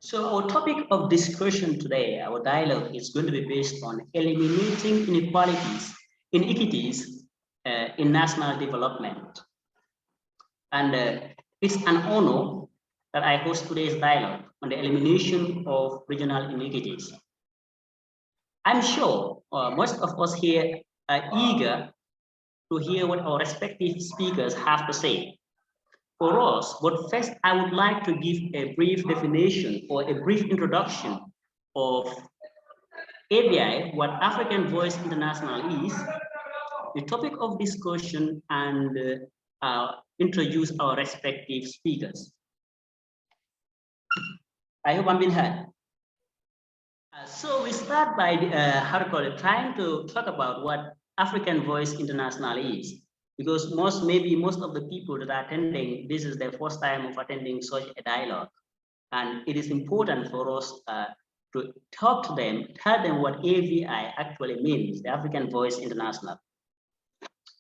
So our topic of discussion today, our dialogue is going to be based on eliminating inequities in national development. And it's an honor that I host today's dialogue on the elimination of regional inequities. I'm sure most of us here are eager to hear what our respective speakers have to say. For us, but first I would like to give a brief definition or a brief introduction of AVI, what African Voice International is, the topic of discussion, and introduce our respective speakers. I hope I'm being heard. So we start by trying to talk about what African Voice International is, because maybe most of the people that are attending, this is their first time of attending such a dialogue, and it is important for us to talk to them, tell them what AVI actually means, the African Voice International.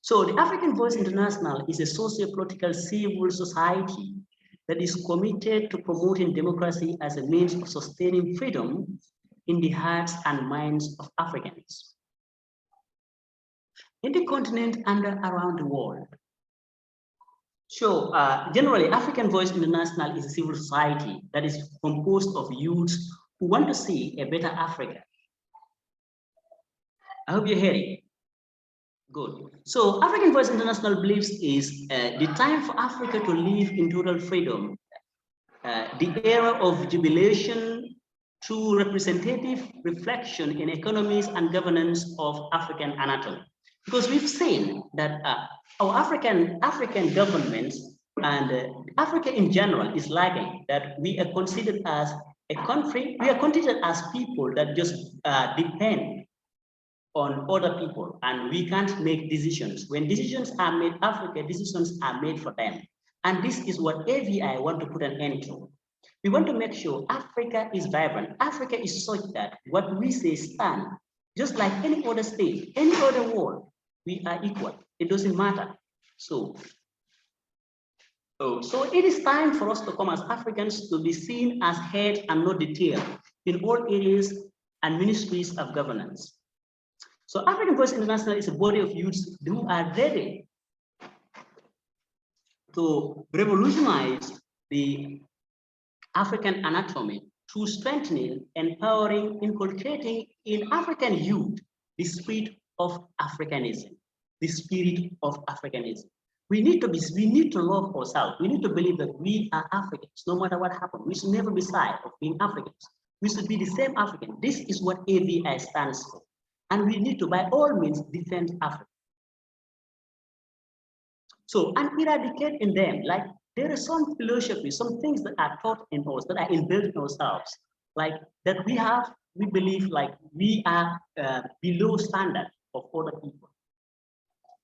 So the African Voice International is a socio-political civil society that is committed to promoting democracy as a means of sustaining freedom in the hearts and minds of Africans in the continent and around the world. So generally, African Voice International is a civil society that is composed of youths who want to see a better Africa. I hope you're hearing. Good. So African Voice International believes is the time for Africa to live in total freedom, the era of jubilation through representative reflection in economies and governance of African anatomy. Because we've seen that our African governments and Africa in general is lagging, that we are considered as a country, we are considered as people that just depend on other people, and we can't make decisions. When decisions are made, Africa, decisions are made for them. And this is what AVI want to put an end to. We want to make sure Africa is vibrant. Africa is such that what we say stand, just like any other state, any other world, we are equal. It doesn't matter. So it is time for us to come as Africans to be seen as head and not the tail in all areas and ministries of governance. So African Voice International is a body of youths who are ready to revolutionize the African anatomy through strengthening, empowering, inculcating in African youth the spirit of Africanism, the spirit of Africanism. We need to love ourselves. We need to believe that we are Africans, no matter what happens. We should never be shy of being Africans. We should be the same African. This is what AVI stands for. And we need to, by all means, defend Africa. So, and eradicate in them, like there is some philosophy, some things that are taught in us, that are inbuilt in ourselves, like that we believe like we are below standard of other people.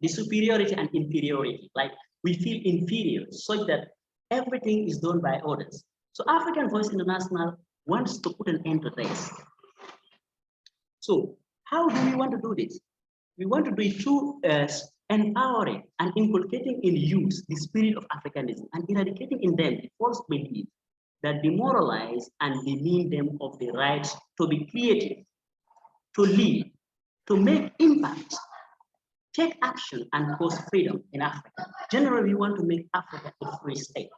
The superiority and inferiority, like we feel inferior, such that everything is done by others. So African Voice International wants to put an end to this. So how do we want to do this? We want to do it through empowering and inculcating in youth the spirit of Africanism and eradicating in them the false belief that demoralize and demean them of the right to be creative, to lead, to make impact, take action, and cause freedom in Africa. Generally, we want to make Africa a free state,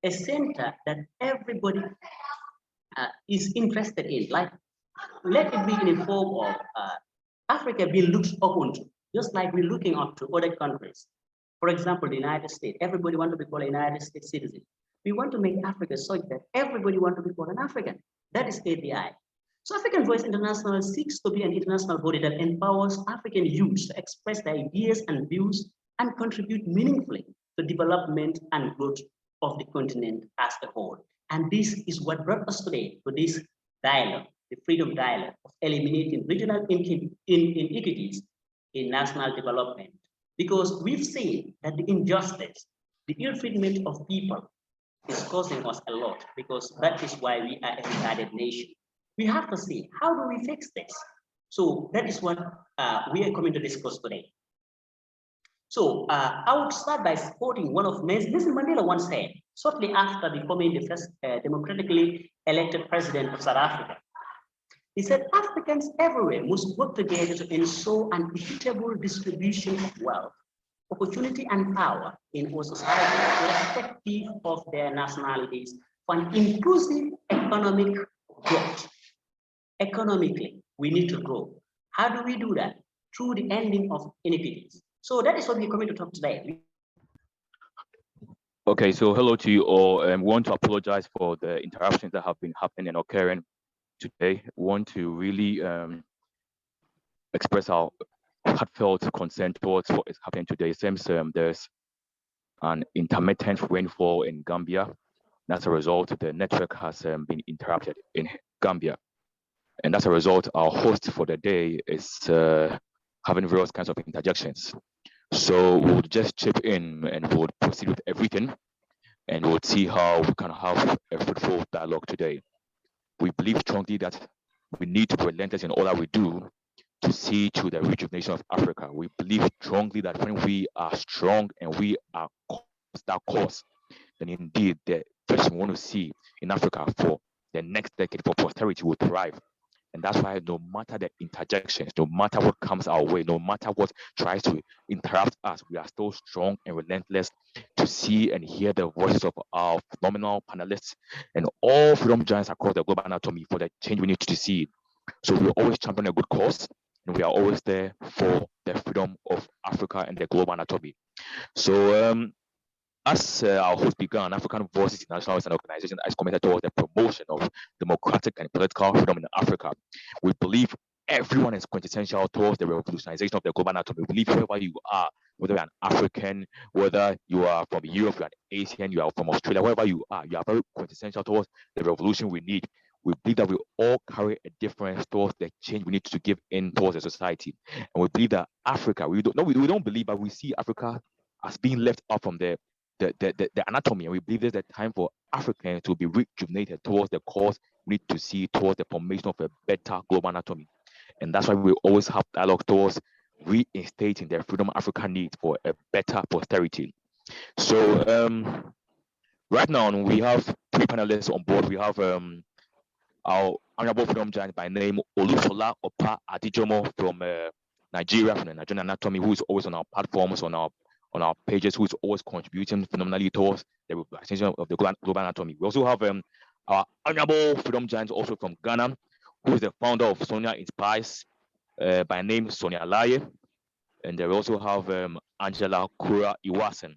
a center that everybody is interested in. Like, let it be in the form of Africa being looked up onto, just like we're looking up to other countries. For example, the United States, everybody wants to be called a United States citizen. We want to make Africa such that everybody wants to be called an African. That is AVI. So African Voice International seeks to be an international body that empowers African youth to express their ideas and views and contribute meaningfully to development and growth of the continent as a whole. And this is what brought us today to this dialogue, the freedom dialogue of eliminating regional inequities in national development. Because we've seen that the injustice, the ill treatment of people is causing us a lot, because that is why we are a divided nation. We have to see, how do we fix this? So that is what we are coming to discuss today. So I would start by quoting one of Nelson Mandela once said, shortly after becoming the first democratically elected president of South Africa. He said, Africans everywhere must work together to ensure an equitable distribution of wealth, opportunity, and power in our society, irrespective of their nationalities, for an inclusive economic growth. Economically, we need to grow. How do we do that? Through the ending of inequities. So that is what we're coming to talk today. Okay, so hello to you all. We want to apologize for the interruptions that have been happening and occurring today. We want to really express our heartfelt concern towards what is happening today. It seems there's an intermittent rainfall in Gambia. As a result, the network has been interrupted in Gambia. And as a result, our host for the day is having various kinds of interjections. So we'll just chip in and we'll proceed with everything, and we'll see how we can have a fruitful dialogue today. We believe strongly that we need to be relentless in all that we do to see to the rejuvenation of Africa. We believe strongly that when we are strong and we are that cause, then indeed the person we want to see in Africa for the next decade for posterity will thrive. And that's why no matter the interjections, no matter what comes our way, no matter what tries to interrupt us, we are still strong and relentless to see and hear the voices of our phenomenal panelists and all freedom giants across the global anatomy for the change we need to see. So we always champion a good cause, and we are always there for the freedom of Africa and the global anatomy. So as our host began, African Voices International is an organization that is committed towards the promotion of democratic and political freedom in Africa. We believe everyone is quintessential towards the revolutionization of the global anatomy. We believe wherever you are, whether you're an African, whether you are from Europe, you're an Asian, you are from Australia, wherever you are very quintessential towards the revolution we need. We believe that we all carry a difference towards the change we need to give in towards the society. And we believe that Africa, we don't believe, but we see Africa as being left out from the anatomy, and we believe there's a time for Africans to be rejuvenated towards the cause we need to see towards the formation of a better global anatomy. And that's why we always have dialogue towards reinstating the freedom Africa needs for a better posterity. So right now we have three panelists on board. We have our honorable freedom giant by name Olusola Opa Adijomo from Nigeria, from the Nigerian Anatomy, who is always on our platforms, on our pages, who is always contributing phenomenally towards the representation of the global anatomy. We also have our honorable freedom giant also from Ghana, who is the founder of Sonia Inspires, by name Sonia Laye. And we also have Angela Kura Iwasen,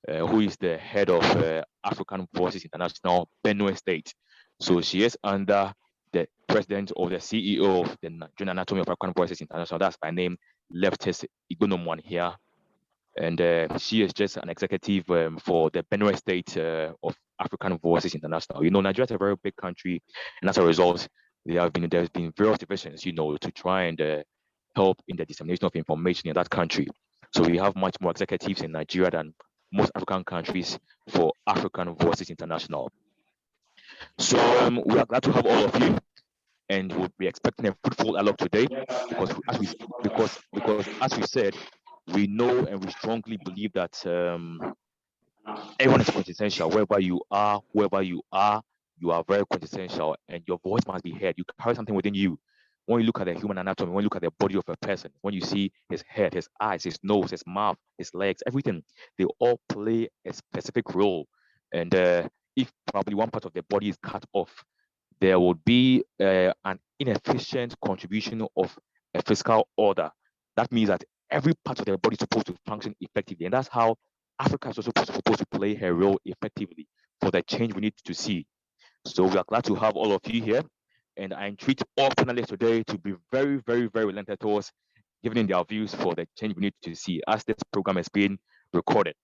who is the head of African Voices International, Benue State. So she is under the president or the CEO of the Nigerian Anatomy of African Voices International. That's by name Leftist Igbonomwan here. And she is just an executive for the Benue State of African Voices International. You know, Nigeria is a very big country, and as a result, there's been various divisions, you know, to try and help in the dissemination of information in that country. So we have much more executives in Nigeria than most African countries for African Voices International. So we are glad to have all of you, and we'll be expecting a fruitful dialogue today because as we said, we know and we strongly believe that everyone is quintessential. Wherever you are, you are very quintessential, and your voice must be heard. You carry something within you. When you look at the human anatomy, when you look at the body of a person, when you see his head, his eyes, his nose, his mouth, his legs, everything, they all play a specific role. And if probably one part of the body is cut off, there would be an inefficient contribution of a physical order. That means that every part of the body is supposed to function effectively. And that's how Africa is also supposed to play her role effectively for the change we need to see. So we are glad to have all of you here. And I entreat all panelists today to be very, very, very relentless towards giving their views for the change we need to see as this program is being recorded.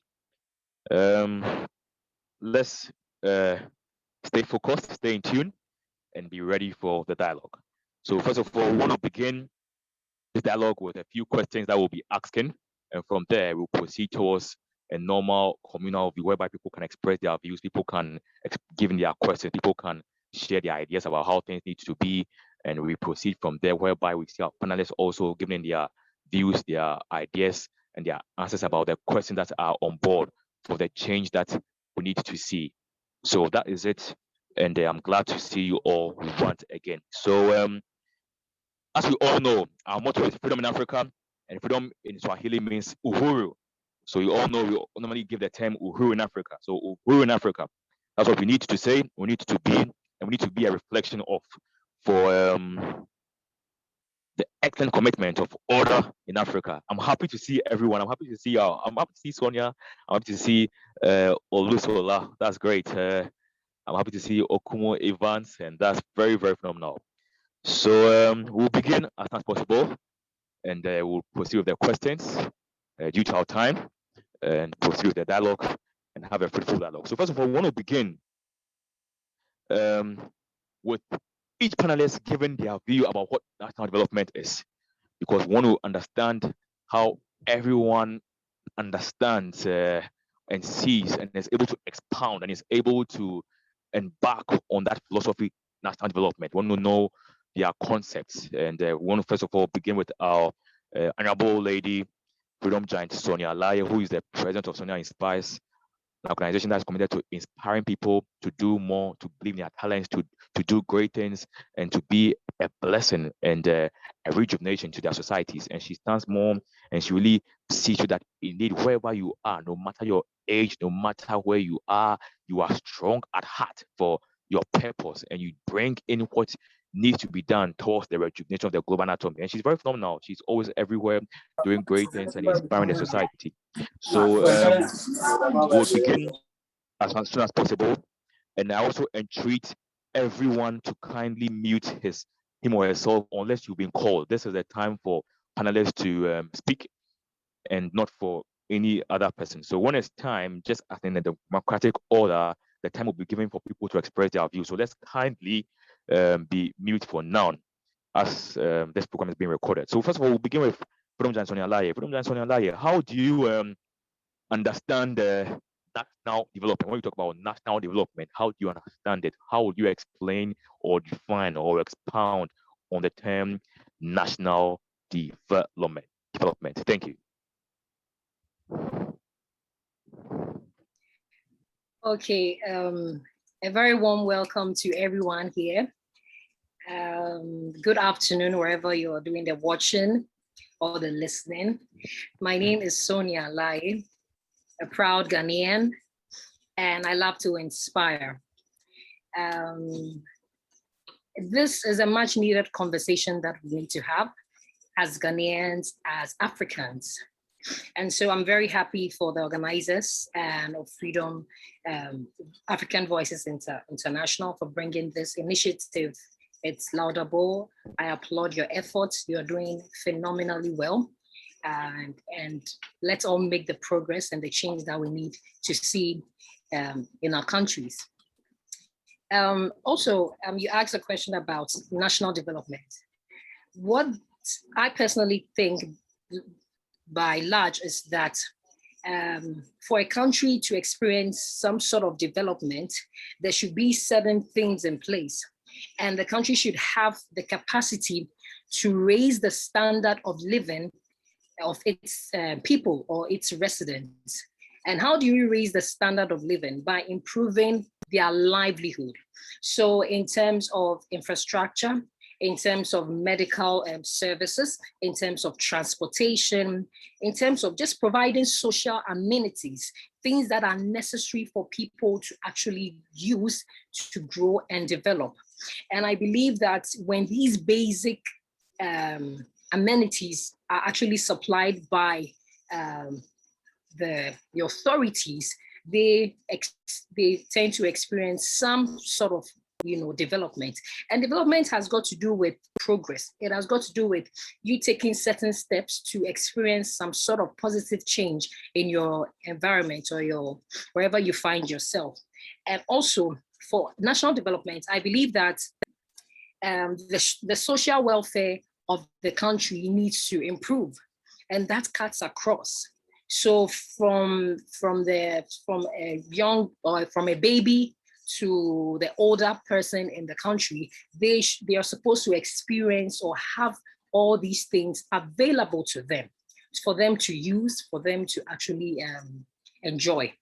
Let's stay focused, stay in tune, and be ready for the dialogue. So first of all, we want to begin this dialogue with a few questions that we'll be asking. And from there, we'll proceed towards a normal communal view whereby people can express their views, people can give their questions, people can share their ideas about how things need to be. And we proceed from there, whereby we see our panelists also giving their views, their ideas, and their answers about the questions that are on board for the change that we need to see. So that is it. And I'm glad to see you all once again. So as we all know, our motto is freedom in Africa, and freedom in Swahili means uhuru. So you all know we normally give the term uhuru in Africa. So uhuru in Africa, that's what we need to say, we need to be, and we need to be a reflection of for the excellent commitment of order in Africa. I'm happy to see everyone. I'm happy to see I'm happy to see Sonia. I'm happy to see Olusola. That's great. I'm happy to see Okumo Evans, and that's very, very phenomenal. So we'll begin as soon as possible, and we'll proceed with the questions due to our time, and proceed with the dialogue and have a fruitful dialogue. So first of all, we want to begin with each panelist giving their view about what national development is, because we want to understand how everyone understands and sees and is able to expound and is able to embark on that philosophy, national development. We want to know their concepts, and we want to first of all begin with our honorable lady, freedom giant Sonia Laye, who is the president of Sonia Inspires, an organization that's committed to inspiring people to do more, to believe in their talents, to do great things, and to be a blessing and a rejuvenation to their societies. And she stands more, and she really sees to that indeed, wherever you are, no matter your age, no matter where you are strong at heart for your purpose, and you bring in what needs to be done towards the rejuvenation of the global anatomy. And she's very phenomenal. She's always everywhere doing great things and inspiring the society. So we'll begin as soon as possible. And I also entreat everyone to kindly mute him or herself unless you've been called. This is the time for panelists to speak and not for any other person. So when it's time, just as in the democratic order, the time will be given for people to express their views. So let's kindly be mute for now as this program is being recorded. So first of all, we'll begin with Freedom Jan Sonia Laye. Freedom Jan Sonia Laye, how do you understand national development? When you talk about national development, how do you understand it? How would you explain or define or expound on the term national development? Thank you. Okay, a very warm welcome to everyone here. Good afternoon, wherever you are doing the watching or the listening. My name is Sonia Laye, a proud Ghanaian, and I love to inspire. This is a much needed conversation that we need to have as Ghanaians, as Africans. And so I'm very happy for the organizers and of Freedom African Voices International for bringing this initiative. It's laudable. I applaud your efforts. You're doing phenomenally well. And let's all make the progress and the change that we need to see in our countries. Also, you asked a question about national development. What I personally think by large is that for a country to experience some sort of development, there should be certain things in place. And the country should have the capacity to raise the standard of living of its people or its residents. And how do you raise the standard of living? By improving their livelihood. So in terms of infrastructure, in terms of medical services, in terms of transportation, in terms of just providing social amenities, things that are necessary for people to actually use to grow and develop. And I believe that when these basic amenities are actually supplied by the authorities, they tend to experience some sort of development. And development has got to do with progress. It has got to do with you taking certain steps to experience some sort of positive change in your environment or wherever you find yourself. And also for national development, I believe that the social welfare of the country needs to improve, and that cuts across. So from a young or from a baby to the older person in the country, they are supposed to experience or have all these things available to them. for them to use, for them to actually enjoy.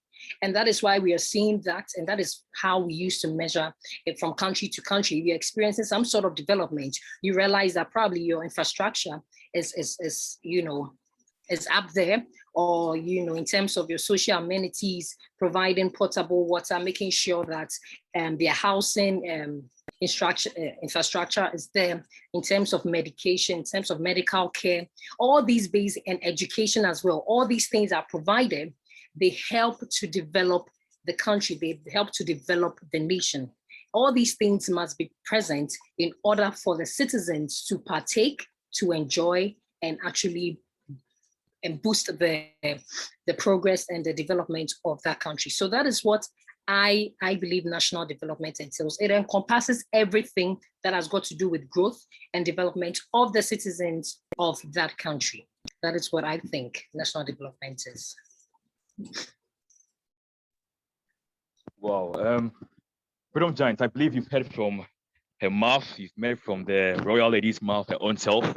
And that is why we are seeing that, and that is how we used to measure it from country to country. If you're experiencing some sort of development, you realize that probably your infrastructure is up there, or in terms of your social amenities, providing potable water, making sure that their housing infrastructure is there, in terms of medication, in terms of medical care, all these basic, and education as well. All these things are provided. They help to develop the country. They help to develop the nation. All these things must be present in order for the citizens to partake, to enjoy, and actually boost the progress and the development of that country. So that is what I believe national development entails. It encompasses everything that has got to do with growth and development of the citizens of that country. That is what I think national development is. Wow. Freedom Giant, I believe you've heard from her mouth, you've heard from the royal lady's mouth, her own self,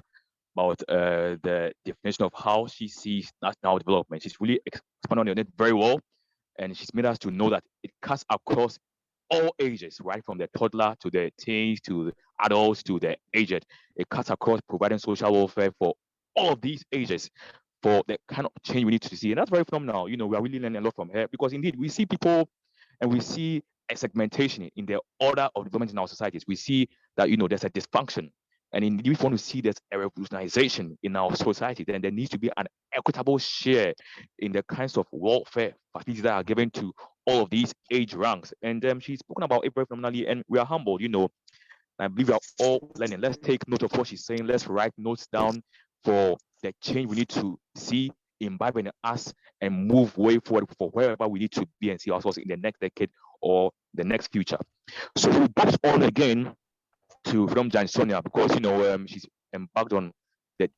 about the definition of how she sees national development. She's really expanded on it very well. And she's made us to know that it cuts across all ages, right? From the toddler to the teens, to the adults, to the aged. It cuts across providing social welfare for all of these ages, for the kind of change we need to see. And that's very phenomenal. We are really learning a lot from her, because indeed we see people and we see a segmentation in the order of development in our societies. We see that, there's a dysfunction. And indeed, if we want to see there's a revolutionization in our society, then there needs to be an equitable share in the kinds of welfare facilities that are given to all of these age ranks. And she's spoken about it very phenomenally, and we are humbled, I believe we are all learning. Let's take note of what she's saying. Let's write notes down for the change we need to see, imbibe in us, and move way forward for wherever we need to be and see ourselves in the next decade or the next future. So we pass on again to Freedom Giant Sonia, because she's embarked on the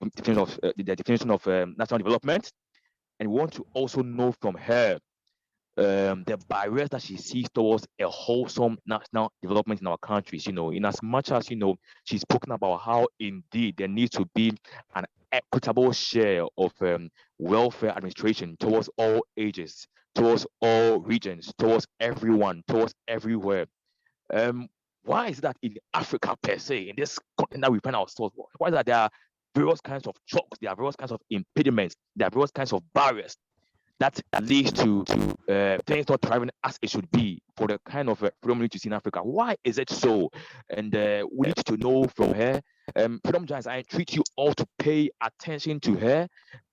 definition of national development, and we want to also know from her the barriers that she sees towards a wholesome national development in our countries. In as much as she's spoken about how indeed there needs to be an equitable share of welfare administration towards all ages, towards all regions, towards everyone, towards everywhere. Why is that in Africa per se, in this continent that we find ourselves? Why is that there are various kinds of chokes, there are various kinds of impediments, there are various kinds of barriers that leads to things not thriving as it should be for the kind of freedom we need to see in Africa? Why is it so? And we need to know from her. Freedom Giants, I entreat you all to pay attention to her,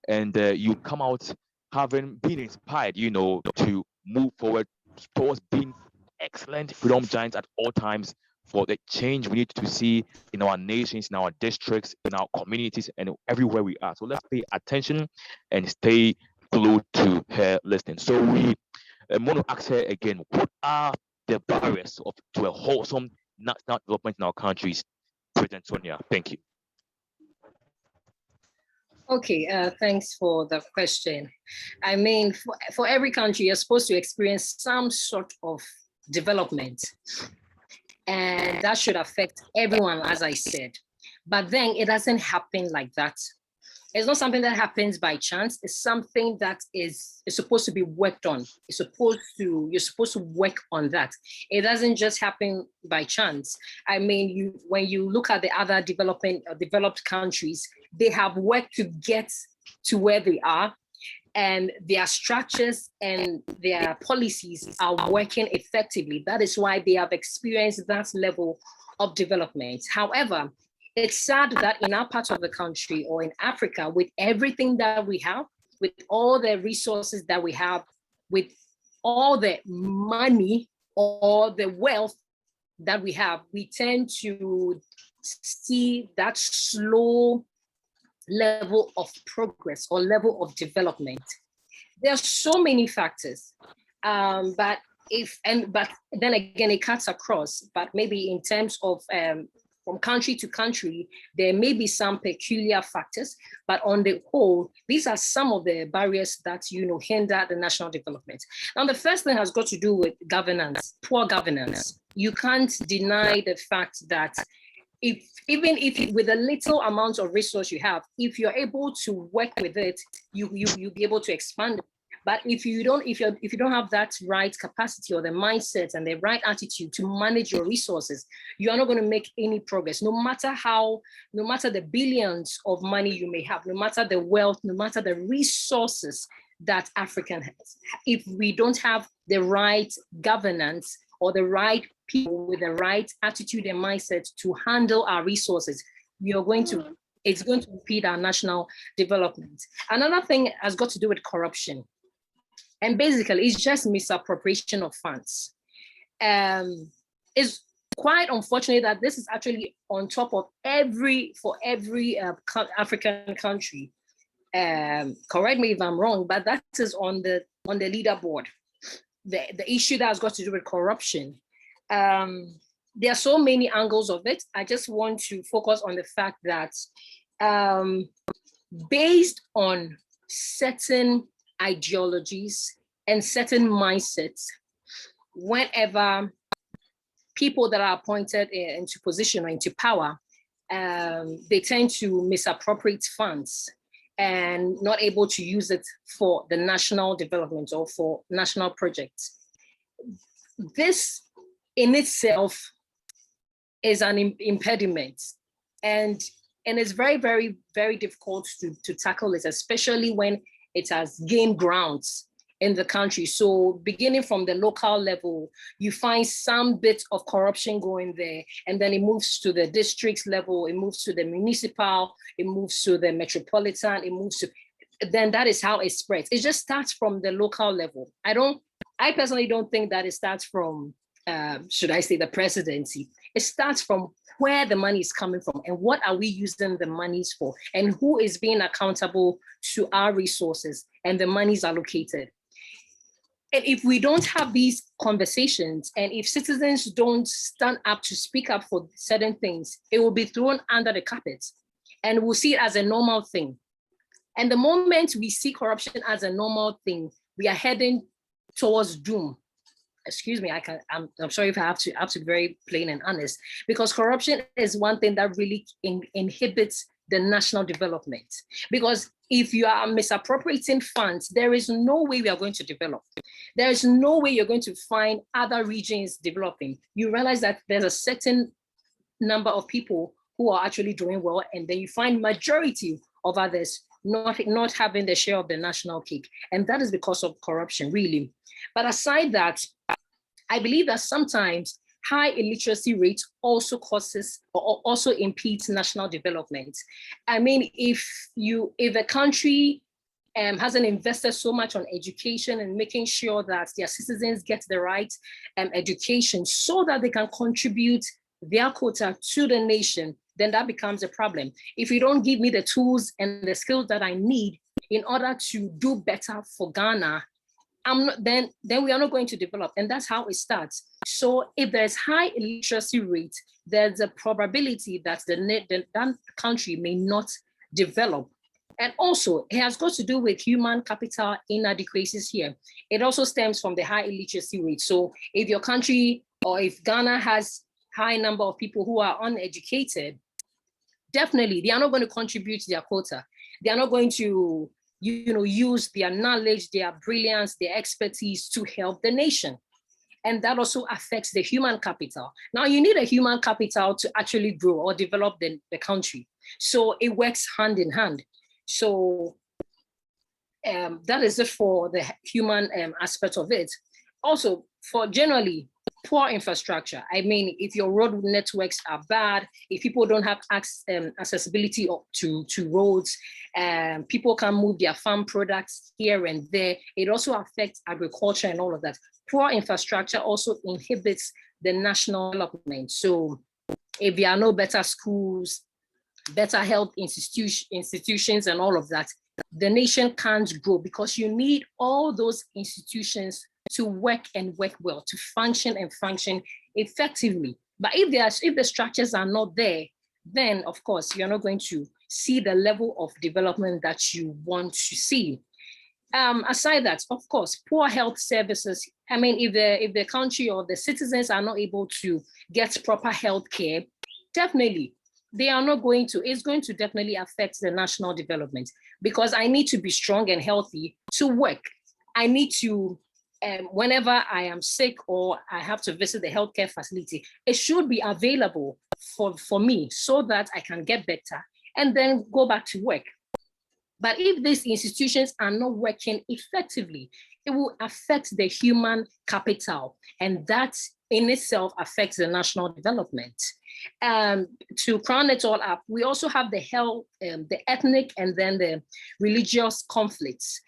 and you come out having been inspired, to move forward towards being excellent freedom giants at all times for the change we need to see in our nations, in our districts, in our communities, and everywhere we are. So let's pay attention and stay glued to her listening. So we want to ask her again, what are the barriers to a wholesome national development in our countries? President Sonia, thank you. Okay, thanks for the question. I mean, for every country, you're supposed to experience some sort of development, and that should affect everyone, as I said. But then it doesn't happen like that. It's not something that happens by chance. It's something that is supposed to be worked on. You're supposed to work on that. It doesn't just happen by chance. I mean, when you look at the other developed countries, they have worked to get to where they are, and their structures and their policies are working effectively. That is why they have experienced that level of development. However, it's sad that in our part of the country, or in Africa, with everything that we have, with all the resources that we have, with all the money or the wealth that we have, we tend to see that slow level of progress or level of development. There are so many factors, but then again, it cuts across. But maybe in terms of from country to country, there may be some peculiar factors, but on the whole, these are some of the barriers that hinder the national development. Now, the first thing has got to do with governance, poor governance. You can't deny the fact that even if with a little amount of resource you have, if you're able to work with it, you'll be able to expand it. But if you don't have that right capacity or the mindset and the right attitude to manage your resources, you are not going to make any progress. No matter the billions of money you may have, no matter the wealth, no matter the resources that Africa has, if we don't have the right governance or the right people with the right attitude and mindset to handle our resources, it's going to impede our national development. Another thing has got to do with corruption. And basically, it's just misappropriation of funds. It's quite unfortunate that this is actually on top of every African country. Correct me if I'm wrong, but that is on the leaderboard. The issue that has got to do with corruption. There are so many angles of it. I just want to focus on the fact that based on certain ideologies and certain mindsets, whenever people that are appointed into position or into power, they tend to misappropriate funds and not able to use it for the national development or for national projects. This in itself is an impediment, and it's very, very, very difficult to tackle it, especially when it has gained grounds in the country. So beginning from the local level, you find some bit of corruption going there, and then it moves to the district level, it moves to the municipal, it moves to the metropolitan, then that is how it spreads. It just starts from the local level. I personally don't think that it starts from, should I say, the presidency. It starts from where the money is coming from and what are we using the monies for, and who is being accountable to our resources and the monies allocated. And if we don't have these conversations, and if citizens don't stand up to speak up for certain things, it will be thrown under the carpet, and we'll see it as a normal thing. And the moment we see corruption as a normal thing, we are heading towards doom. Excuse me, I'm sorry if I have to be very plain and honest, because corruption is one thing that really inhibits the national development. Because if you are misappropriating funds, there is no way we are going to develop. There is no way you're going to find other regions developing. You realize that there's a certain number of people who are actually doing well, and then you find majority of others not having the share of the national cake. And that is because of corruption, really. But aside that, I believe that sometimes high illiteracy rates also causes or also impedes national development. I mean, if a country hasn't invested so much on education and making sure that their citizens get the right education so that they can contribute their quota to the nation, then that becomes a problem. If you don't give me the tools and the skills that I need in order to do better for Ghana, then we are not going to develop, and that's how it starts. So if there's high illiteracy rate, there's a probability that that country may not develop. And also, it has got to do with human capital inadequacies here. It also stems from the high illiteracy rate. So if your country or if Ghana has high number of people who are uneducated, definitely they are not going to contribute to their quota. They are not going to use their knowledge, their brilliance, their expertise to help the nation. And that also affects the human capital. Now you need a human capital to actually grow or develop the country. So it works hand in hand. So that is it for the human aspect of it. Also, for generally poor infrastructure. I mean, if your road networks are bad, if people don't have accessibility to roads, people can move their farm products here and there. It also affects agriculture and all of that. Poor infrastructure also inhibits the national development. So if there are no better schools, better health institutions and all of that, the nation can't grow, because you need all those institutions to work and work well, to function and function effectively. But if the structures are not there, then of course you're not going to see the level of development that you want to see. Aside that, of course, poor health services. I mean, if the country or the citizens are not able to get proper health care, definitely, they are not going to, it's going to definitely affect the national development, because I need to be strong and healthy to work. I need to, whenever I am sick or I have to visit the healthcare facility, it should be available for me so that I can get better and then go back to work. But if these institutions are not working effectively, it will affect the human capital, and that in itself affects the national development. To crown it all up, we also have the health, the ethnic, and then the religious conflicts.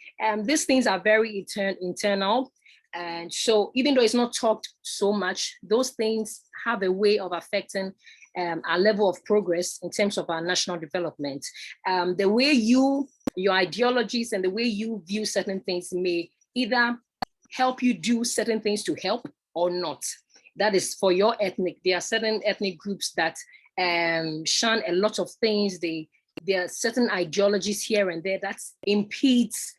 These things are very internal. And so even though it's not talked so much, those things have a way of affecting our level of progress in terms of our national development. The way your ideologies and the way you view certain things may either help you do certain things to help or not. That is for your ethnic. There are certain ethnic groups that shun a lot of things. There are certain ideologies here and there that impedes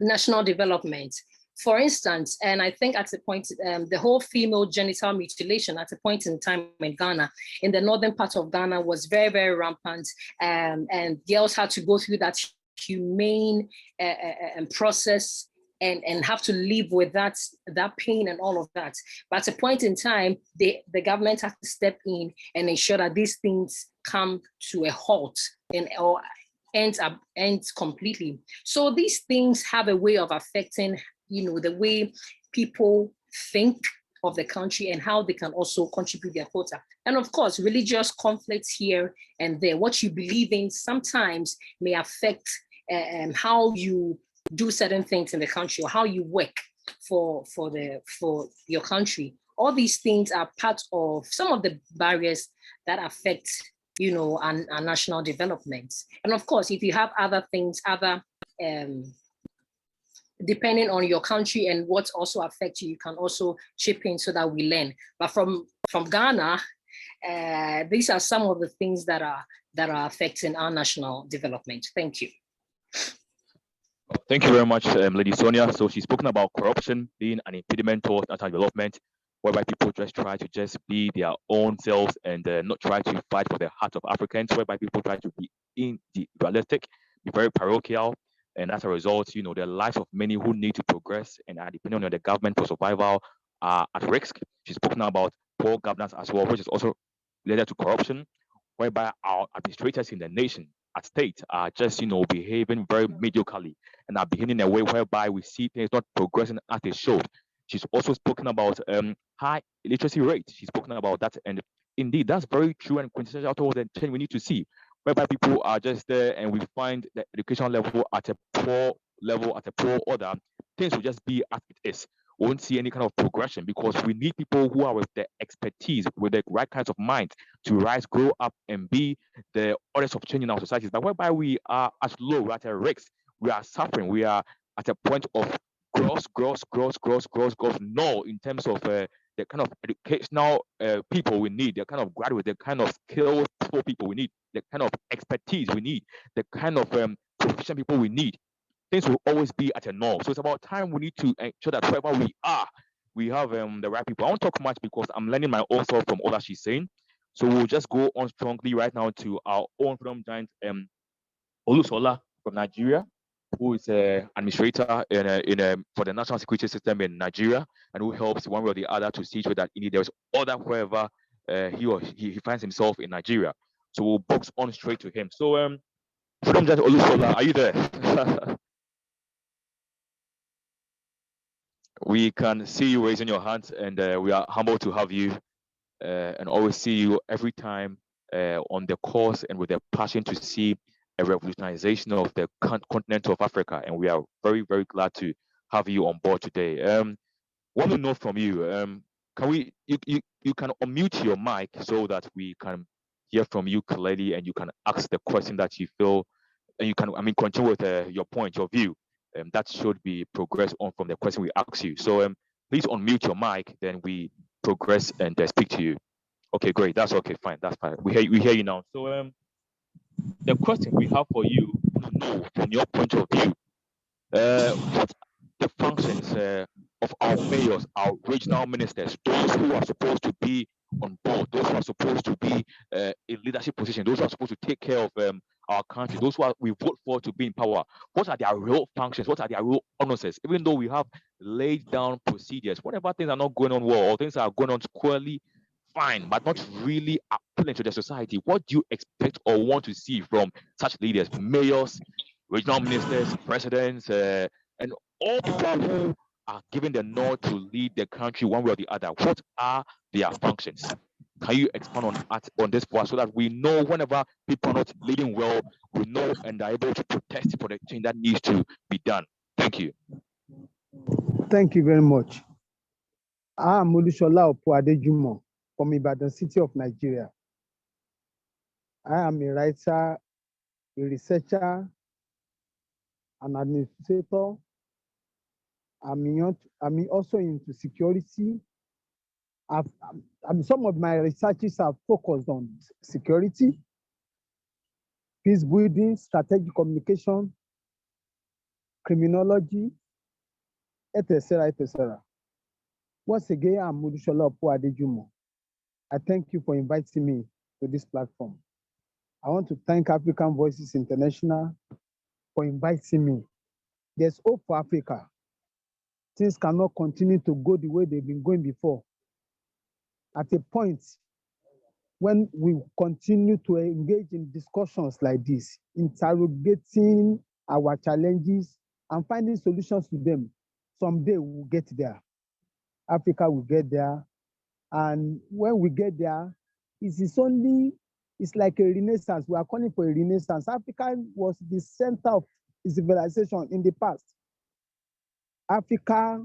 national development. For instance, and I think at a point, the whole female genital mutilation at a point in time in Ghana, in the northern part of Ghana, was very, very rampant. And girls had to go through that humane process and have to live with that pain and all of that. But at a point in time, the government has to step in and ensure that these things come to a halt or ends completely. So these things have a way of affecting, the way people think of the country and how they can also contribute their quota. And of course, religious conflicts here and there. What you believe in sometimes may affect how you do certain things in the country or how you work for your country. All these things are part of some of the barriers that affect our national development. And of course, if you have other things, depending on your country and what also affects you, you can also chip in so that we learn. But from Ghana, these are some of the things that are affecting our national development. Thank you. Thank you very much, Lady Sonia. So she's spoken about corruption being an impediment towards national development, whereby people just try to just be their own selves and not try to fight for the heart of Africans, whereby people try to be individualistic, be very parochial. And as a result, the lives of many who need to progress and are depending on the government for survival are at risk. She's spoken about poor governance as well, which is also related to corruption, whereby our administrators in the nation, at state, are just, behaving very mediocrely and are behaving in a way whereby we see things not progressing as they should. She's also spoken about high illiteracy rate. She's spoken about that. And indeed, that's very true and quintessential towards the change we need to see, whereby people are just there and we find the education level at a poor level, at a poor order, things will just be as it is. We won't see any kind of progression because we need people who are with the expertise, with the right kinds of minds to rise, grow up, and be the orders of change in our societies. But whereby we are as low, we're at a risk, we are suffering, we are at a point of gross no in terms of the kind of educational people we need, the kind of graduates, the kind of skilled people we need, the kind of expertise we need, the kind of proficient people we need. Things will always be at a norm. So it's about time we need to ensure that wherever we are, we have the right people. I won't talk much because I'm learning my own thought from all that she's saying. So we'll just go on strongly right now to our own freedom giant, Olusola from Nigeria, who is an administrator for the national security system in Nigeria, and who helps one way or the other to see to that there is order wherever he finds himself in Nigeria. So we'll box on straight to him. So freedom giant Olusola, are you there? We can see you raising your hands, and we are humbled to have you and always see you every time on the course and with a passion to see a revolutionization of the continent of Africa. And we are very, very glad to have you on board today. Want to know from you, you can unmute your mic so that we can hear from you clearly and you can ask the question that you feel, and you can, continue with your point, your view. That should be progress on from the question we ask you. So please unmute your mic, then we progress and speak to you. Okay, great. That's okay. Fine. That's fine. We hear you now. So the question we have for you to know from your point of view, what are the functions of our mayors, our regional ministers, those who are supposed to be on board, those who are supposed to be in leadership position, those who are supposed to take care of our country, those who we vote for to be in power, what are their real functions? What are their real honors? Even though we have laid down procedures, whatever things are not going on well or things are going on squarely, fine, but not really appealing to the society. What do you expect or want to see from such leaders, mayors, regional ministers, presidents, and all people who are given the nod to lead the country one way or the other? What are their functions? Can you expand on this for us so that we know whenever people are not leading well, we know and are able to protest for the change that needs to be done? Thank you. Thank you very much. I'm Olushola Opuadejumo from Ibadan City of Nigeria. I am a writer, a researcher, an administrator. I'm also into security. Some of my researches are focused on security, peace building, strategic communication, criminology, etc., etc. Once again, I'm Olushola Opuadejumo. I thank you for inviting me to this platform. I want to thank African Voices International for inviting me. There's hope for Africa. Things cannot continue to go the way they've been going before. At a point when we continue to engage in discussions like this, interrogating our challenges and finding solutions to them, someday we'll get there. Africa will get there. And when we get there, it's like a renaissance. We are calling for a renaissance. Africa was the center of civilization in the past. Africa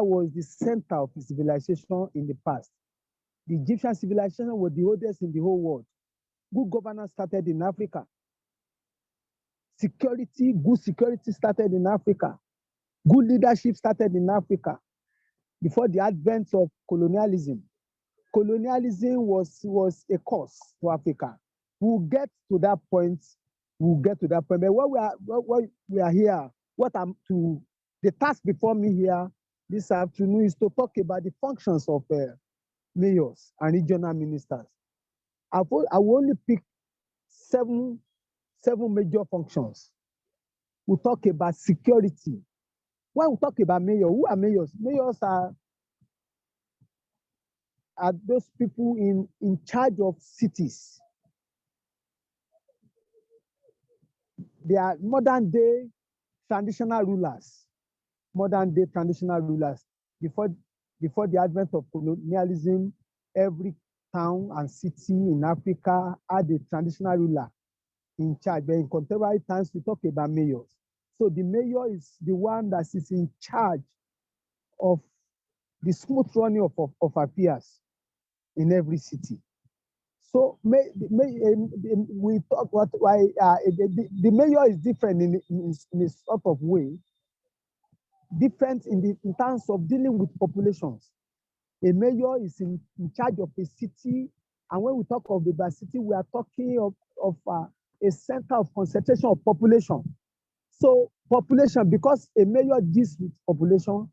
was the center of civilization in the past. The Egyptian civilization was the oldest in the whole world. Good governance started in Africa. Good security started in Africa. Good leadership started in Africa before the advent of colonialism. Colonialism was a curse to Africa. We'll get to that point. But what we are here, the task before me here this afternoon is to talk about the functions of mayors and regional ministers. I will only pick seven major functions. We'll talk about security. When we talk about mayors, who are mayors? Mayors are those people in charge of cities. They are modern day traditional rulers. Before the advent of colonialism, every town and city in Africa had a traditional ruler in charge. But in contemporary times, we talk about mayors. So the mayor is the one that is in charge of the smooth running of affairs in every city. So we talk why the mayor is different in a sort of way, different in terms of dealing with populations. A mayor is in charge of a city, and when we talk of the city, we are talking of a center of concentration of population. So population, because a mayor deals with population,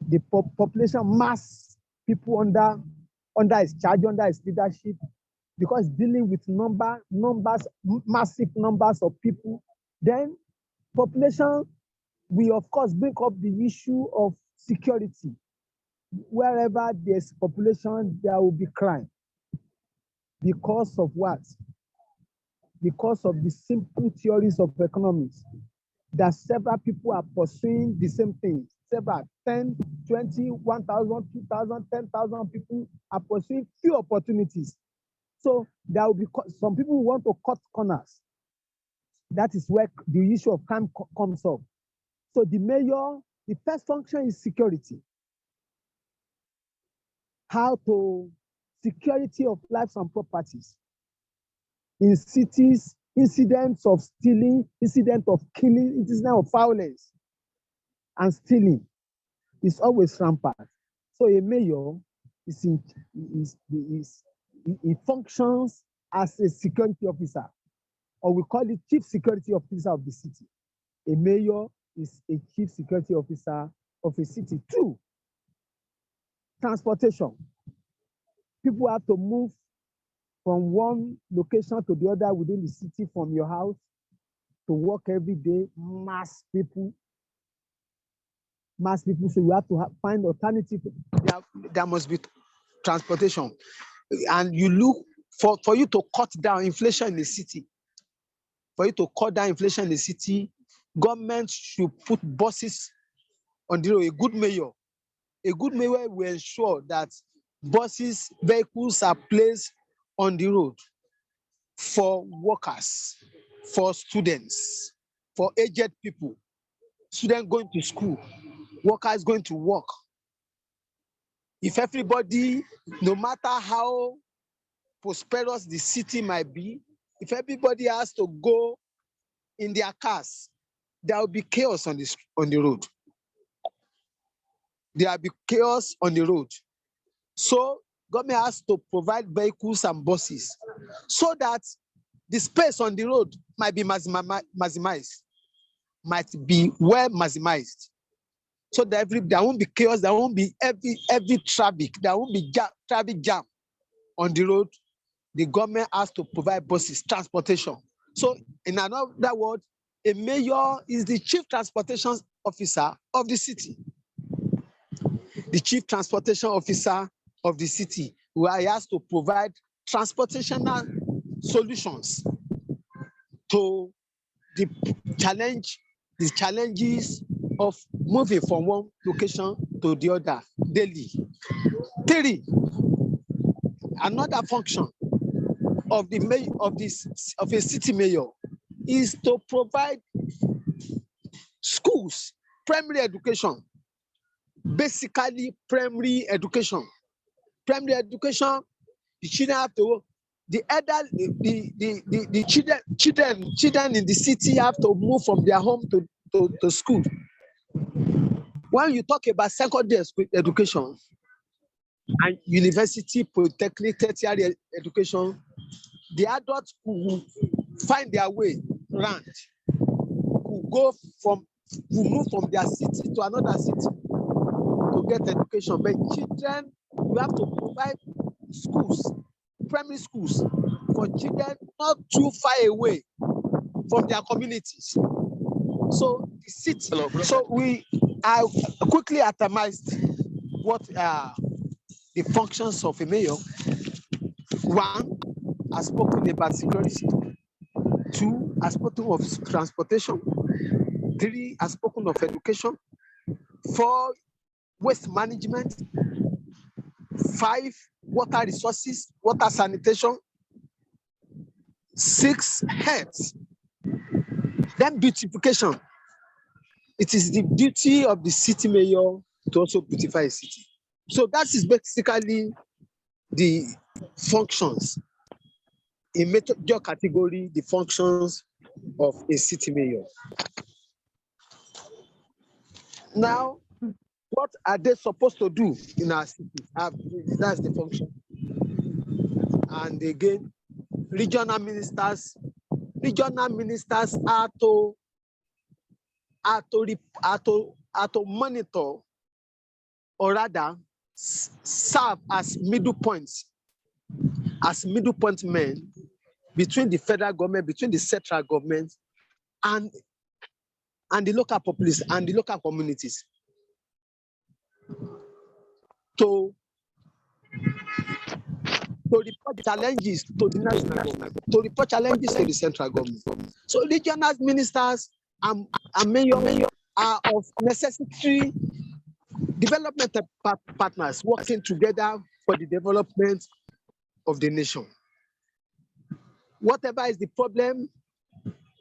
the population mass people under his charge, under his leadership, because dealing with massive numbers of people, then population, we of course bring up the issue of security. Wherever there's population, there will be crime. Because of what? Because of the simple theories of economics, that several people are pursuing the same thing. Several 10, 20, 1,000, 2,000, 10,000 people are pursuing few opportunities. So there will be some people who want to cut corners. That is where the issue of crime comes up. So the mayor, the first function is security. Security of lives and properties. In cities, incidents of stealing, incidents of killing, incidents of violence and stealing is always rampant. So a mayor he functions as a security officer, or we call it chief security officer of the city. A mayor is a chief security officer of a city. 2, transportation. People have to move from one location to the other within the city from your house to work every day, mass people. So you have to find alternative. There must be transportation. And you look for you to cut down inflation in the city. For you to cut down inflation in the city, government should put buses on the road. A good mayor will ensure that buses, vehicles are placed on the road for workers, for students, for aged people, students going to school, workers going to work. If everybody, no matter how prosperous the city might be, if everybody has to go in their cars, there will be chaos on the road. There will be chaos on the road. So government has to provide vehicles and buses so that the space on the road might be maximized, might be well maximized. So that there won't be chaos, there won't be every traffic, there won't be traffic jam on the road. The government has to provide buses, transportation. So in another word, a mayor is the chief transportation officer of the city. The chief transportation officer of the city, where he has to provide transportational solutions to the challenges of moving from one location to the other daily. 3, another function of a city mayor is to provide schools, primary education, basically primary education. Primary education, the children have to, the children in the city have to move from their home to school. When you talk about secondary education and university, polytechnic, tertiary education, the adults who find their way around, who move from their city to another city to get education. But children, you have to provide schools, primary schools, for children not too far away from their communities. So the city. So I quickly atomized what are the functions of a mayor. 1, I've spoken about security. 2, I've spoken of transportation. 3, I've spoken of education. 4, waste management. 5, water resources, water sanitation. 6, health. Then beautification. It is the duty of the city mayor to also beautify a city. So that is basically the functions, in major category, the functions of a city mayor. Now, what are they supposed to do in our cities? That's the function. And again, regional ministers are to monitor, or rather serve as middle points, as middle point men between the federal government, between the central government, and the local populace and the local communities, to report challenges to the national government, to report challenges to the central government. So regional ministers and mayor are of necessary development partners working together for the development of the nation. Whatever is the problem,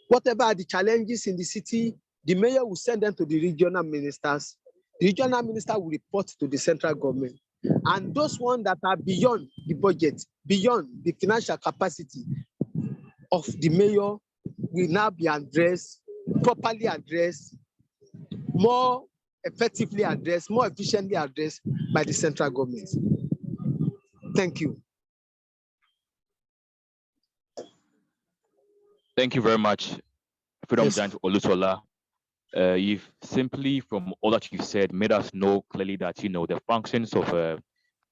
whatever are the challenges in the city, the mayor will send them to the regional ministers. The regional minister will report to the central government. And those ones that are beyond the budget, beyond the financial capacity of the mayor, will now be addressed, properly addressed, more effectively addressed, more efficiently addressed by the central government. Thank you. Thank you very much, Freedom Yes. Giant Olusola. You've simply, from all that you've said, made us know clearly that, the functions of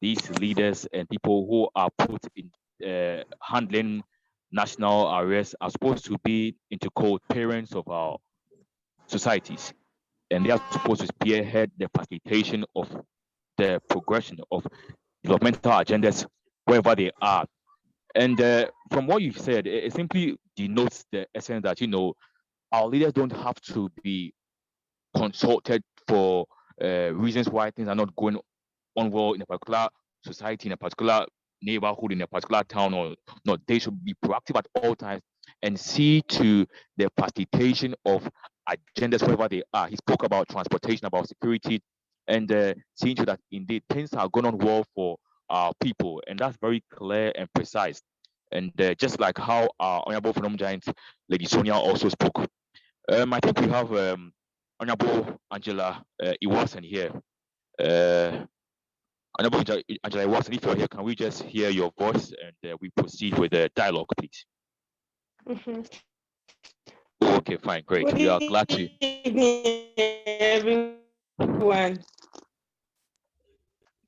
these leaders and people who are put in handling national arrests are supposed to be into called parents of our societies, and they are supposed to spearhead the facilitation of the progression of developmental agendas wherever they are. And from what you've said, it simply denotes the essence that, you know, our leaders don't have to be consulted for reasons why things are not going on well in a particular society, in a particular neighborhood, in a particular town, or not. They should be proactive at all times and see to the facilitation of agendas wherever they are. He spoke about transportation, about security, and seeing to that indeed things are going on well for our people, and that's very clear and precise. And just like how our Honorable Phenom Giant, Lady Sonia, also spoke. I think we have Honorable Angela Iwasan here. Honorable Angela Iwasan, if you're here, can we just hear your voice and we proceed with the dialogue, please? Mm-hmm. Okay, fine, great. Good We are glad to. evening, everyone.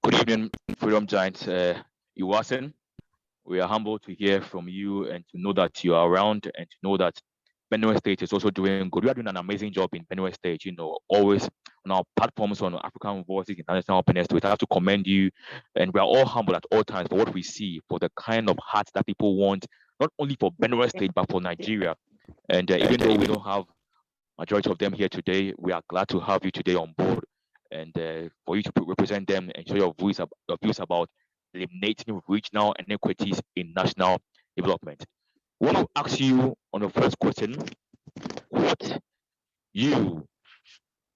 Good evening, Freedom Giant Iwasan. We are humbled to hear from you and to know that you are around and to know that Benue State is also doing good. We are doing an amazing job in Benue State, you know, always on our platforms on African Voices International Openness. We have to commend you, and we are all humble at all times for what we see, for the kind of hearts that people want, not only for Benue State, but for Nigeria. And even though we don't have majority of them here today, we are glad to have you today on board and for you to represent them and share your views about eliminating regional inequities in national development. I want to ask you on the first question, what you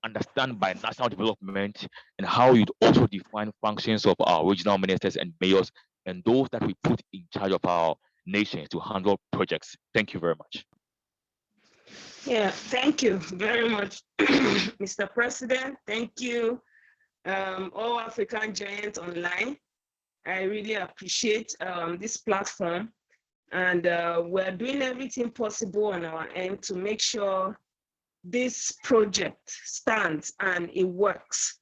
understand by national development and how you'd also define functions of our regional ministers and mayors and those that we put in charge of our nations to handle projects. Thank you very much. Yeah, thank you very much, Mr. President. Thank you, all African Giants online. I really appreciate this platform, and we're doing everything possible on our end to make sure this project stands and it works.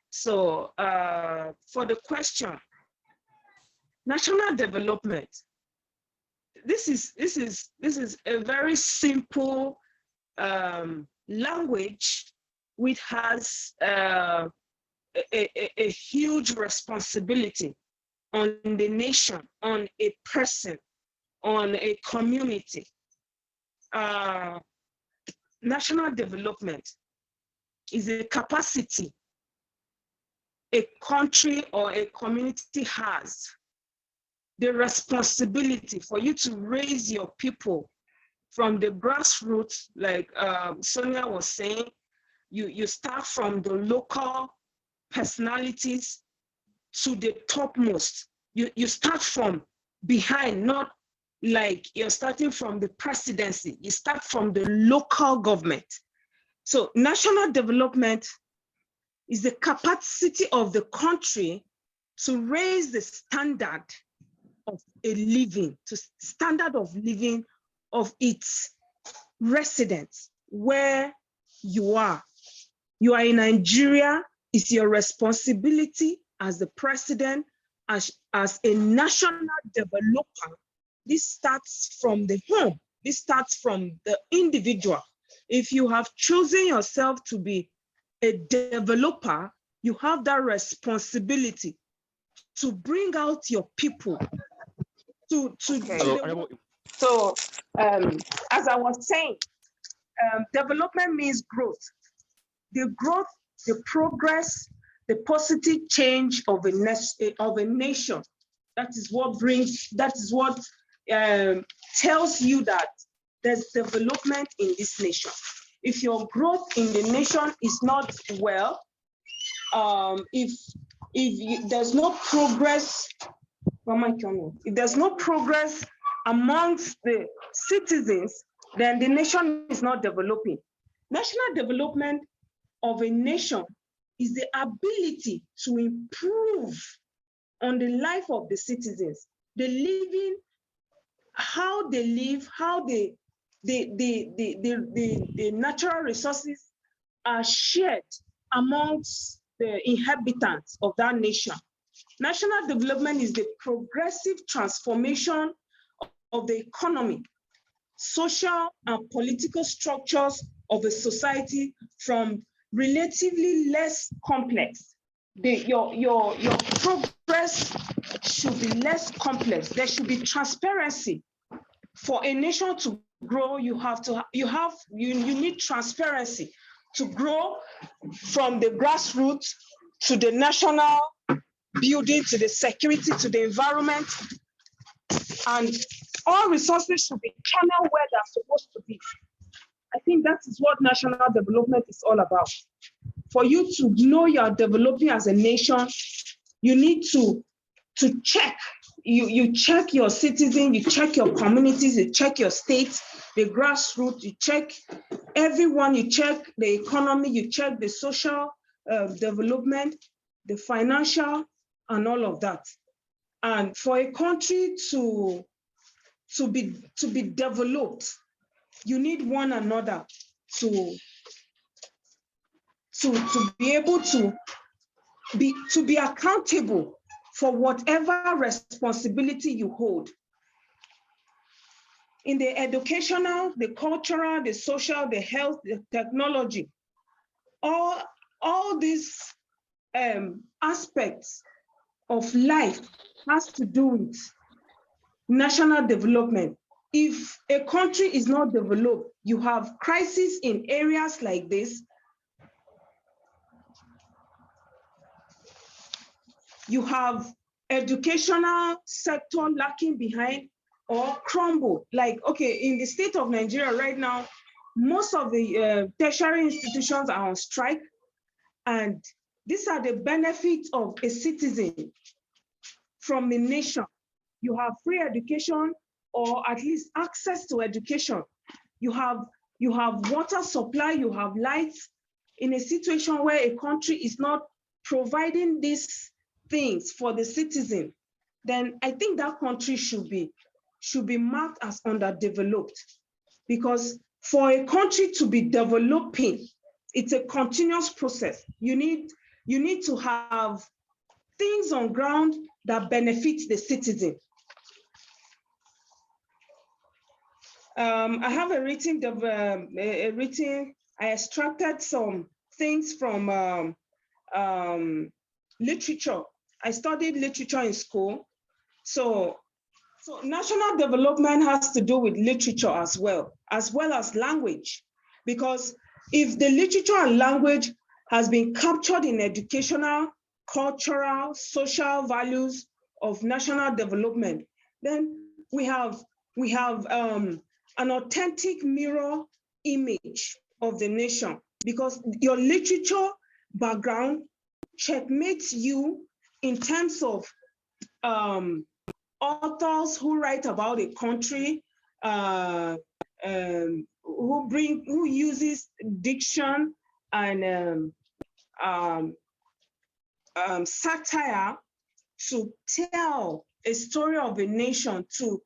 So for the question, national development, this is a very simple language which has a huge responsibility on the nation, on a person, on a community. National development is a capacity a country or a community has, the responsibility for you to raise your people from the grassroots, like Sonia was saying. You start from the local personalities to the topmost. You start from behind, not like you're starting from the presidency. You start from the local government. So national development is the capacity of the country to raise the standard of a living, to standard of living of its residents, where you are. You are in Nigeria, it's your responsibility as the president, as a national developer. This starts from the home. This starts from the individual. If you have chosen yourself to be a developer, you have that responsibility to bring out your people. So, as I was saying, development means growth. The growth, the progress, the positive change of a nation. That is what brings, that is what tells you that there's development in this nation. If your growth in the nation is not well, if there's no progress, if there's no progress amongst the citizens, then the nation is not developing. National development of a nation is the ability to improve on the life of the citizens, the living, how they live, how the natural resources are shared amongst the inhabitants of that nation. National development is the progressive transformation of the economy, social and political structures of a society from relatively less complex. Your progress should be less complex. There should be transparency. For a nation to grow, you need transparency to grow from the grassroots to the national building, to the security, to the environment. And all resources should be channeled where they're supposed to be. I think that is what national development is all about. For you to know you're developing as a nation, you need to check. You check your citizens, you check your communities, you check your states, the grassroots, you check everyone, you check the economy, you check the social development, the financial, and all of that. And for a country to be developed, you need one another to be able to be accountable for whatever responsibility you hold. In the educational, the cultural, the social, the health, the technology, all these aspects of life has to do with national development. If a country is not developed, you have crises in areas like this. You have educational sector lacking behind or crumble. Like, okay, in the state of Nigeria right now, most of the tertiary institutions are on strike. And these are the benefits of a citizen from the nation. You have free education, or at least access to education. You have water supply, you have lights. In a situation where a country is not providing these things for the citizen, then I think that country should be marked as underdeveloped. Because for a country to be developing, it's a continuous process. You need to have things on ground that benefit the citizen. I have I extracted some things from literature. I studied literature in school. So national development has to do with literature as well as language. Because if the literature and language has been captured in educational, cultural, social values of national development, then we have an authentic mirror image of the nation, because your literature background checkmates you in terms of authors who write about a country, who uses diction and satire to tell a story of a nation, to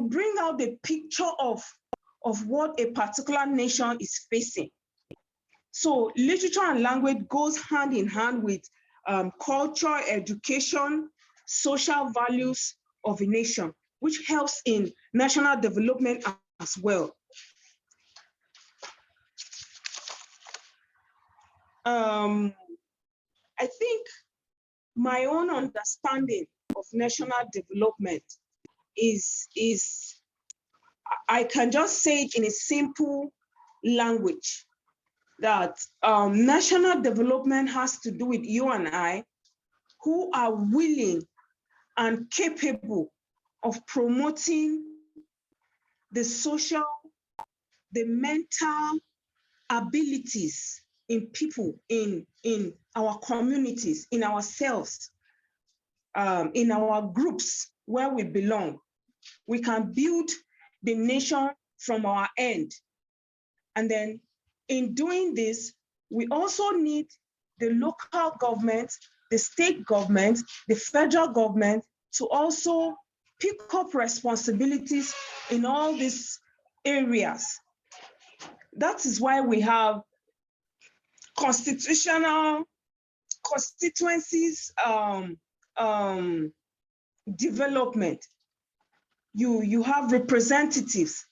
bring out the picture of what a particular nation is facing. So literature and language goes hand in hand with culture, education, social values of a nation, which helps in national development as well. I think my own understanding of national development is I can just say it in a simple language, that national development has to do with you and I, who are willing and capable of promoting the social, the mental abilities in people, in our communities, in ourselves, in our groups where we belong. We can build the nation from our end. And then in doing this, we also need the local government, the state government, the federal government to also pick up responsibilities in all these areas. That is why we have constitutional constituencies development, you have representatives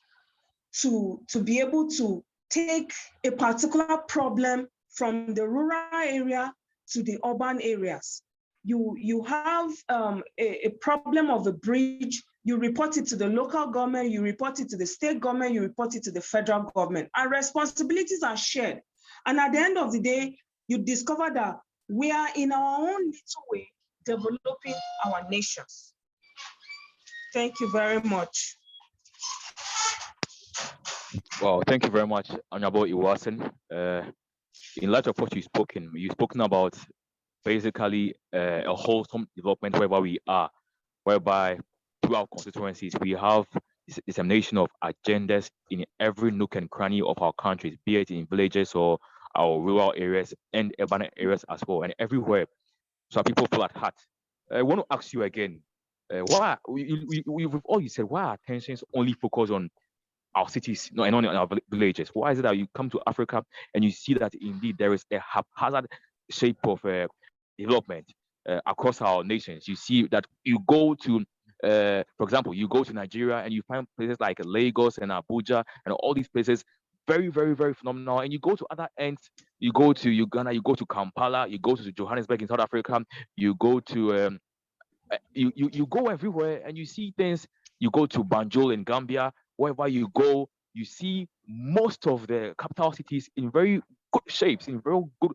to be able to take a particular problem from the rural area to the urban areas. You have a problem of a bridge, you report it to the local government, you report it to the state government, you report it to the federal government, and responsibilities are shared. And at the end of the day, you discover that we are in our own little way developing our nations. Thank you very much. Well, thank you very much, Honorable Iwasen. In light of what you've spoken about basically a wholesome development wherever we are, whereby through our constituencies, we have dissemination of agendas in every nook and cranny of our countries, be it in villages or our rural areas and urban areas as well, and everywhere. So people feel at heart. I want to ask you again, why, with all you said, why are attentions only focused on our cities, and on our villages? Why is it that you come to Africa and you see that indeed there is a haphazard shape of development across our nations? You see that you go to, for example, you go to Nigeria and you find places like Lagos and Abuja and all these places very, very, very phenomenal. And you go to other ends, you go to Uganda, you go to Kampala, you go to Johannesburg in South Africa, you go to you go everywhere and you see things. You go to Banjul in Gambia, wherever you go, you see most of the capital cities in very good shapes, in very good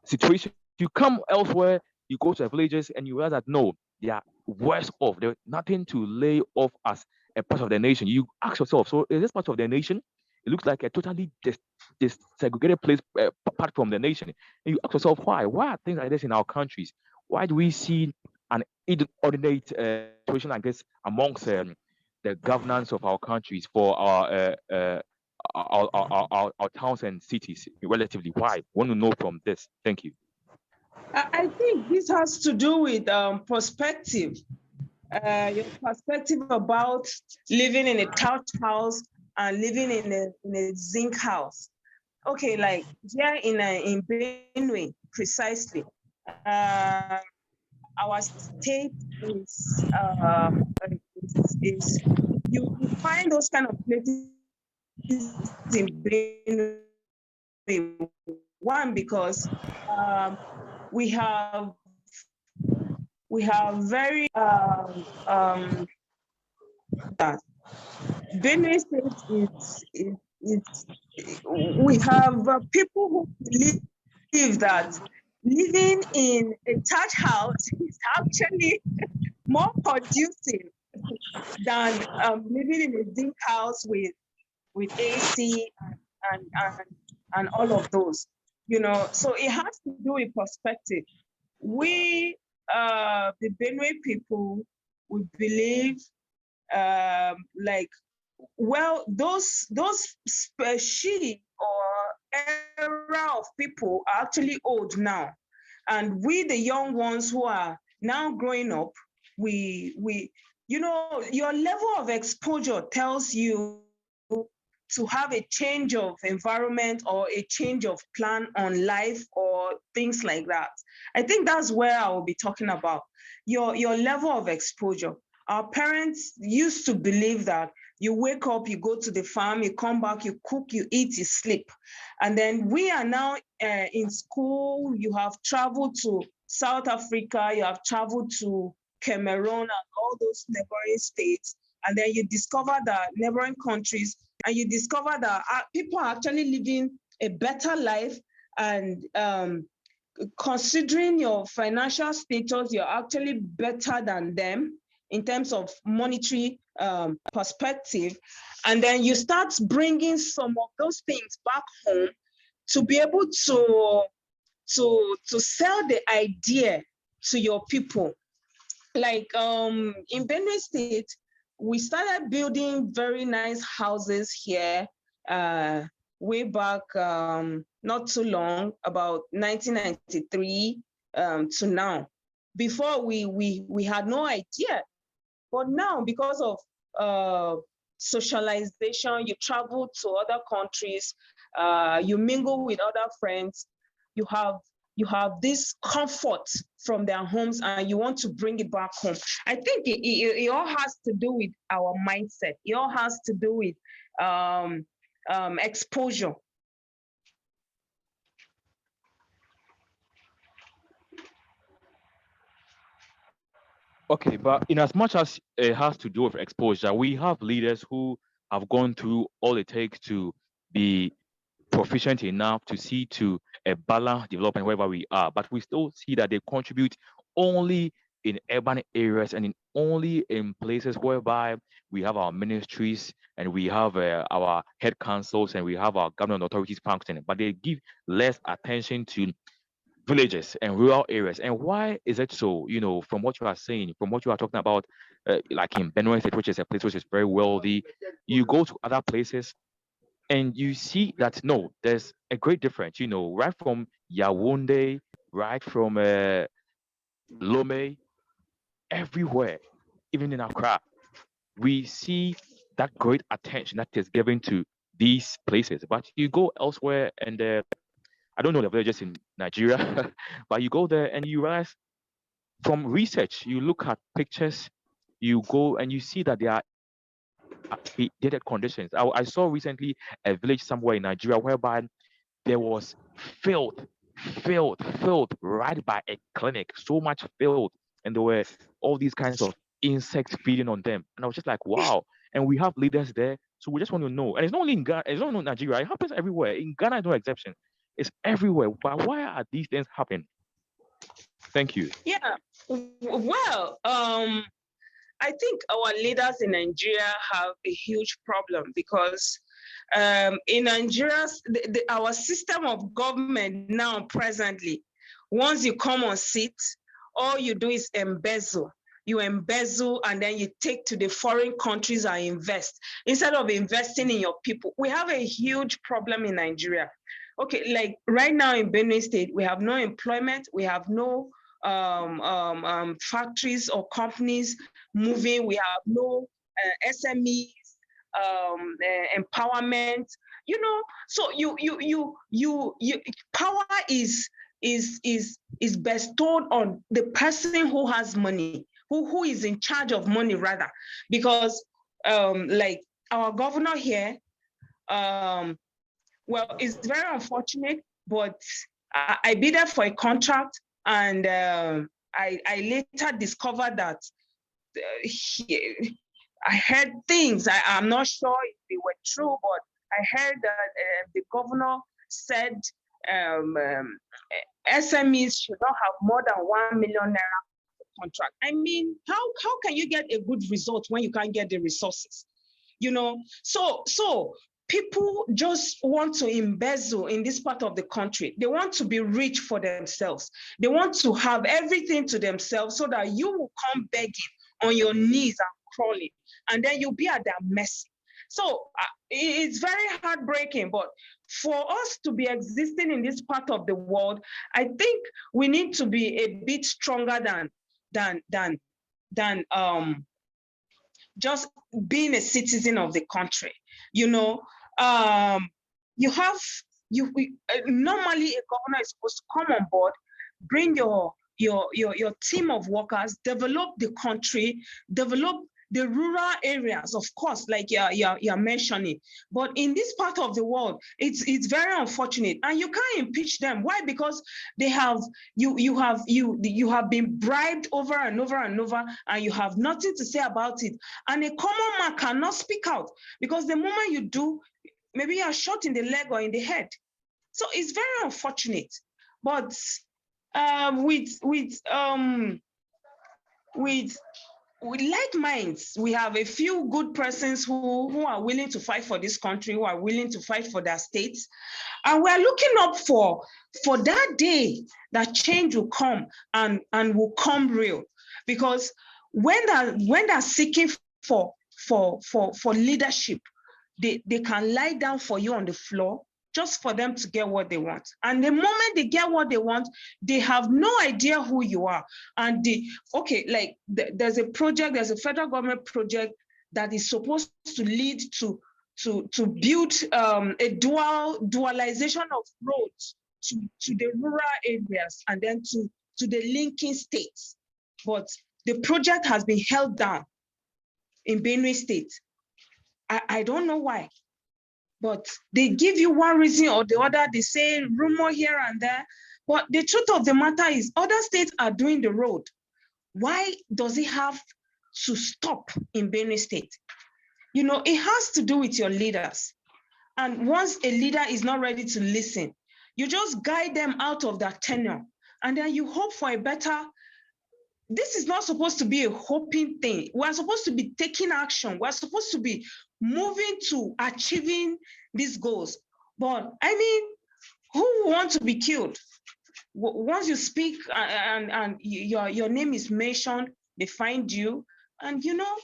situation. You come elsewhere, you go to the villages and you realize that no, they are worse off. There's nothing to lay off as a part of the nation. You ask yourself, so is this part of the nation? It looks like a totally segregated place apart from the nation. And you ask yourself, why? Why are things like this in our countries? Why do we see an inordinate situation like this amongst the governance of our countries for our towns and cities relatively? Why? I want to know from this. Thank you. I think this has to do with perspective. Your perspective about living in a thatched house and living in a zinc house. Okay, like here in Benue, precisely. Our state is you find those kind of places in Benue. One, because we have very that Benue State is we have people who believe that living in a thatched house is actually more conducive than living in a zinc house with AC and all of those, you know. So it has to do with perspective. We, the Benue people, we believe, like, well, those species or era of people are actually old now, and we, the young ones who are now growing up, we, you know, your level of exposure tells you to have a change of environment or a change of plan on life or things like that. I think that's where I will be talking about your level of exposure. Our parents used to believe that you wake up, you go to the farm, you come back, you cook, you eat, you sleep. And then we are now in school, you have traveled to South Africa, you have traveled to Cameroon and all those neighboring states. And then you discover that neighboring countries, and you discover that people are actually living a better life. And considering your financial status, you're actually better than them in terms of monetary perspective. And then you start bringing some of those things back home to be able to sell the idea to your people. Like in Benue State, we started building very nice houses here way back not too long, about 1993 to now. Before we had no idea, but now because of socialization, you travel to other countries, you mingle with other friends, you have you have this comfort from their homes and you want to bring it back home. I think it all has to do with our mindset. It all has to do with exposure. Okay, but in as much as it has to do with exposure, we have leaders who have gone through all it takes to be proficient enough to see to a balanced development wherever we are, but we still see that they contribute only in urban areas and only in places whereby we have our ministries and we have our head councils and we have our government authorities functioning, but they give less attention to villages and rural areas. And why is it so? You know, from what you are saying, from what you are talking about, like in Benue State, which is a place which is very wealthy, you go to other places and you see that no, there's a great difference. You know, right from Yaoundé, right from Lomé, everywhere, even in Accra, we see that great attention that is given to these places. But you go elsewhere and I don't know the villages in Nigeria, but you go there and you realize from research, you look at pictures, you go and you see that there are dated conditions. I saw recently a village somewhere in Nigeria whereby there was filth right by a clinic, so much filth, and there were all these kinds of insects feeding on them. And I was just like, wow. And we have leaders there, so we just want to know. And it's not only in Ghana, it's not only in Nigeria, it happens everywhere. In Ghana, no exception. It's everywhere. But why are these things happening? Thank you. Yeah, well, I think our leaders in Nigeria have a huge problem because in Nigeria, our system of government now presently, once you come on seat, all you do is embezzle. You embezzle and then you take to the foreign countries and invest instead of investing in your people. We have a huge problem in Nigeria. Okay, like right now in Benue State, we have no employment, we have no factories or companies moving, we have no SMEs, empowerment, you know. So you power is bestowed on the person who has money, who is in charge of money rather, because like our governor here, well, it's very unfortunate, but I bidded for a contract and I later discovered that I heard things, I'm not sure if they were true, but I heard that the governor said SMEs should not have more than 1 million naira contract. I mean, how can you get a good result when you can't get the resources? You know, so people just want to embezzle in this part of the country. They want to be rich for themselves. They want to have everything to themselves so that you will come begging on your knees and crawling, and then you'll be at their mercy. So it's very heartbreaking, but for us to be existing in this part of the world, I think we need to be a bit stronger than just being a citizen of the country. You know, normally a governor is supposed to come on board, bring your team of workers, develop the country, develop the rural areas, of course, like you're mentioning. But in this part of the world, it's very unfortunate, and you can't impeach them. Why? Because they have you have been bribed over and over and over, and you have nothing to say about it. And a common man cannot speak out, because the moment you do, maybe you are shot in the leg or in the head. So it's very unfortunate. But with like minds, we have a few good persons who are willing to fight for this country, who are willing to fight for their states. And we're looking up for that day that change will come and will come real. Because when they're seeking for leadership, they can lie down for you on the floor just for them to get what they want. And the moment they get what they want, they have no idea who you are. And there's a federal government project that is supposed to lead to build a dualization of roads to the rural areas and then to the linking states. But the project has been held down in Benue State. I don't know why, but they give you one reason or the other. They say rumor here and there, but the truth of the matter is other states are doing the road. Why does it have to stop in Benue State? You know, it has to do with your leaders. And once a leader is not ready to listen, you just guide them out of that tenure. And then you hope for a better. This is not supposed to be a hoping thing. We're supposed to be taking action. We're supposed to be moving to achieving these goals. But I mean, who wants to be killed? Once you speak and your name is mentioned, they find you, and you know,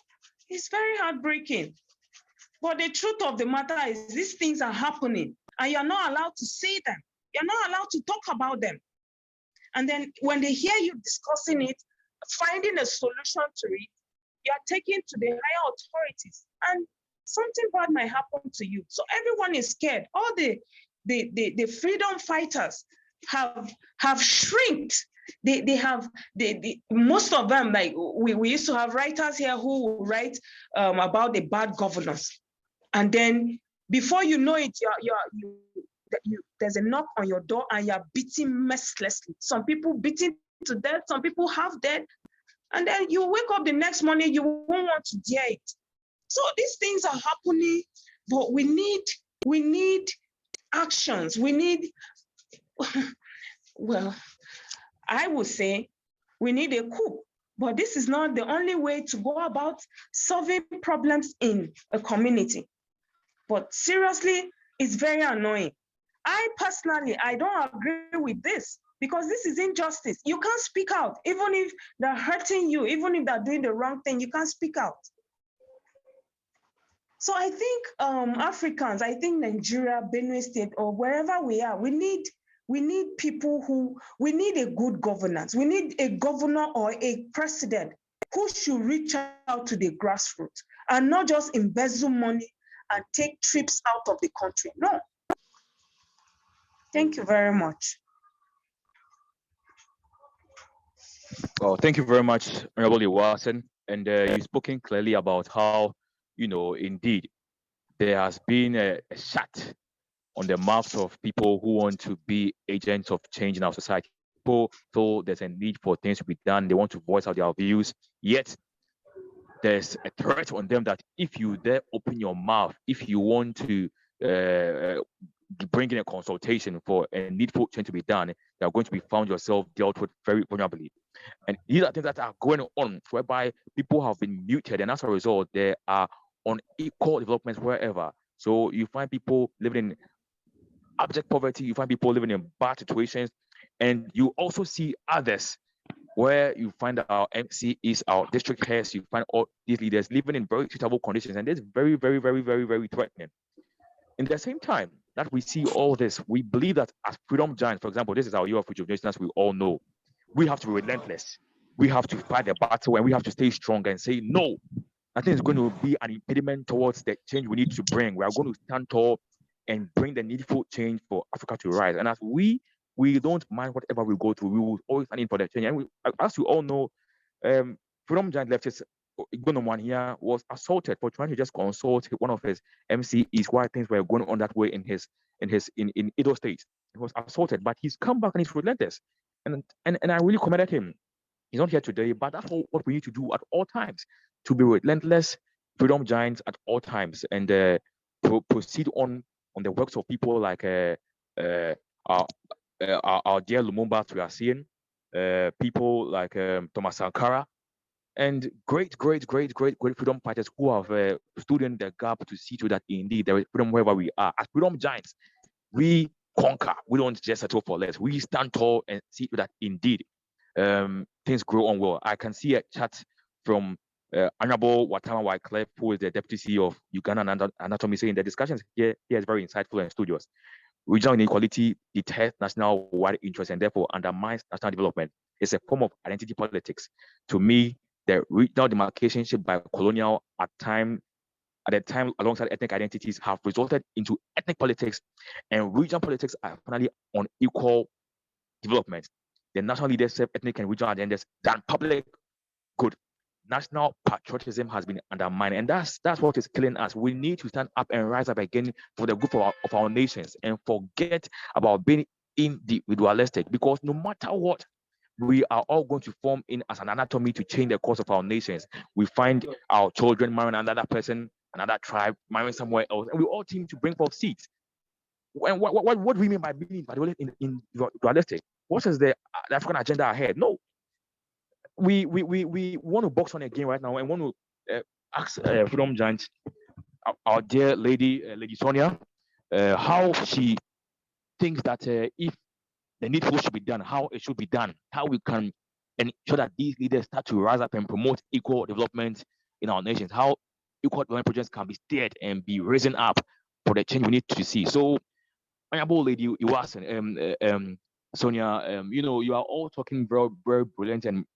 it's very heartbreaking. But the truth of the matter is these things are happening and you're not allowed to say them. You're not allowed to talk about them. And then when they hear you discussing it, finding a solution to it, you're taken to the higher authorities and something bad might happen to you. So everyone is scared. All the freedom fighters have shrinked. Most of them, like we used to have writers here who would write about the bad governance. And then before you know it, there's a knock on your door and you're beaten mercilessly. Some people beaten to death, some people half dead. And then you wake up the next morning, you won't want to dare it. So these things are happening, but we need actions. We need, well, I would say we need a coup, but this is not the only way to go about solving problems in a community. But seriously, it's very annoying. I personally, I don't agree with this because this is injustice. You can't speak out, even if they're hurting you, even if they're doing the wrong thing, you can't speak out. So I think Africans, I think Nigeria, Benue State, or wherever we are, we need people who, we need a good governance. We need a governor or a president who should reach out to the grassroots and not just embezzle money and take trips out of the country. No. Thank you very much. Well, thank you very much, Honorable Iwasen. And you've spoken clearly about how, you know, indeed, there has been a shut on the mouths of people who want to be agents of change in our society. People feel there's a need for things to be done. They want to voice out their views. Yet, there's a threat on them that if you dare open your mouth, if you want to bring in a consultation for a needful change to be done, you're going to be found yourself dealt with very vulnerably. And these are things that are going on, whereby people have been muted, and as a result, there are unequal developments wherever. So you find people living in abject poverty, you find people living in bad situations, and you also see others where you find our MCs, our district heads, you find all these leaders living in very suitable conditions, and this is very, very, very, very, very threatening. In the same time that we see all this, we believe that as freedom giants, for example, this is our year of rejuvenation, as we all know, we have to be relentless. We have to fight the battle, and we have to stay strong and say, no, nothing is going to be an impediment towards the change we need to bring. We are going to stand tall and bring the needful change for Africa to rise. And as we don't mind whatever we go through, we will always stand in for the change. And as you all know, freedom giant leftist Igbonoman here was assaulted for trying to just consult one of his MCs while things were going on that way in Edo State. He was assaulted, but he's come back and he's relentless. And I really commended him. He's not here today, but that's what we need to do at all times, to be relentless freedom giants at all times, and proceed on the works of people like our dear Lumumba, we are seeing people like Thomas Sankara, and great freedom fighters who have stood in the gap to see to that indeed there is freedom wherever we are. As freedom giants, we conquer. We don't just settle for less. We stand tall and see to that indeed things grow on well. I can see a chat from Honorable Watama Wycliffe, who is the Deputy CEO of Uganda Anatomy, saying the discussions here is very insightful and studious. Regional inequality detests national-wide interest and therefore undermines national development. It's a form of identity politics. To me, the regional demarcation shaped by colonial at time at the time alongside ethnic identities have resulted into ethnic politics, and regional politics are finally on equal development. The national leaders serve ethnic and regional agendas than public good. National patriotism has been undermined, and that's what is killing us. We need to stand up and rise up again for the good of our nations and forget about being individualistic, because no matter what, we are all going to form in as an anatomy to change the course of our nations. We find our children marrying another person, another tribe, marrying somewhere else, and we all team to bring forth seeds. And what do we mean by being individualistic? What is the African agenda ahead? No, we want to box on again right now and want to ask Freedom Giant, our dear Lady Sonia, how she thinks that if the needful should be done, how it should be done, how we can ensure that these leaders start to rise up and promote equal development in our nations, how equal development projects can be steered and be risen up for the change we need to see. So, Honorable Lady Iwasan, Sonia, you are all talking very, very brilliant and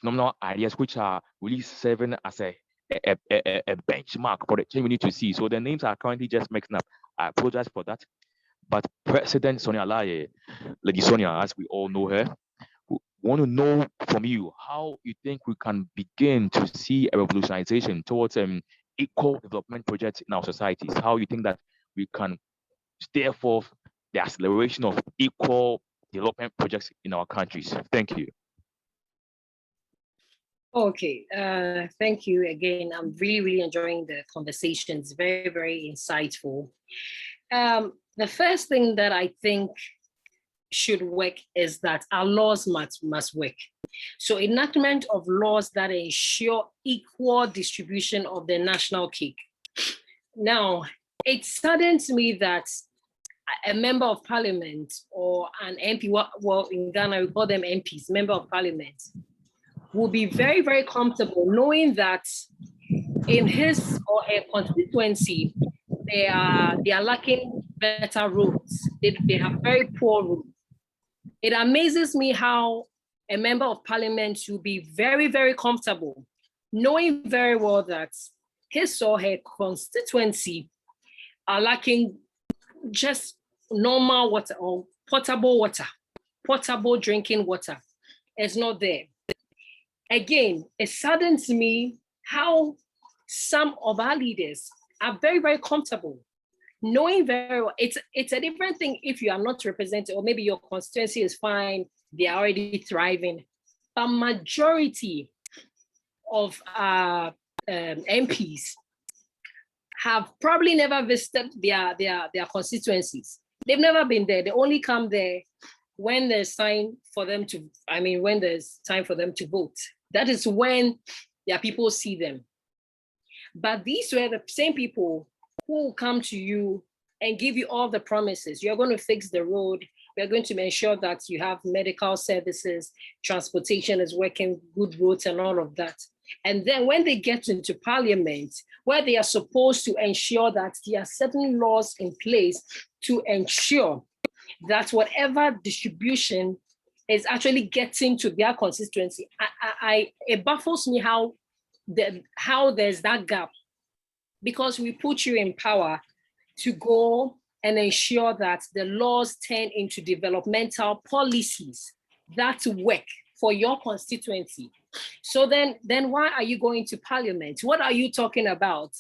phenomenal ideas, which are really serving as a benchmark for the change we need to see. So the names are currently just mixing up. I apologize for that. But President Sonia Laye, Lady Sonia, as we all know her, want to know from you how you think we can begin to see a revolutionization towards equal development projects in our societies. How you think that we can steer forth the acceleration of equal development projects in our countries. Thank you. Okay, thank you again. I'm really enjoying the conversations. Very, very insightful. The first thing that I think should work is that our laws must work. So enactment of laws that ensure equal distribution of the national cake. Now, it saddens me that a member of parliament or an MP, well, in Ghana, we call them MPs, member of parliament, will be very, very comfortable knowing that in his or her constituency, they are lacking better roads. They have very poor roads. It amazes me how a member of parliament should be very, very comfortable knowing very well that his or her constituency are lacking just normal water or potable drinking water. It's not there. Again, it saddens me how some of our leaders are very, very comfortable knowing very well. It's a different thing if you are not represented, or maybe your constituency is fine, they are already thriving. A majority of MPs have probably never visited their constituencies. They've never been there. They only come there when there's time for them to, when there's time for them to vote. That is when their people see them. But these were the same people who will come to you and give you all the promises. You're going to fix the road. We're going to ensure that you have medical services, transportation is working, good roads and all of that. And then when they get into parliament, where they are supposed to ensure that there are certain laws in place to ensure that whatever distribution is actually getting to their constituency, it baffles me how there's that gap, because we put you in power to go and ensure that the laws turn into developmental policies that work for your constituency. So then why are you going to parliament? What are you talking about?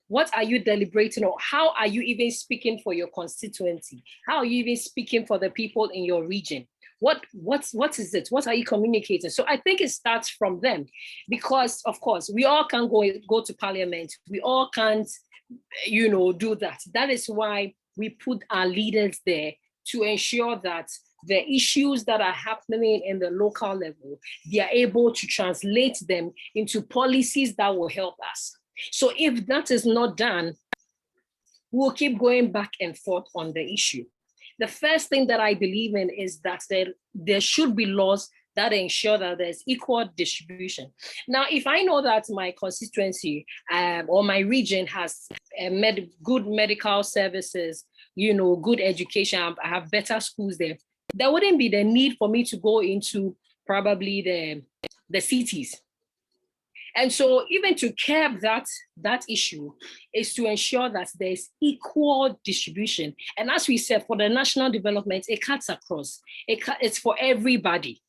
What are you deliberating on? How are you even speaking for your constituency? How are you even speaking for the people in your region? What is it? What are you communicating? So I think it starts from them, because of course we all can't go to parliament. We all can't, do that. That is why we put our leaders there to ensure that the issues that are happening in the local level, they are able to translate them into policies that will help us. So if that is not done, we'll keep going back and forth on the issue. The first thing that I believe in is that there should be laws that ensure that there's equal distribution. Now, if I know that my constituency or my region has good medical services, good education, I have better schools there wouldn't be the need for me to go into probably the cities. And so even to curb that issue is to ensure that there's equal distribution. And as we said, for the national development, it cuts across. It's for everybody.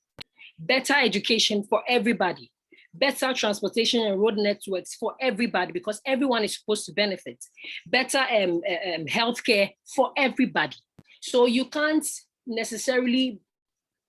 Better education for everybody. Better transportation and road networks for everybody, because everyone is supposed to benefit. Better healthcare for everybody. So you can't necessarily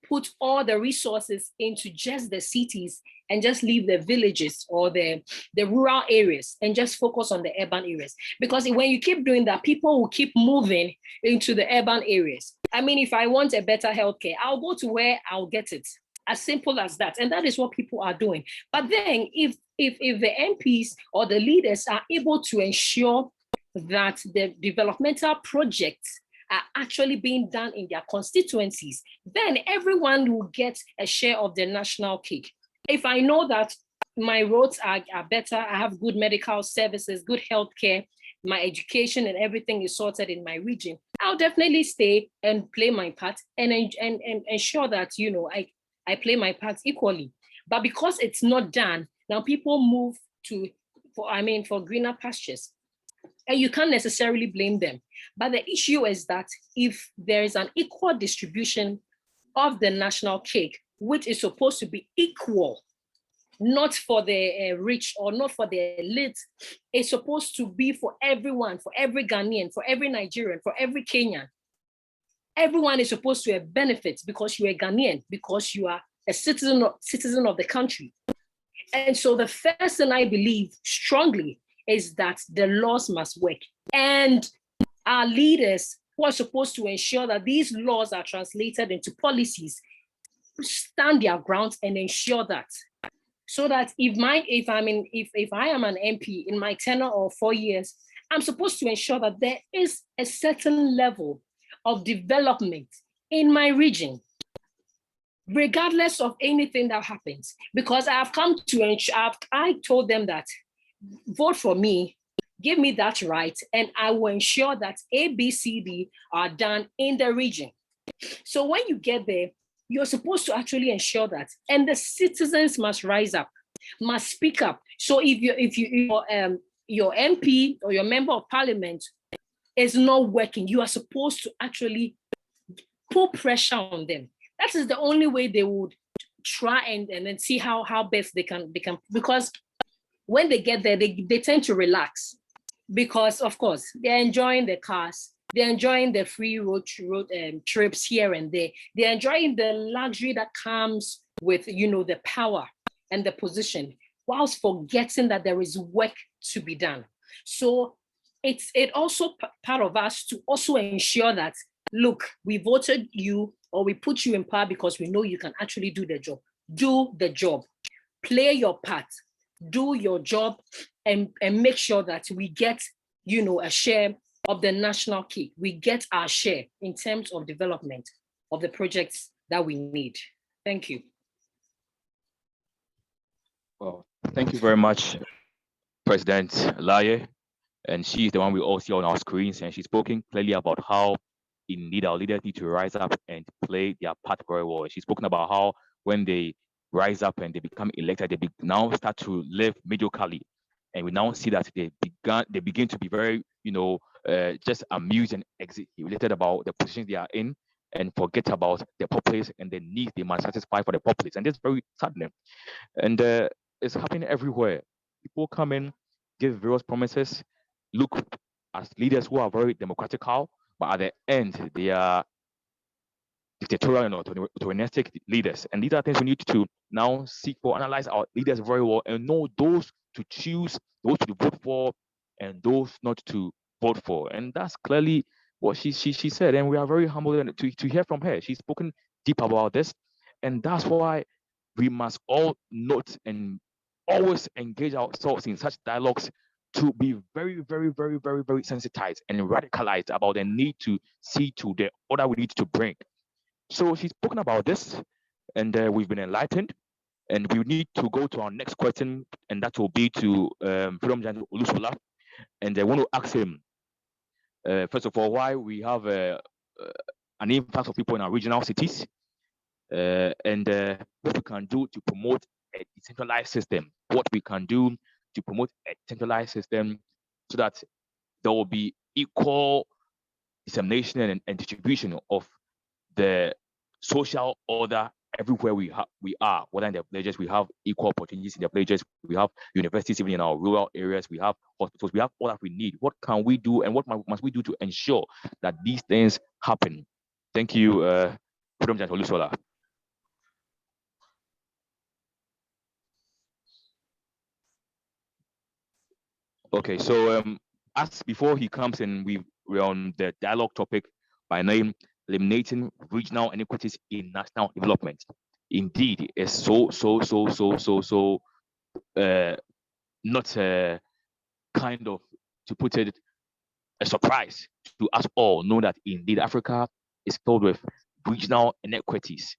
put all the resources into just the cities and just leave the villages or the rural areas and just focus on the urban areas. Because when you keep doing that, people will keep moving into the urban areas. I mean, if I want a better healthcare, I'll go to where I'll get it. As simple as that. And that is what people are doing. But then if the MPs or the leaders are able to ensure that the developmental projects are actually being done in their constituencies, then everyone will get a share of the national cake. If I know that my roads are better, I have good medical services, good healthcare, my education and everything is sorted in my region, I'll definitely stay and play my part and ensure that, you know, I play my part equally. But because it's not done, now people move for greener pastures. And you can't necessarily blame them. But the issue is that if there is an equal distribution of the national cake, which is supposed to be equal, not for the rich or not for the elite, it's supposed to be for everyone, for every Ghanaian, for every Nigerian, for every Kenyan. Everyone is supposed to benefit because you're a Ghanaian, because you are a citizen of the country. And so the first thing I believe strongly is that the laws must work. And our leaders who are supposed to ensure that these laws are translated into policies stand their ground and ensure that. So that if I am an MP in my tenure of 4 years, I'm supposed to ensure that there is a certain level of development in my region, regardless of anything that happens. Because I've come to ensure, I told them that vote for me, give me that right, and I will ensure that A, B, C, D are done in the region. So when you get there, you're supposed to actually ensure that, and the citizens must rise up, must speak up. So if your MP or your member of parliament is not working, you are supposed to actually put pressure on them. That is the only way they would try and then see how best they can, because when they get there, they tend to relax, because of course they're enjoying the cars, they're enjoying the free road trips here and there, they're enjoying the luxury that comes with, you know, the power and the position, whilst forgetting that there is work to be done. So it's also part of us to also ensure that, look, we voted you or we put you in power because we know you can actually do the job. Do the job, play your part, do your job, and make sure that we get, you know, a share of the national cake. We get our share in terms of development of the projects that we need. Thank you. Well, thank you very much, President Laye. And she's the one we all see on our screens, and she's spoken clearly about how indeed our leaders need to rise up and play their part very well. She's spoken about how when they rise up and they become elected, they now start to live mediocrely. And we now see that they begin to be very, you know, just amused and exhilarated about the positions they are in, and forget about the populace and the needs they must satisfy for the populace. And that's very saddening. And it's happening everywhere. People come in, give various promises, look as leaders who are very democratical, but at the end, they are dictatorial and authoritarianistic leaders. And these are things we need to now seek for, analyze our leaders very well, and know those to choose, those to vote for, and those not to vote for. And that's clearly what she said. And we are very humbled to hear from her. She's spoken deep about this. And that's why we must all note and always engage ourselves in such dialogues, to be very, very, very, very, very sensitized and radicalized about the need to see to the order we need to bring. So she's spoken about this, and we've been enlightened, and we need to go to our next question, and that will be to Freedom General Olusola, and I want to ask him, first of all, why we have an influx of people in our regional cities, and what we can do to promote a decentralized system what we can do to promote a centralized system so that there will be equal dissemination and distribution of the social order everywhere we are, whether in the villages, we have equal opportunities in the villages, we have universities even in our rural areas, we have hospitals, we have all that we need. What can we do and what must we do to ensure that these things happen? Thank you, Freedom Giant Olusola. Okay, so as before he comes in, we're on the dialogue topic by name, eliminating regional inequities in national development. Indeed, it's so not kind of, to put it, a surprise to us all, know that indeed Africa is filled with regional inequities.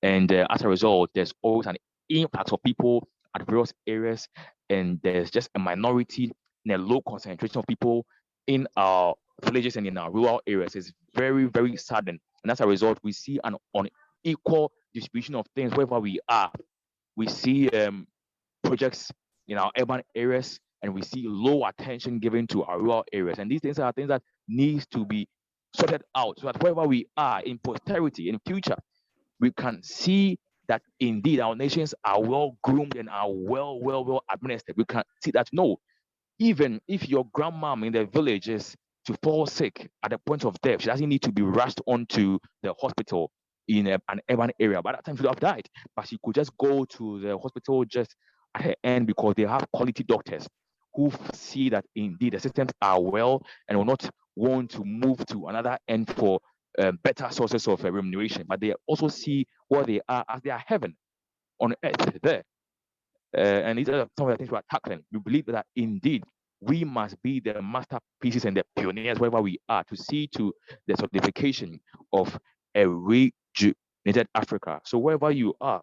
And as a result, there's always an influx of people at various areas, and there's just a minority and a low concentration of people in our villages and in our rural areas. It's very, very saddening. And as a result, we see an unequal distribution of things wherever we are. We see projects in our urban areas, and we see low attention given to our rural areas. And these things are things that needs to be sorted out so that wherever we are in posterity, in future, we can see that indeed our nations are well groomed and are well administered. We can see that no, even if your grandmom in the village is to fall sick at the point of death, she doesn't need to be rushed onto the hospital in an urban area. By that time, she would have died, but she could just go to the hospital just at her end because they have quality doctors who see that indeed the systems are well and will not want to move to another end for better sources of remuneration, but they also see where they are as their heaven on earth there. And these are some of the things we are tackling. We believe that indeed we must be the masterpieces and the pioneers wherever we are to see to the solidification of a rejuvenated Africa. So wherever you are,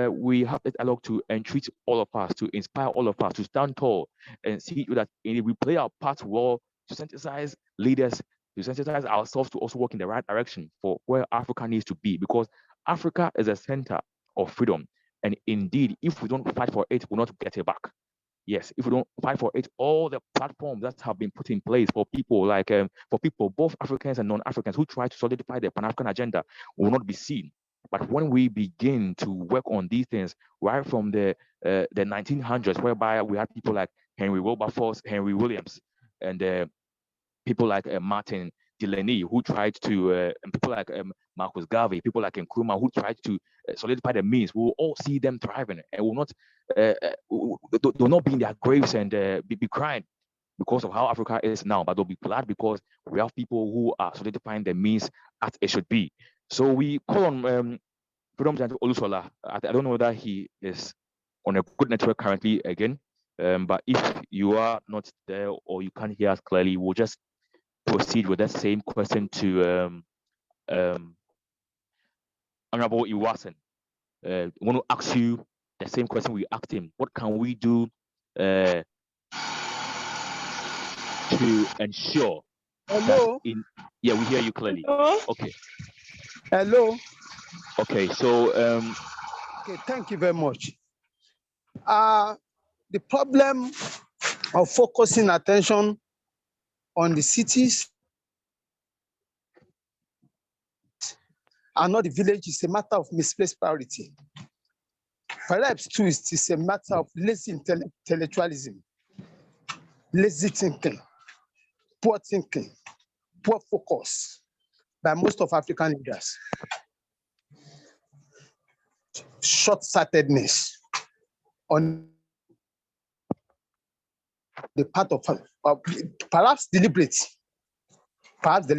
we have this dialogue to entreat all of us, to inspire all of us, to stand tall and see that we play our part well to sensitize leaders, to sensitize ourselves to also work in the right direction for where Africa needs to be, because Africa is a center of freedom. And indeed, if we don't fight for it, we'll not get it back. Yes, if we don't fight for it, all the platforms that have been put in place for people like for people, both Africans and non-Africans, who try to solidify the Pan-African agenda will not be seen. But when we begin to work on these things, right from the 1900s, whereby we had people like Henry Wilberforce, Henry Williams, and people like Martin Delany, who tried to, and people like Marcus Garvey, people like Nkrumah, who tried to solidify the means, we will all see them thriving and will not be in their graves and be crying because of how Africa is now, but they'll be glad because we have people who are solidifying the means as it should be. So we call on Freedom Giant Olusola. I don't know whether he is on a good network currently again, but if you are not there or you can't hear us clearly, we'll just proceed with that same question to Honorable Iwasan. I want to ask you the same question we asked him. What can we do to ensure Hello? that yeah, we hear you clearly. Hello? Okay. Hello? Okay, so Okay, thank you very much. The problem of focusing attention on the cities and not the village is a matter of misplaced priority. Perhaps too, it is a matter of lazy intellectualism, lazy thinking, poor focus by most of African leaders, short-sightedness on the part of perhaps deliberate, perhaps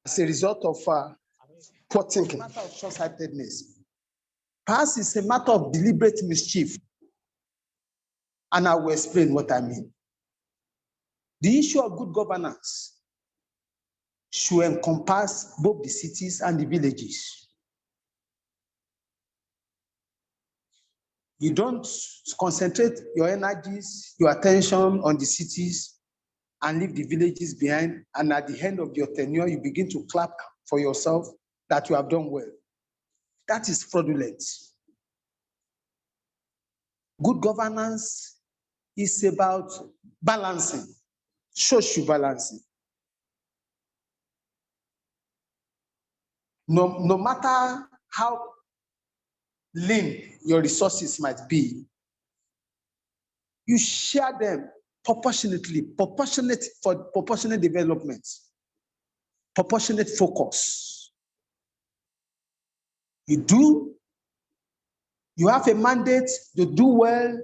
as a result of poor thinking, matter of short-sightedness. Perhaps it's a matter of deliberate mischief, and I will explain what I mean. The issue of good governance should encompass both the cities and the villages. You don't concentrate your energies, your attention on the cities and leave the villages behind, and at the end of your tenure, you begin to clap for yourself that you have done well. That is fraudulent. Good governance is about balancing, social balancing. No matter how lean your resources might be, you share them proportionately, proportionate for proportionate development, proportionate focus. You have a mandate to do well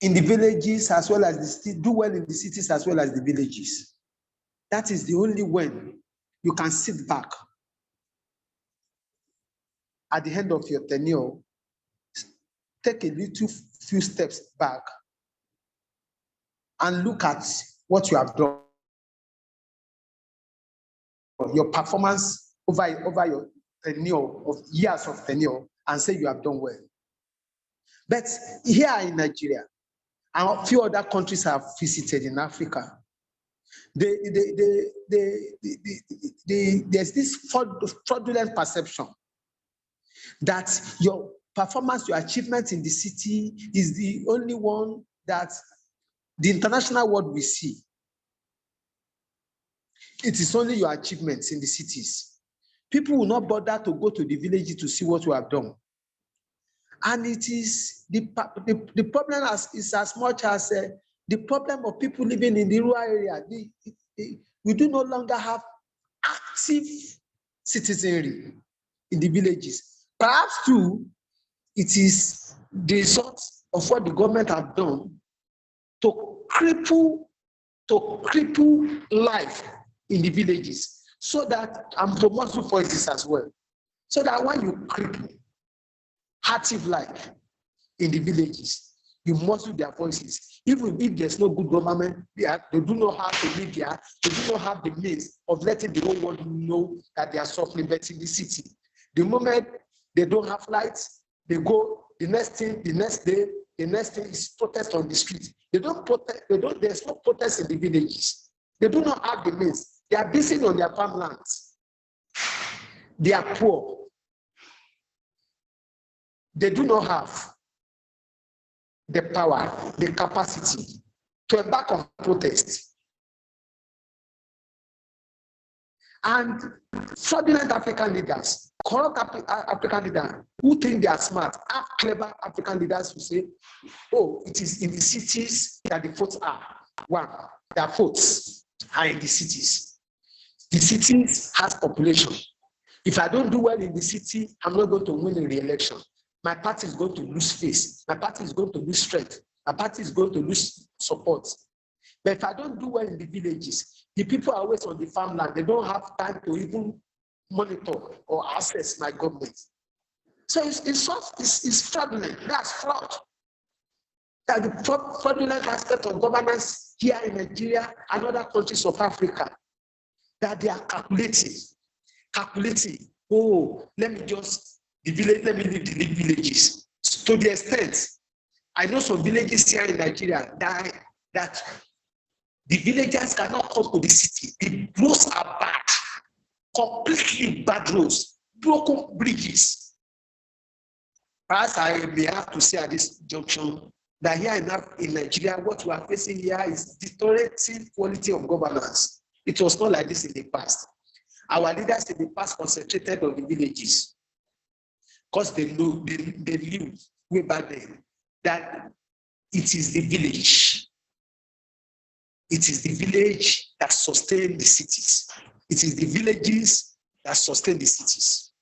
in the villages as well as do well in the cities as well as the villages. That is the only way you can sit back at the end of your tenure, take a little few steps back and look at what you have done, your performance over your tenure of years of tenure, and say you have done well. But here in Nigeria, and a few other countries I've visited in Africa, there's this fraudulent perception that your performance, your achievement in the city is the only one that the international world will see. It is only your achievements in the cities. People will not bother to go to the villages to see what you have done. And it is the problem is as much as the problem of people living in the rural area. We do no longer have active citizenry in the villages. Perhaps too, it is the result of what the government have done to cripple life in the villages, so that I'm promoting voices as well. So that when you cripple active life in the villages, you muzzle their voices. Even if there's no good government, they do not have the media, they do not have the means of letting the whole world know that they are suffering. But in the city, the moment they don't have lights, they go the next day, the next thing is protest on the street. They don't protest, there's no protest in the villages. They do not have the means. They are busy on their farmlands. They are poor. They do not have the power, the capacity to embark on protest. And fraudulent African leaders, corrupt African leaders who think they are smart, have clever African leaders who say, oh, it is in the cities that the votes are. One, their votes are in the cities. The cities has population. If I don't do well in the city, I'm not going to win a re-election. My party is going to lose face. My party is going to lose strength. My party is going to lose support. But if I don't do well in the villages, the people are always on the farmland. They don't have time to even monitor or access my government. So it's fraudulent. That's fraud. That the fraudulent aspect of governance here in Nigeria and other countries of Africa, that they are calculating. Oh, let me leave the villages. To the extent, I know some villages here in Nigeria that the villagers cannot come to the city. The roads are bad, completely bad roads, broken bridges. Perhaps I may have to say at this junction that here in Nigeria, what we are facing here is deteriorating quality of governance. It was not like this in the past. Our leaders in the past concentrated on the villages because they knew way back then that it is the village. It is the village that sustains the cities. It is the villages that sustain the cities.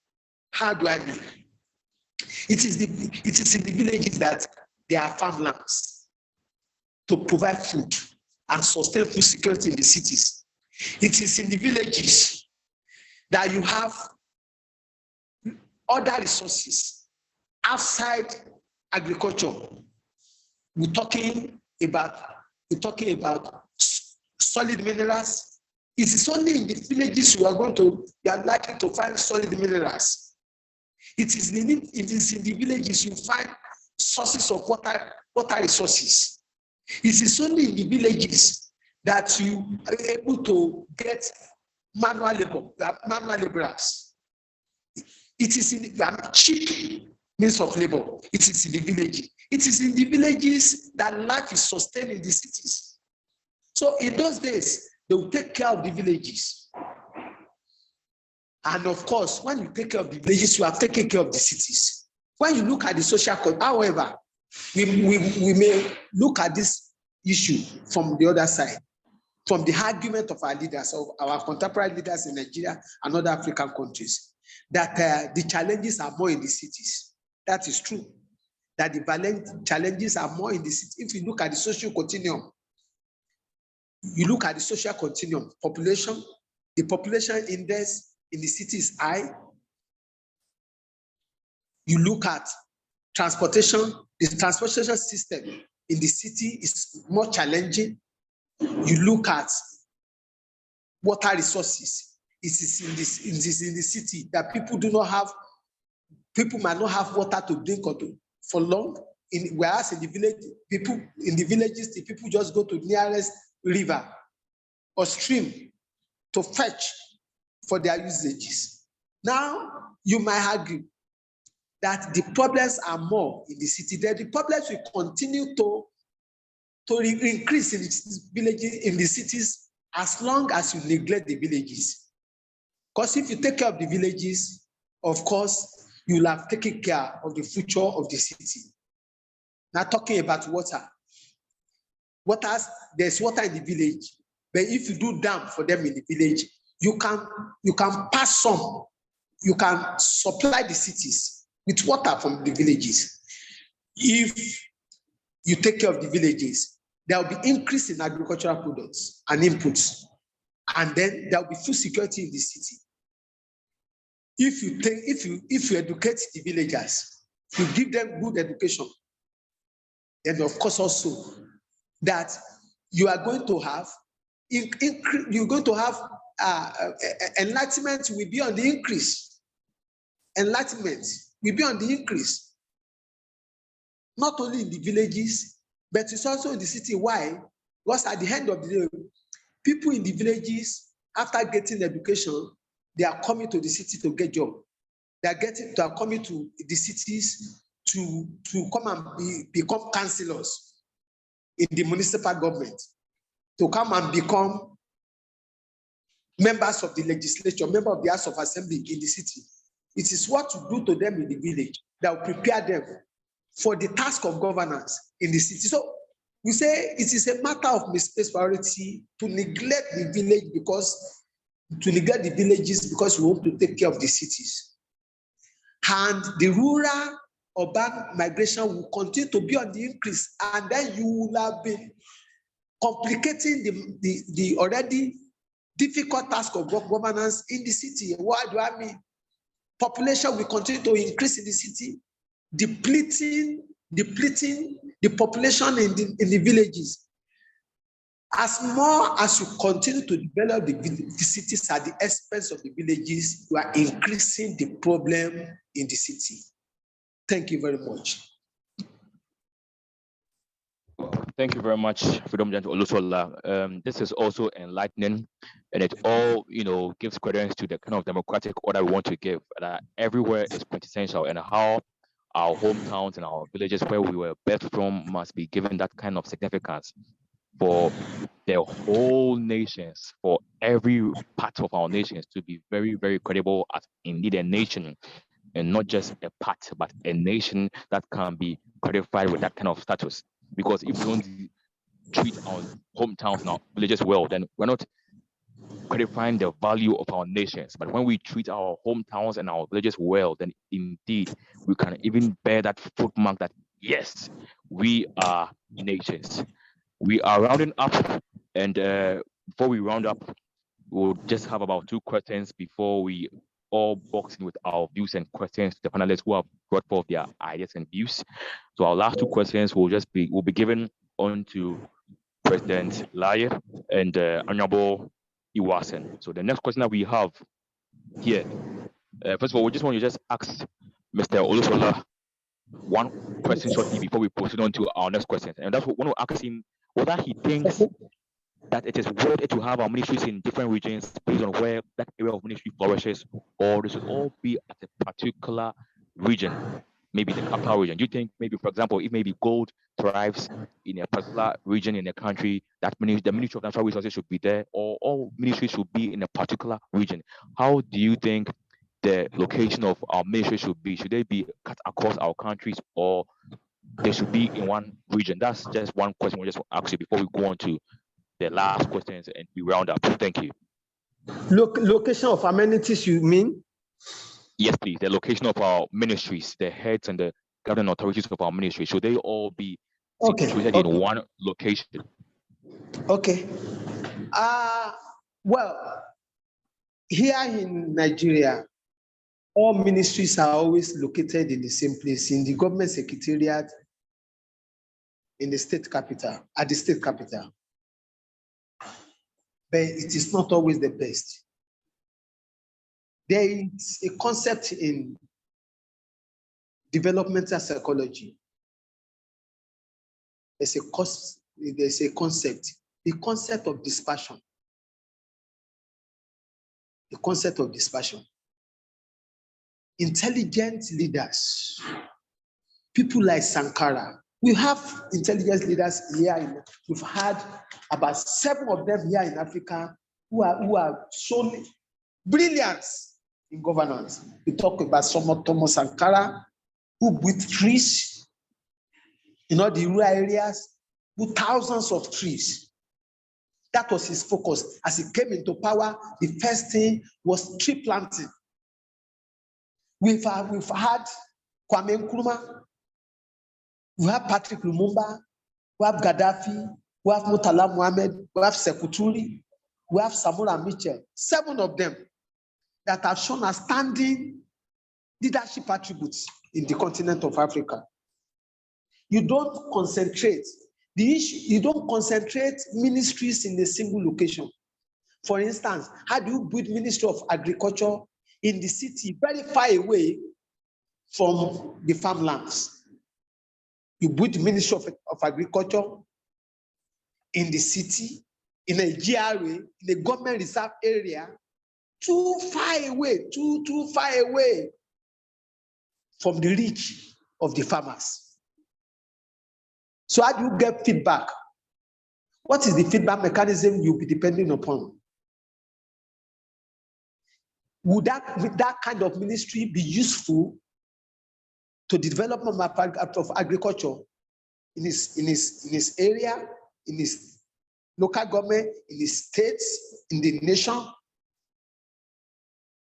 How do I mean? It is in the villages that there are farmlands to provide food and sustain food security in the cities. It is in the villages that you have other resources outside agriculture. We're talking about solid minerals. It is only in the villages you are likely to find solid minerals. It is in the villages you find sources of water resources. It is only in the villages that you are able to get manual laborers. It is in cheap means of labor. It is in the village. It is in the villages that life is sustained in the cities. So in those days, they will take care of the villages. And of course, when you take care of the villages, you are taking care of the cities. When you look at the social, however, we may look at this issue from the other side, from the argument of our leaders, of our contemporary leaders in Nigeria and other African countries, that the challenges are more in the cities. That is true. That the challenges are more in the cities. If you look at the social continuum, you look at the social continuum, population, the population index in the city is high. You look at transportation, the transportation system in the city is more challenging. You look at water resources. It is in the city that people do not have, people might not have water to drink or for long. Whereas in the village, people in the villages, the people just go to the nearest river or stream to fetch for their usages. Now, you might argue that the problems are more in the city, that the problems will continue to increase in the villages, in the cities, as long as you neglect the villages. Because if you take care of the villages, of course, you'll have taken care of the future of the city. Now, talking about water. There's water in the village, but if you do dam for them in the village, you can pass some, you can supply the cities with water from the villages. If you take care of the villages, there will be increase in agricultural products and inputs, and then there will be food security in the city. If you educate the villagers, you give them good education, then of course also that you are going to have enlightenment will be on the increase. Enlightenment will be on the increase. Not only in the villages, but it's also in the city. Why? Because at the end of the day, people in the villages, after getting education, they are coming to the city to get job. They are coming to the cities to come and become councillors in the municipal government, to come and become members of the legislature, member of the House of Assembly in the city. It is what you do to them in the village that will prepare them for the task of governance in the city. So we say it is a matter of misplaced priority to neglect the village to neglect the villages because we want to take care of the cities. And the rural-urban migration will continue to be on the increase, and then you will have been complicating the already difficult task of governance in the city. What do I mean? Population will continue to increase in the city, depleting the population in the villages. As more as you continue to develop the cities at the expense of the villages, you are increasing the problem in the city. Thank you very much. Thank you very much, Freedom Gentle Olusola. This is also enlightening, and it all, gives credence to the kind of democratic order we want to give. That everywhere is quintessential, and how our hometowns and our villages where we were birthed from must be given that kind of significance for the whole nations, for every part of our nations to be very, very credible as indeed a nation, and not just a part, but a nation that can be codified with that kind of status. Because if we don't treat our hometowns and our villages well, then we're not codifying the value of our nations. But when we treat our hometowns and our villages well, then indeed we can even bear that footmark that yes, we are nations. We are rounding up, and before we round up, we'll just have about 2 questions before we all box in with our views and questions to the panelists who have brought forth their ideas and views. So our last 2 questions will be given on to President Laye and Honorable Iwasen. So the next question that we have here, first of all, we just want to ask Mr. Olusola one question shortly before we proceed on to our next question. And that's what we want to ask him, whether he thinks that it is worth it to have our ministries in different regions based on where that area of ministry flourishes, or this should all be at a particular region. maybe the capital region? Do you think maybe, for example, if maybe gold thrives in a particular region in a country, that the Ministry of Natural Resources should be there, or all ministries should be in a particular region? How do you think the location of our ministry should be? Should they be cut across our countries, or they should be in one region? That's just one question we just ask you before we go on to the last questions and we round up. Thank you. Location of amenities, you mean? Yes, please. The location of our ministries, the heads and the governing authorities of our ministry, should they all be situated in one location? Okay. Well, here in Nigeria, all ministries are always located in the same place, in the government secretariat, in the state capital, at the state capital. But it is not always the best. There is a concept in developmental psychology. There's a concept, the concept of dispersion. The concept of dispersion. Intelligent leaders, people like Sankara. We have intelligent leaders here. We've had about 7 of them here in Africa who are so brilliant in governance. We talk about Thomas Sankara, who built trees in all the rural areas, with thousands of trees. That was his focus. As he came into power, the first thing was tree planting. We've had Kwame Nkrumah, we have Patrick Lumumba, we have Gaddafi, we have Murtala Mohammed, we have Sekuturi, we have Samora Mitchell, 7 of them that have shown outstanding leadership attributes in the continent of Africa. You don't concentrate you don't concentrate ministries in a single location. For instance, how do you build Ministry of Agriculture in the city, very far away from the farmlands? You build Ministry of Agriculture in the city, in a GRA, in a government reserve area, too far away from the reach of the farmers. So how do you get feedback? What is the feedback mechanism you'll be depending upon? Would that kind of ministry be useful to the development of agriculture in his area, in his local government, in his states, in the nation?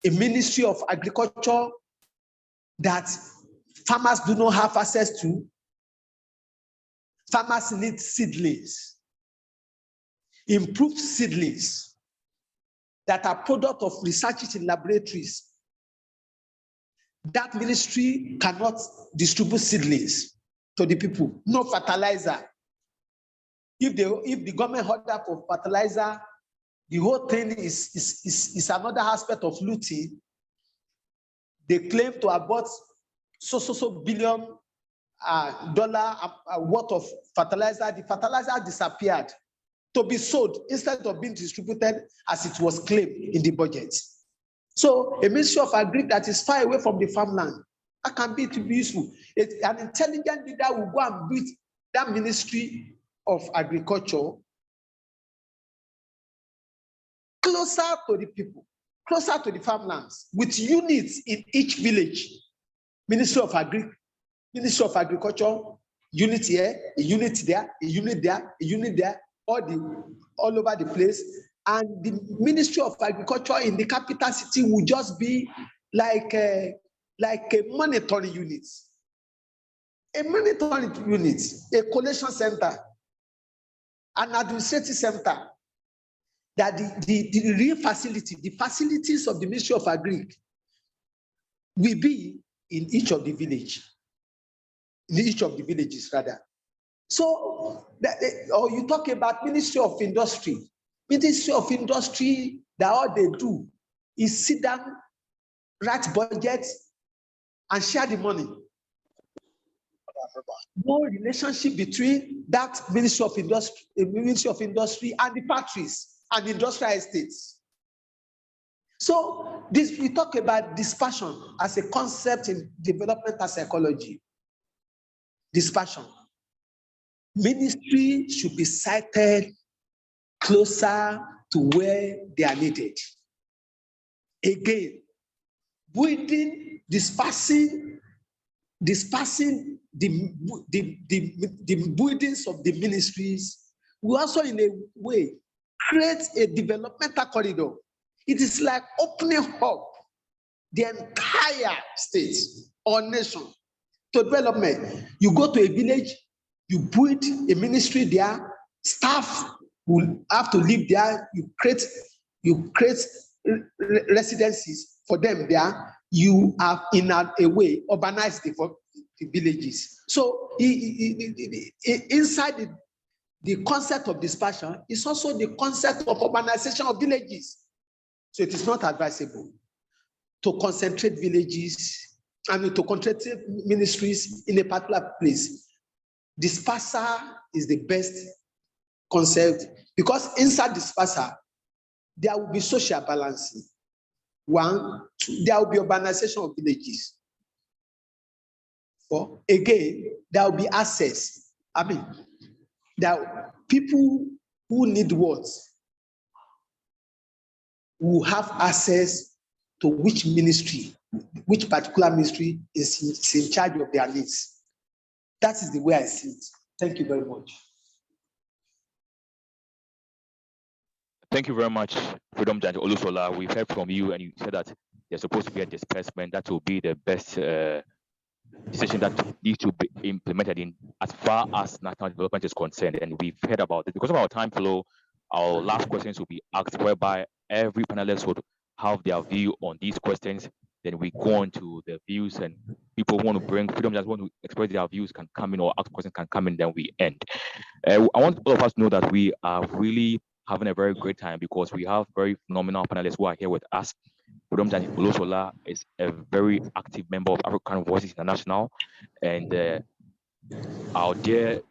A ministry of agriculture that farmers do not have access to. Farmers need seedlings, improved seedlings that are product of research in laboratories. That ministry cannot distribute seedlings to the people. No fertilizer. If the government order for fertilizer, the whole thing is another aspect of looting. They claim to have bought so billion dollar worth of fertilizer. The fertilizer disappeared to be sold instead of being distributed as it was claimed in the budget. So a ministry of agri that is far away from the farmland, that can be to be useful. An intelligent leader will go and build that ministry of agriculture closer to the people, closer to the farmlands, with units in each village. Ministry of Agriculture, unit here, a unit there, a unit there, a unit there, all over the place. And the Ministry of Agriculture in the capital city will just be like a monitoring unit. A monitoring unit, a collation center, an administrative center, that the real facility, the facilities of the Ministry of Agri will be in each of the villages rather. So, or you talk about Ministry of Industry. Ministry of Industry, that all they do is sit down, write budgets, and share the money. No relationship between that Ministry of Industry and the factories and industrial estates. So this, we talk about dispersion as a concept in developmental psychology. Dispersion. Ministry should be sited closer to where they are needed. Again, dispersing the buildings of the ministries will also in a way create a developmental corridor. It is like opening up the entire state or nation to development. You go to a village, you build a ministry there, staff will have to live there, you create residencies for them there. You have in a way urbanized the villages. So inside the concept of dispersion is also the concept of urbanization of villages. So it is not advisable to concentrate villages, to concentrate ministries in a particular place. Disperser is the best concept because inside disperser, there will be social balancing. One, there will be urbanization of villages. Four, again, there will be access. There people who need what will have access to which particular ministry is in charge of their needs. That is the way I see it. Thank you very much. Thank you very much, Freedom Giant Olusola. We've heard from you, and you said that there's supposed to be a disbursement that will be the best decision that needs to be implemented in as far as national development is concerned. And we've heard about it. Because of our time flow, our last questions will be asked, whereby every panelist would have their view on these questions. Then we go on to the views, and people who want to bring Freedom Giants want to express their views can come in, or ask questions can come in, then we end. I want all of us to know that we are really having a very great time because we have very phenomenal panelists who are here with us. Freedom Giant Olusola is a very active member of African Voices International, and our dear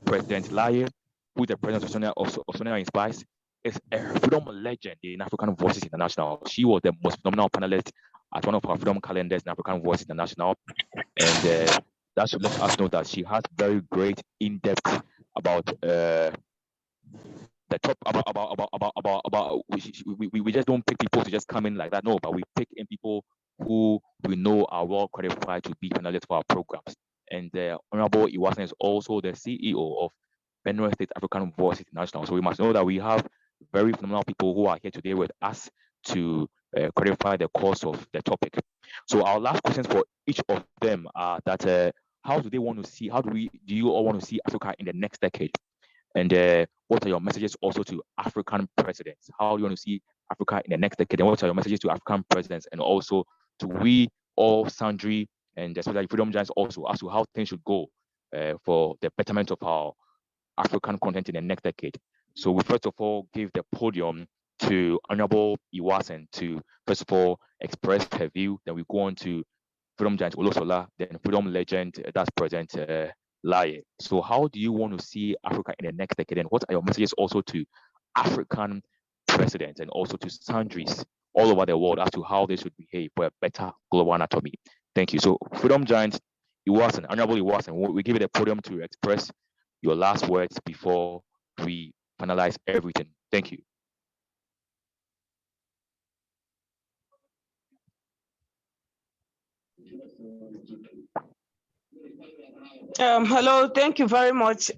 President Laye, who is the president of Sonia Inspires, is a freedom legend in African Voices International. She was the most phenomenal panelist at one of our freedom calendars in African Voices International, and that should let us know that she has very great in-depth about the top about we just don't pick people to just come in like that. No, but we pick in people who we know are well qualified to be panelists for our programs. And the Honorable Iwasan is also the CEO of Benue State African Voices International. So we must know that we have very phenomenal people who are here today with us to clarify the course of the topic. So our last questions for each of them are that how do they want to see, do you all want to see Africa in the next decade? And what are your messages also to African presidents? How do you want to see Africa in the next decade? And what are your messages to African presidents and also to we all sundry and especially Freedom Giants also as to how things should go for the betterment of our African content in the next decade? So we first of all give the podium to Honorable Iwasan to first of all express her view. Then we go on to Freedom Giant Olusola, then Freedom Legend, that's President Laye. So how do you want to see Africa in the next decade? And what are your messages also to African presidents and also to sundries all over the world as to how they should behave for a better global anatomy? Thank you. So Freedom Giant Iwasan, Honorable Iwasan, we give you the podium to express your last words before we finalize everything. Thank you. Hello, thank you very much,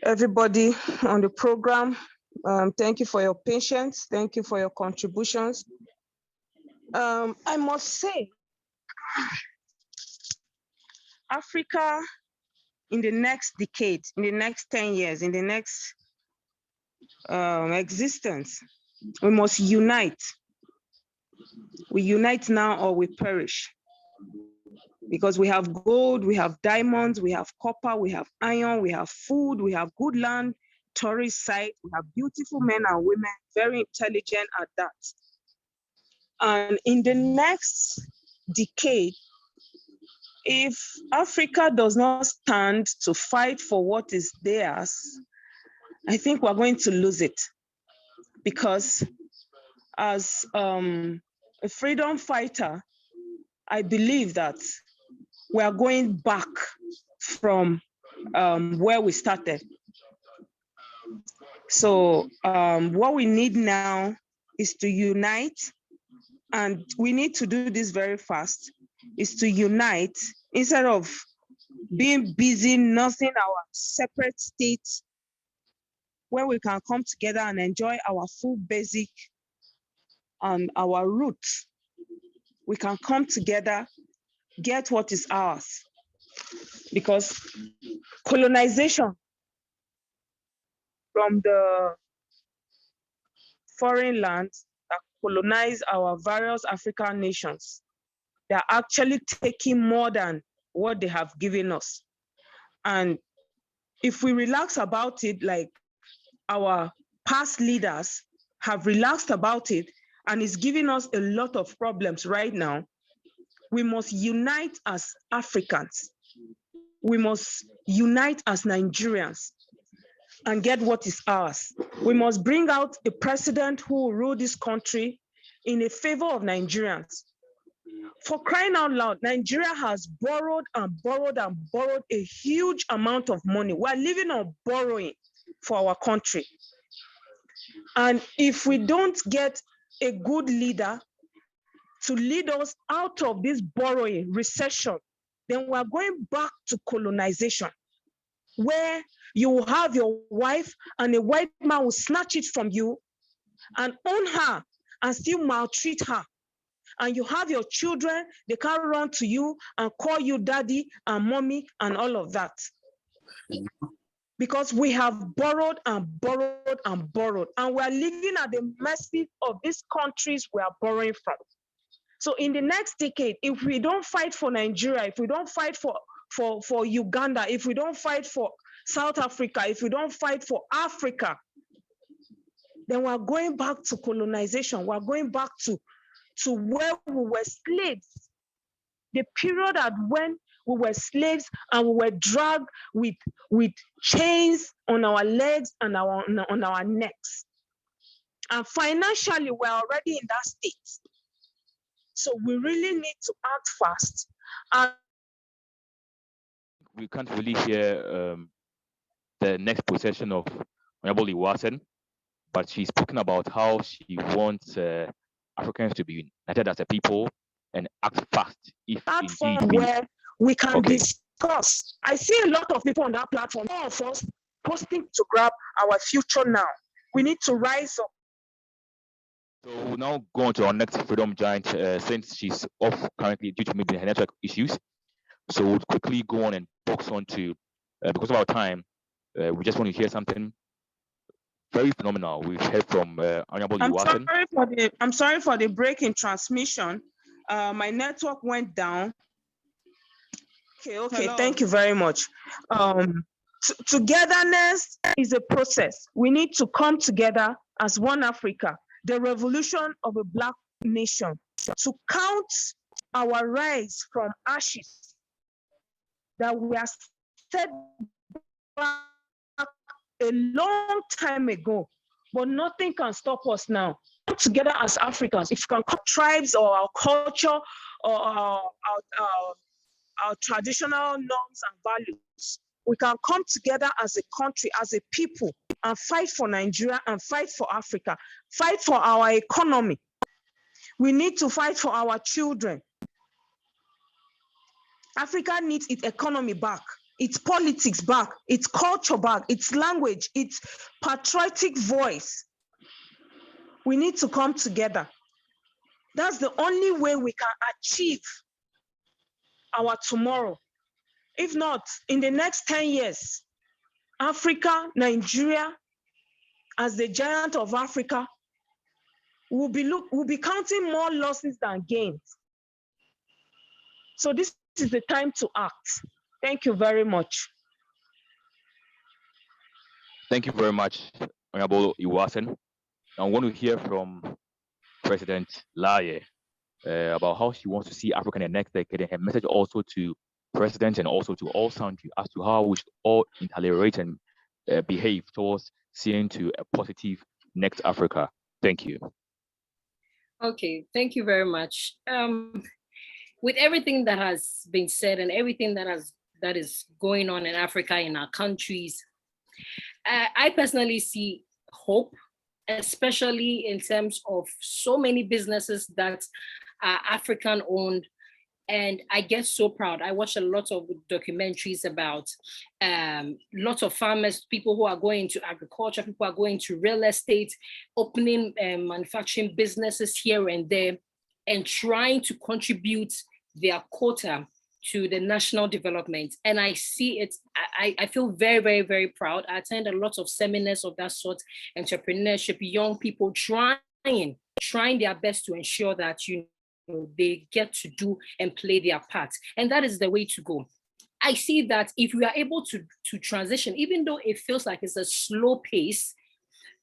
everybody on the program. Thank you for your patience. Thank you for your contributions. I must say, Africa in the next decade, in the next 10 years, in the next existence, we must unite. We unite now or we perish. Because we have gold, we have diamonds, we have copper, we have iron, we have food, we have good land, tourist sites, we have beautiful men and women, very intelligent at that. And in the next decade, if Africa does not stand to fight for what is theirs, I think we're going to lose it. because as a freedom fighter, I believe that we are going back from where we started. So what we need now is to unite, and we need to do this very fast, is to unite instead of being busy nursing our separate states, where we can come together and enjoy our full basic and our roots. We can come together, get what is ours. Because colonization from the foreign lands that colonize our various African nations, they're actually taking more than what they have given us. And if we relax about it, like our past leaders have relaxed about it, and it's giving us a lot of problems right now, we must unite as Africans. We must unite as Nigerians and get what is ours. We must bring out a president who will rule this country in a favor of Nigerians. For crying out loud, Nigeria has borrowed and borrowed and borrowed a huge amount of money. We're living on borrowing for our country. And if we don't get a good leader to lead us out of this borrowing recession, then we're going back to colonization, where you will have your wife and a white man will snatch it from you and own her and still maltreat her. And you have your children, they can run to you and call you daddy and mommy and all of that. Because we have borrowed and borrowed and borrowed, and we're living at the mercy of these countries we are borrowing from. So in the next decade, if we don't fight for Nigeria, if we don't fight for Uganda, if we don't fight for South Africa, if we don't fight for Africa, then we're going back to colonization. We're going back to where we were slaves. The period at when we were slaves and we were dragged with chains on our legs and on our necks. And financially, we're already in that state. So we really need to act fast. And we can't really hear the next possession of Honorable Iwasen, but she's speaking about how she wants Africans to be united as a people and act fast. If platform where we can discuss. I see a lot of people on that platform, all of us posting to grab our future now. We need to rise up. So we'll now go on to our next freedom giant, since she's off currently due to maybe her network issues. So we'll quickly go on and box on to, because of our time, we just want to hear something very phenomenal. We've heard from Honorable Iwasen. I'm sorry for the break in transmission. My network went down. Okay, hello. Thank you very much. Togetherness is a process. We need to come together as one Africa, the revolution of a Black nation, to count our rise from ashes that we are set back a long time ago, but nothing can stop us now. Come together as Africans, if you can come tribes or our culture or our traditional norms and values, we can come together as a country, as a people, and fight for Nigeria and fight for Africa, fight for our economy. We need to fight for our children. Africa needs its economy back, its politics back, its culture back, its language, its patriotic voice. We need to come together. That's the only way we can achieve our tomorrow. If not, in the next 10 years, Africa, Nigeria, as the giant of Africa, will be counting more losses than gains. So this is the time to act. Thank you very much. Thank you very much, Honorable Iwasen. I want to hear from President Laye about how she wants to see Africa in the next decade, and her message also to President and also to all sundry as to how we should all interrelate and behave towards seeing to a positive next Africa? Thank you. Okay, thank you very much. With everything that has been said and everything that is going on in Africa, in our countries, I personally see hope, especially in terms of so many businesses that are African owned. And I get so proud. I watch a lot of documentaries about lots of farmers, people who are going into agriculture, people are going to real estate, opening manufacturing businesses here and there, and trying to contribute their quota to the national development. And I see it, I feel very, very, very proud. I attend a lot of seminars of that sort, entrepreneurship, young people trying their best to ensure that they get to do and play their part. And that is the way to go. I see that if we are able to transition, even though it feels like it's a slow pace,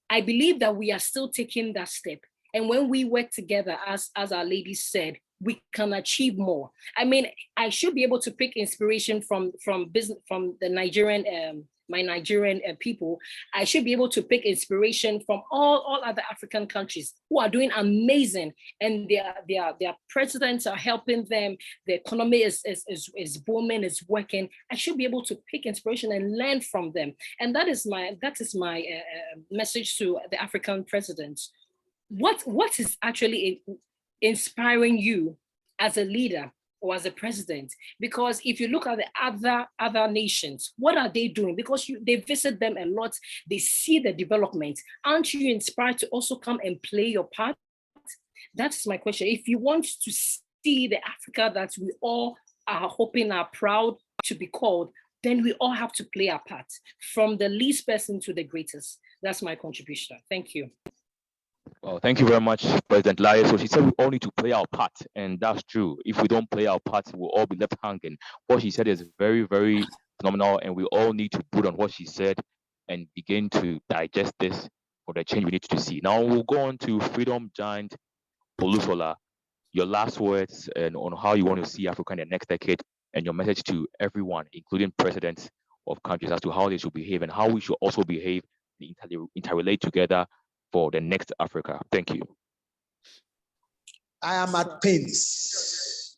I believe that we are still taking that step. And when we work together, as our ladies said, we can achieve more. I mean, I should be able to pick inspiration from the Nigerian, my Nigerian people. I should be able to pick inspiration from all other African countries who are doing amazing, and their presidents are helping them. The economy is booming, is working. I should be able to pick inspiration and learn from them. And that is my message to the African presidents. What is actually inspiring you as a leader or as a president? Because if you look at the other nations, what are they doing? Because they visit them a lot, they see the development. Aren't you inspired to also come and play your part? That's my question. If you want to see the Africa that we all are hoping are proud to be called, then we all have to play our part, from the least person to the greatest. That's my contribution. Thank you. Well, thank you very much, President Lai. So she said we all need to play our part, and that's true. If we don't play our part, we'll all be left hanging. What she said is very, very phenomenal, and we all need to put on what she said and begin to digest this for the change we need to see. Now we'll go on to Freedom Giant Olusola. Your last words and on how you want to see Africa in the next decade, and your message to everyone, including presidents of countries, as to how they should behave and how we should also behave, interrelate together for the next Africa. Thank you. I am at pains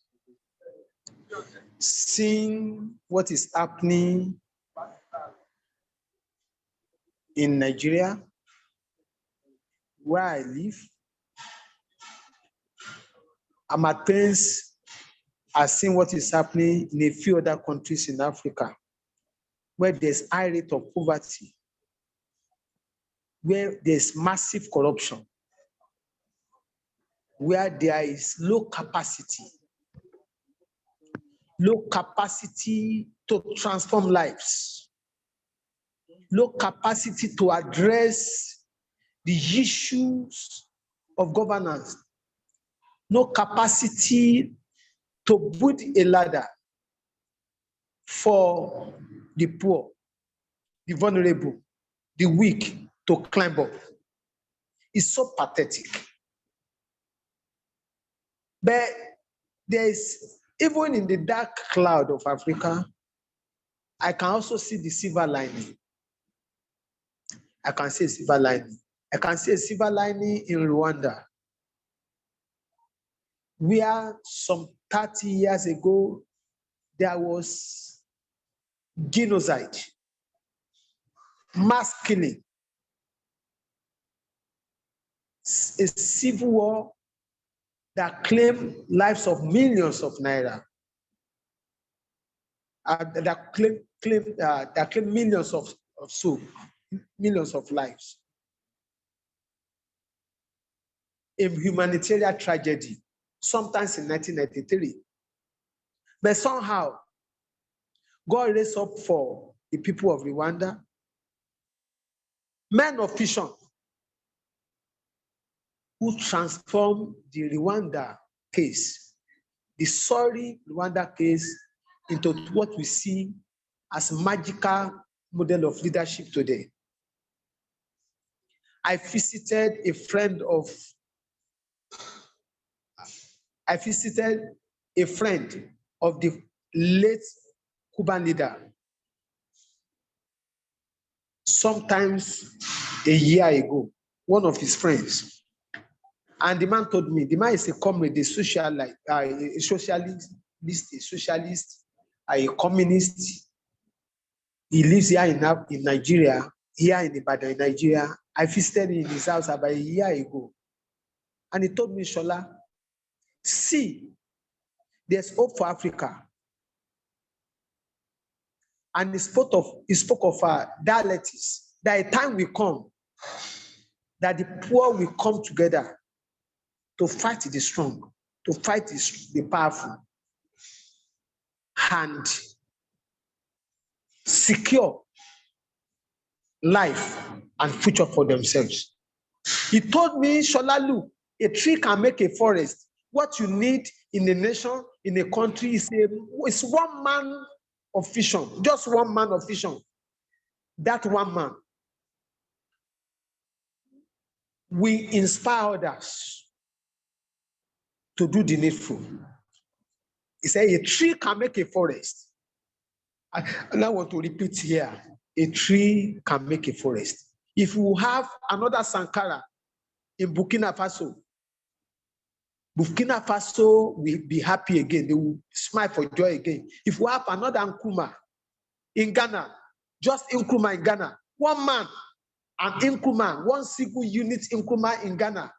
seeing what is happening in Nigeria, where I live. I'm at pains at seeing what is happening in a few other countries in Africa, where there's high rate of poverty, where there's massive corruption, where there is low capacity to transform lives, low capacity to address the issues of governance, no capacity to build a ladder for the poor, the vulnerable, the weak to climb up. It's so pathetic. But there's, even in the dark cloud of Africa, I can also see the silver lining. I can see a silver lining. I can see a silver lining in Rwanda, where some 30 years ago, there was genocide, mass killing, a civil war that claimed lives of millions of naira, that claimed millions of souls, millions of lives. A humanitarian tragedy, sometimes in 1993. But somehow, God raised up for the people of Rwanda men of vision who transformed the Rwanda case, the sorry Rwanda case, into what we see as a magical model of leadership today. I visited a friend of the late Cuban leader sometimes a year ago. one of his friends. And the man told me, the man is a comrade, a socialist, a socialist, a communist. He lives here in Nigeria, here in Ibadan, in Nigeria. I visited in his house about a year ago. And he told me, Shola, see, there's hope for Africa. And he spoke of dialectics, that a time will come that the poor will come together to fight the strong, to fight the powerful, and secure life and future for themselves. He told me, Shola, look, a tree can make a forest. What you need in a nation, in a country, is one man of vision, just one man of vision. That one man will inspire others to do the needful. He said, a tree can make a forest. And I want to repeat here, a tree can make a forest. If we have another Sankara in Burkina Faso will be happy again. They will smile for joy again. If we have another Nkrumah in Ghana, just Nkrumah in Ghana, one man, and Nkrumah, one single unit Nkrumah in Ghana,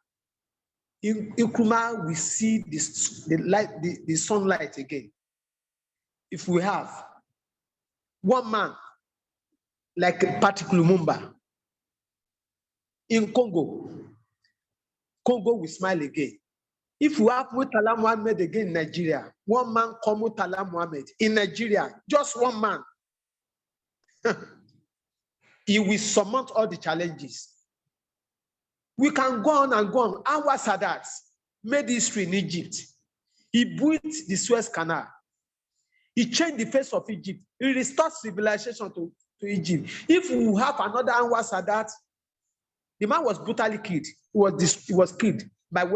Nkrumah will see the sunlight again. If we have one man like Patrick Lumumba in Congo will smile again. If we have Murtala Muhammad again in Nigeria, one man called Murtala Muhammad in Nigeria, just one man, he will surmount all the challenges. We can go on and go on. Anwar Sadat made history in Egypt. He built the Suez Canal. He changed the face of Egypt. He restored civilization to Egypt. If we have another Anwar Sadat, the man was brutally killed. He was killed by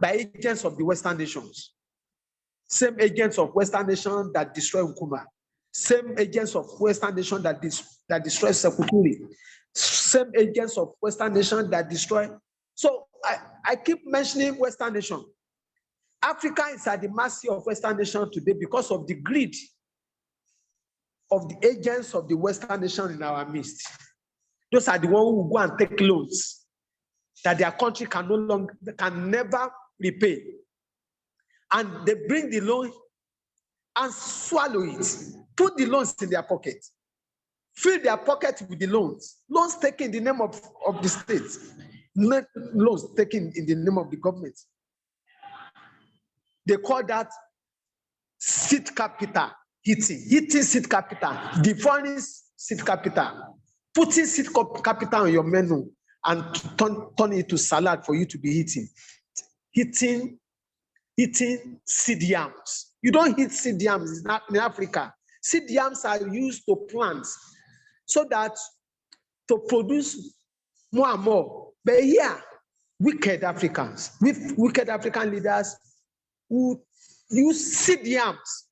agents of the Western nations. Same agents of Western nations that destroyed Nkrumah. Same agents of Western nations that destroyed Sekuturi. Same agents of Western nations that destroy. So I keep mentioning Western nations. Africa is at the mercy of Western nations today because of the greed of the agents of the Western nation in our midst. Those are the ones who go and take loans that their country can never repay. And they bring the loan and swallow it, put the loans in their pocket, fill their pocket with the loans taken in the name of the state, loans taken in the name of the government. They call that seed capital, hitting seed capital, defining seed capital, putting seed capital on your menu and turn it to salad for you to be hitting seed yams. You don't hit seed yams in Africa. Seed yams are used to plant so that to produce more and more. But here, wicked Africans, with wicked African leaders who use seed yams,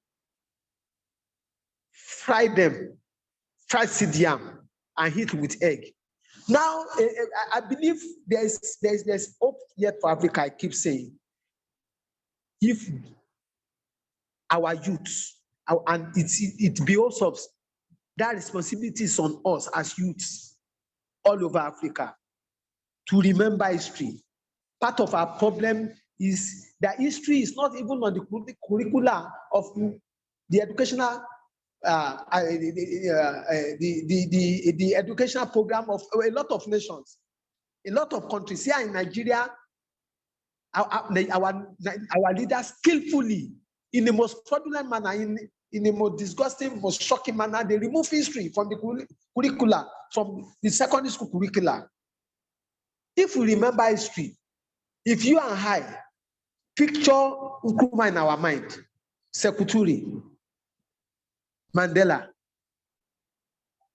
fry seed yam and hit with egg. Now, I believe there's hope yet for Africa, I keep saying. If our youths, and it behoves us, that responsibility is on us as youths all over Africa to remember history. Part of our problem is that history is not even on the curricula of the educational, the educational program of a lot of nations, a lot of countries. Here in Nigeria, our leaders skillfully, in the most fraudulent manner, in the most disgusting, most shocking manner, they remove history from the curricula, from the secondary school curricula. If we remember history, if you and I picture Nkrumah in our mind, Sekuturi, Mandela,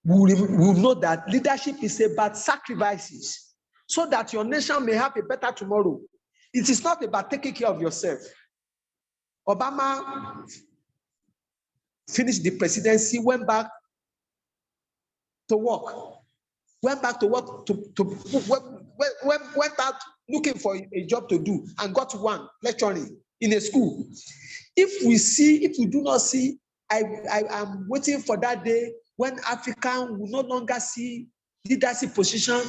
we will know that leadership is about sacrifices so that your nation may have a better tomorrow. It is not about taking care of yourself. Obama finished the presidency, went back to work, went out looking for a job to do and got one lecturing in a school. If we do not see, I am waiting for that day when African will no longer see leadership position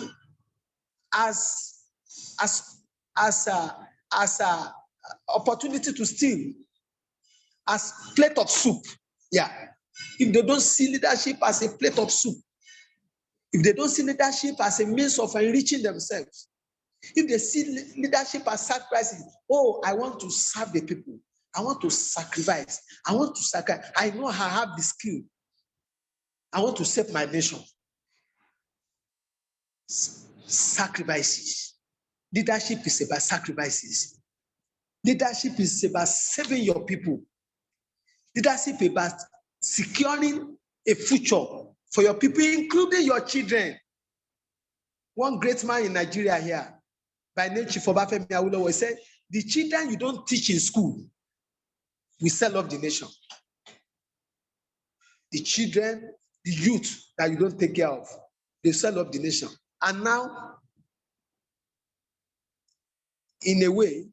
as a opportunity to steal, as plate of soup. Yeah. If they don't see leadership as a plate of soup, if they don't see leadership as a means of enriching themselves, if they see leadership as sacrifices, oh, I want to serve the people, I want to sacrifice, I know I have the skill, I want to save my nation. Sacrifices. Leadership is about sacrifices. Leadership is about saving your people. Leadership is about securing a future for your people, including your children. One great man in Nigeria here, by name Chief Obafemi Awolowo, said, the children you don't teach in school will sell off the nation. The children, the youth that you don't take care of, they sell off the nation. And now, in a way,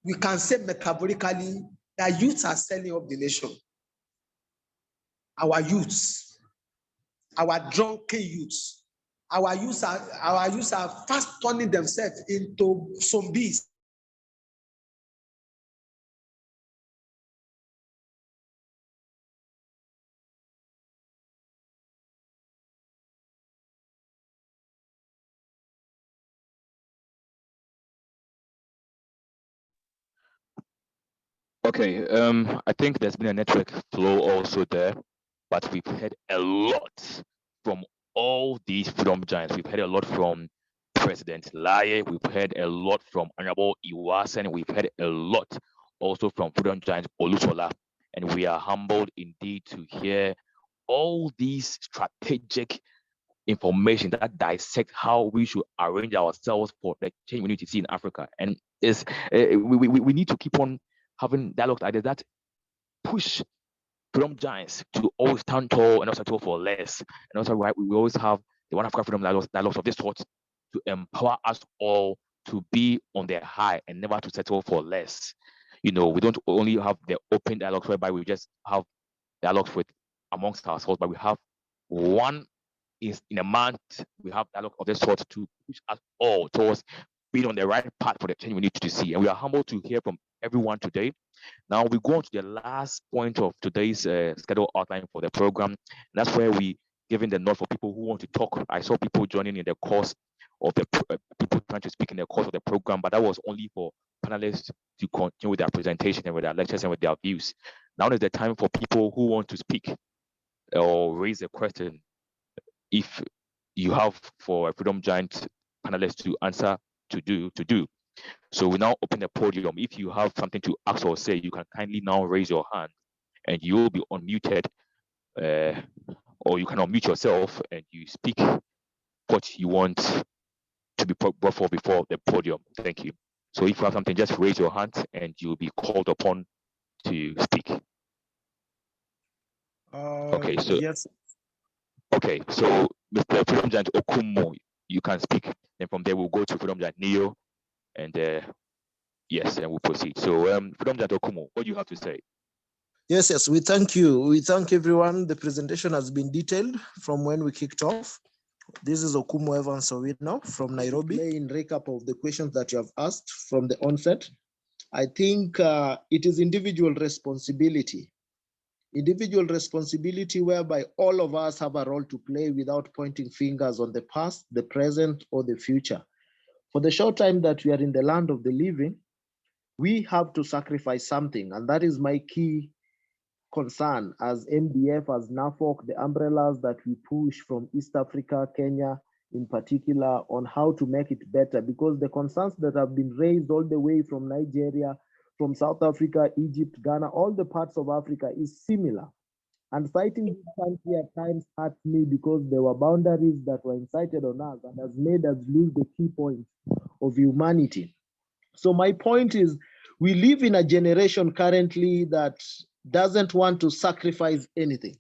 we can say metaphorically that youths are selling off the nation. Our youths, our drunken youths, our youths are fast turning themselves into zombies. Okay, I think there's been a network flow also there, but we've heard a lot from all these freedom giants. We've heard a lot from President Laye, we've heard a lot from Honorable Iwasen, we've heard a lot also from freedom giant Olusola, and we are humbled indeed to hear all these strategic information that dissect how we should arrange ourselves for the change we need to see in Africa. And we need to keep on having dialogue like that push freedom giants to always stand tall and not settle for less. And also why we always have the One Africa freedom dialogues of this sort to empower us all to be on the high and never to settle for less. You know, we don't only have the open dialogues whereby we just have dialogues with amongst ourselves, but we have one is in a month, we have dialogue of this sort to push us all towards being on the right path for the change we need to see. And we are humbled to hear from everyone today. Now we go on to the last point of today's schedule outline for the program. And that's where we giving the nod for people who want to talk. I saw people joining in the course of the people trying to speak in the course of the program, but that was only for panelists to continue with their presentation and with their lectures and with their views. Now is the time for people who want to speak or raise a question. If you have for a freedom giant panelist to answer to do. So we now open the podium. If you have something to ask or say, you can kindly now raise your hand and you will be unmuted, or you can unmute yourself and you speak what you want to be brought forth before the podium. Thank you. So if you have something, just raise your hand and you'll be called upon to speak. Okay, so yes. Okay, so Mr. Freedom Giant Okumo, you can speak, and from there we'll go to Freedom Giant Neo, and yes, and we'll proceed. So Freedom Giant Okumo, what do you have to say? Yes, we thank you. We thank everyone. The presentation has been detailed from when we kicked off. This is Okumo Evans Owino from Nairobi. In recap of the questions that you have asked from the onset, I think it is individual responsibility. Individual responsibility whereby all of us have a role to play without pointing fingers on the past, the present, or the future. For the short time that we are in the land of the living, we have to sacrifice something, and that is my key concern as MDF, as NAFOC, the umbrellas that we push from East Africa, Kenya in particular, on how to make it better, because the concerns that have been raised all the way from Nigeria, from South Africa, Egypt, Ghana, all the parts of Africa is similar. And citing this country at times hurt me because there were boundaries that were incited on us and has made us lose the key points of humanity. So my point is, we live in a generation currently that doesn't want to sacrifice anything.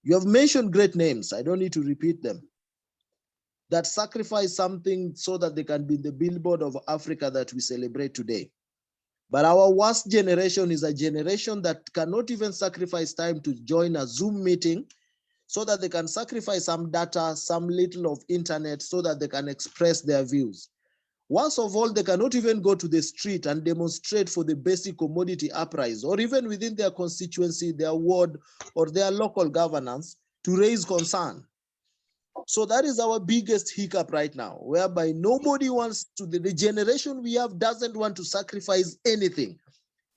You have mentioned great names. I don't need to repeat them. that sacrifice something so that they can be the billboard of Africa that we celebrate today. But our worst generation is a generation that cannot even sacrifice time to join a Zoom meeting so that they can sacrifice some data, some little of internet so that they can express their views. Worst of all, they cannot even go to the street and demonstrate for the basic commodity uprise, or even within their constituency, their ward, or their local governance to raise concern. So that is our biggest hiccup right now, whereby nobody wants to, the generation we have doesn't want to sacrifice anything,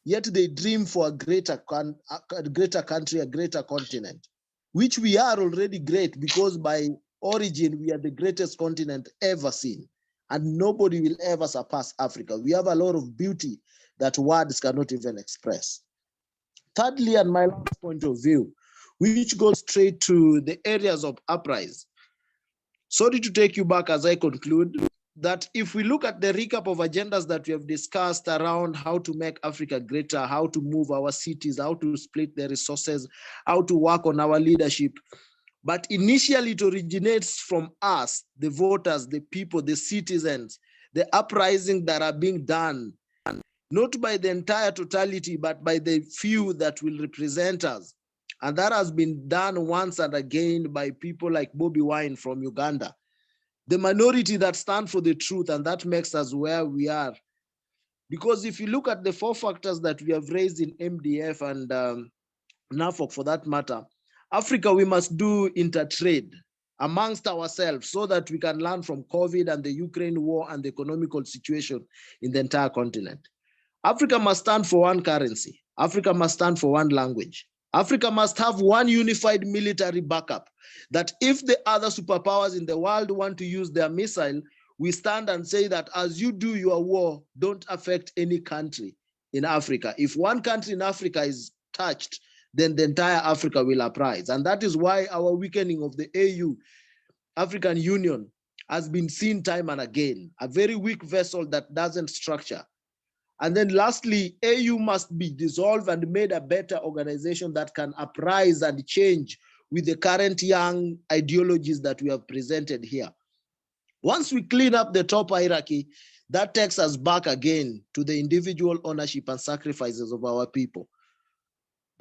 yet they dream for a greater country, a greater continent, which we are already great because by origin, we are the greatest continent ever seen. And nobody will ever surpass Africa. We have a lot of beauty that words cannot even express. Thirdly, and my last point of view, which goes straight to the areas of uprise. Sorry to take you back as I conclude, that if we look at the recap of agendas that we have discussed around how to make Africa greater, how to move our cities, how to split the resources, how to work on our leadership, but initially it originates from us, the voters, the people, the citizens, the uprising that are being done, not by the entire totality, but by the few that will represent us. And that has been done once and again by people like Bobi Wine from Uganda. The minority that stand for the truth, and that makes us where we are. Because if you look at the 4 factors that we have raised in MDF and NAFOC for that matter, Africa, we must do intertrade amongst ourselves so that we can learn from COVID and the Ukraine war and the economical situation in the entire continent. Africa must stand for one currency. Africa must stand for one language. Africa must have one unified military backup, that if the other superpowers in the world want to use their missile, we stand and say that as you do your war, don't affect any country in Africa. If one country in Africa is touched, then the entire Africa will uprise. And that is why our weakening of the AU, African Union, has been seen time and again, a very weak vessel that doesn't structure. And then lastly, AU must be dissolved and made a better organization that can uprise and change with the current young ideologies that we have presented here. Once we clean up the top hierarchy, that takes us back again to the individual ownership and sacrifices of our people.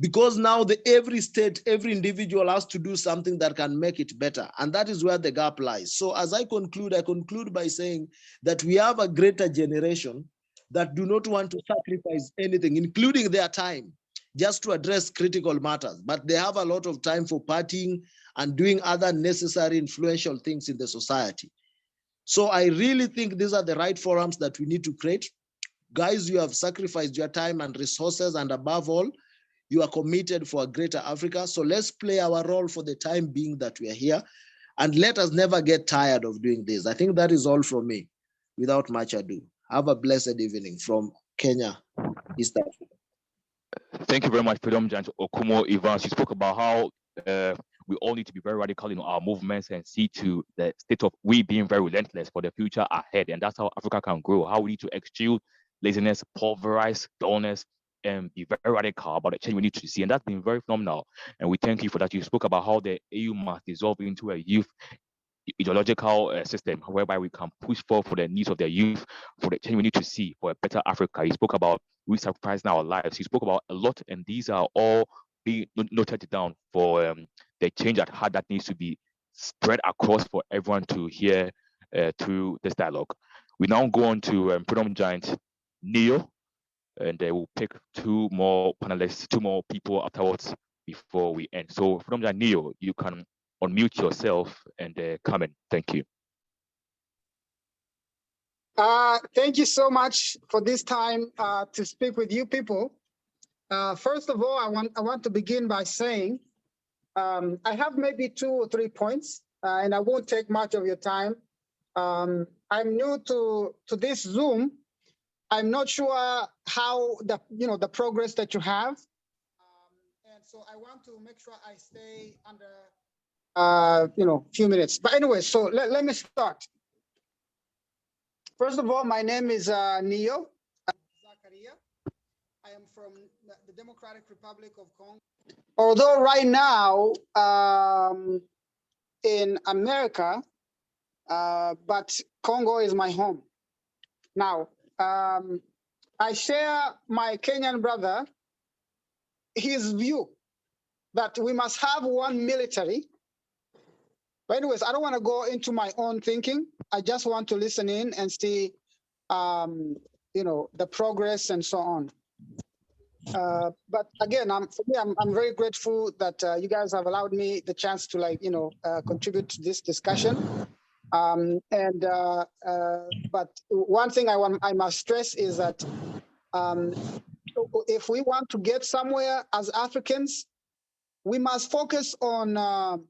Because now every state, every individual has to do something that can make it better. And that is where the gap lies. So as I conclude by saying that we have a greater generation that do not want to sacrifice anything, including their time, just to address critical matters. But they have a lot of time for partying and doing other necessary influential things in the society. So I really think these are the right forums that we need to create. Guys, you have sacrificed your time and resources, and above all, you are committed for a greater Africa. So let's play our role for the time being that we are here. And let us never get tired of doing this. I think that is all from me, without much ado. Have a blessed evening from Kenya, East Africa. Thank you very much, Freedom Giant Okumo Evans. You spoke about how we all need to be very radical in our movements and see to the state of we being very relentless for the future ahead. And that's how Africa can grow, how we need to eschew laziness, pulverize dullness, and be very radical about the change we need to see. And that's been very phenomenal. And we thank you for that. You spoke about how the AU must dissolve into a youth ideological system whereby we can push forward for the needs of the youth, for the change we need to see for a better Africa. He spoke about we sacrificing our lives. He spoke about a lot, and these are all being noted down for the change at heart that needs to be spread across for everyone to hear through this dialogue. We now go on to Freedom Giant Neo, and we'll pick 2 more panelists, 2 more people afterwards before we end. So Freedom Giant Neo, you can unmute yourself and come in. Thank you. Thank you so much for this time to speak with you people. First of all, I want to begin by saying I have maybe 2 or 3 points, and I won't take much of your time. I'm new to this Zoom. I'm not sure how the progress that you have, and so I want to make sure I stay under few minutes. But anyway, so let me start. First of all, my name is Neo Zakaria. I am from the Democratic Republic of Congo. Although right now in America, but Congo is my home. Now, I share my Kenyan brother, his view that we must have one military. But anyways, I don't want to go into my own thinking. I just want to listen in and see, the progress and so on. But again, I'm very grateful that you guys have allowed me the chance to contribute to this discussion. But one thing I must stress is that if we want to get somewhere as Africans, we must focus on,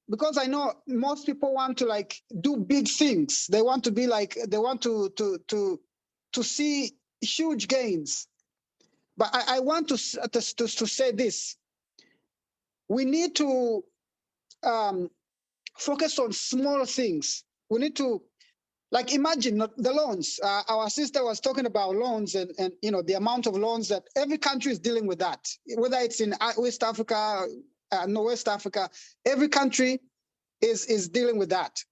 because I know most people want to do big things. They want to be they want to see huge gains. But I want to say this: we need to focus on small things. We need to imagine the loans. Our sister was talking about loans and the amount of loans that every country is dealing with that, whether it's in West Africa, no West Africa, every country is dealing with that.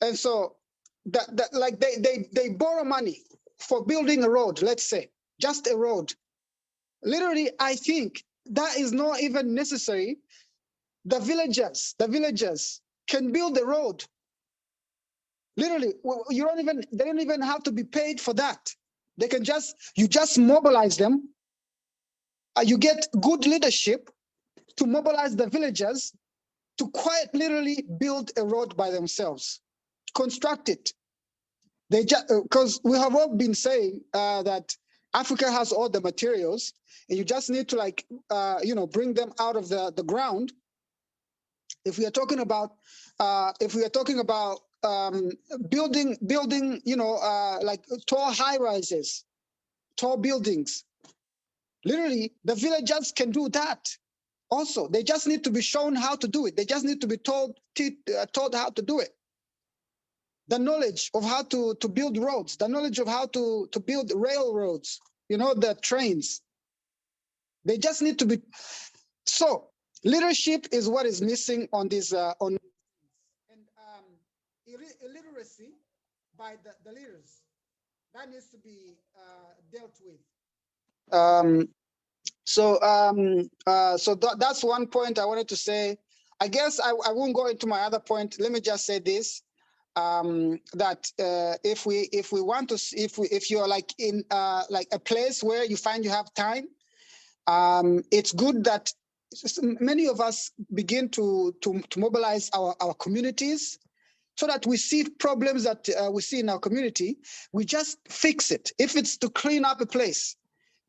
And so they borrow money for building a road, let's say, just a road. Literally, I think that is not even necessary. The villagers can build the road. Literally, they don't even have to be paid for that. They can you just mobilize them. You get good leadership to mobilize the villagers to quite literally build a road by themselves, construct it. They just, because we have all been saying that Africa has all the materials, and you just need to bring them out of the ground. If we are talking about building, tall high rises, tall buildings, literally the villagers can do that. Also, they just need to be shown how to do it. They just need to be told how to do it. The knowledge of how to build roads, the knowledge of how to build railroads, the trains. They just need to be. So leadership is what is missing on this. Illiteracy by the leaders, that needs to be dealt with. So that's one point I wanted to say. I guess I won't go into my other point. Let me just say this: that if you're in a place where you find you have time, it's good that many of us begin to mobilize our communities, so that we see problems that we see in our community, we just fix it. If it's to clean up a place,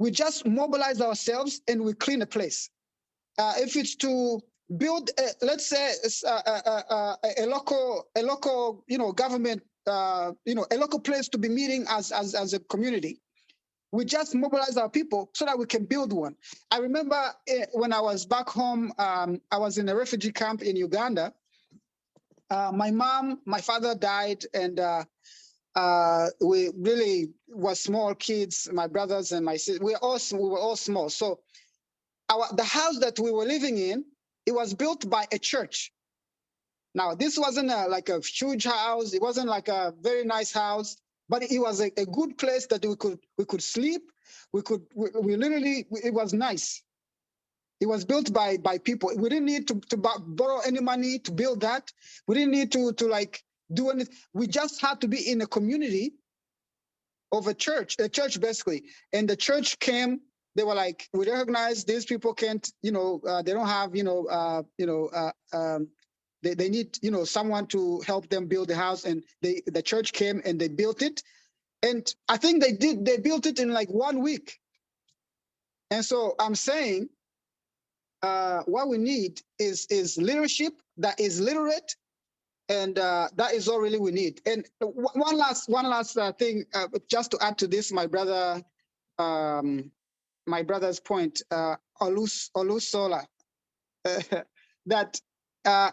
we just mobilize ourselves and we clean a place. If it's to build, let's say, a local government, a local place to be meeting as a community, we just mobilize our people so that we can build one. I remember when I was back home, I was in a refugee camp in Uganda. My father died, and we really were small kids. My brothers and my sisters, we were all small. So the house that we were living in, it was built by a church. Now, this wasn't a huge house. It wasn't like a very nice house, but it was a good place that we could sleep. It was nice. It was built by people. We didn't need to borrow any money to build that. We didn't need to do anything. We just had to be in a community of a church basically. And the church came. They were like, we recognize these people can't, they don't have, they need, someone to help them build the house. And the church came and they built it. And I think they built it in 1 week. And so I'm saying, what we need is leadership that is literate, and that is all really we need. And one last thing, just to add to this, my brother's point, Olusola, that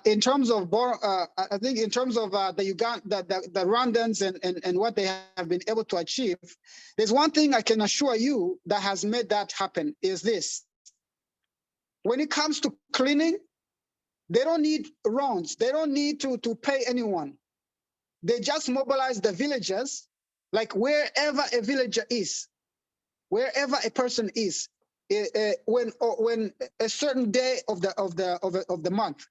in terms of I think in terms of the Rwandans and what they have been able to achieve, there's one thing I can assure you that has made that happen is this. When it comes to cleaning, They don't need loans. They don't need to pay anyone. They just mobilize the villagers, like wherever a villager is, wherever a person is, when a certain day of the month,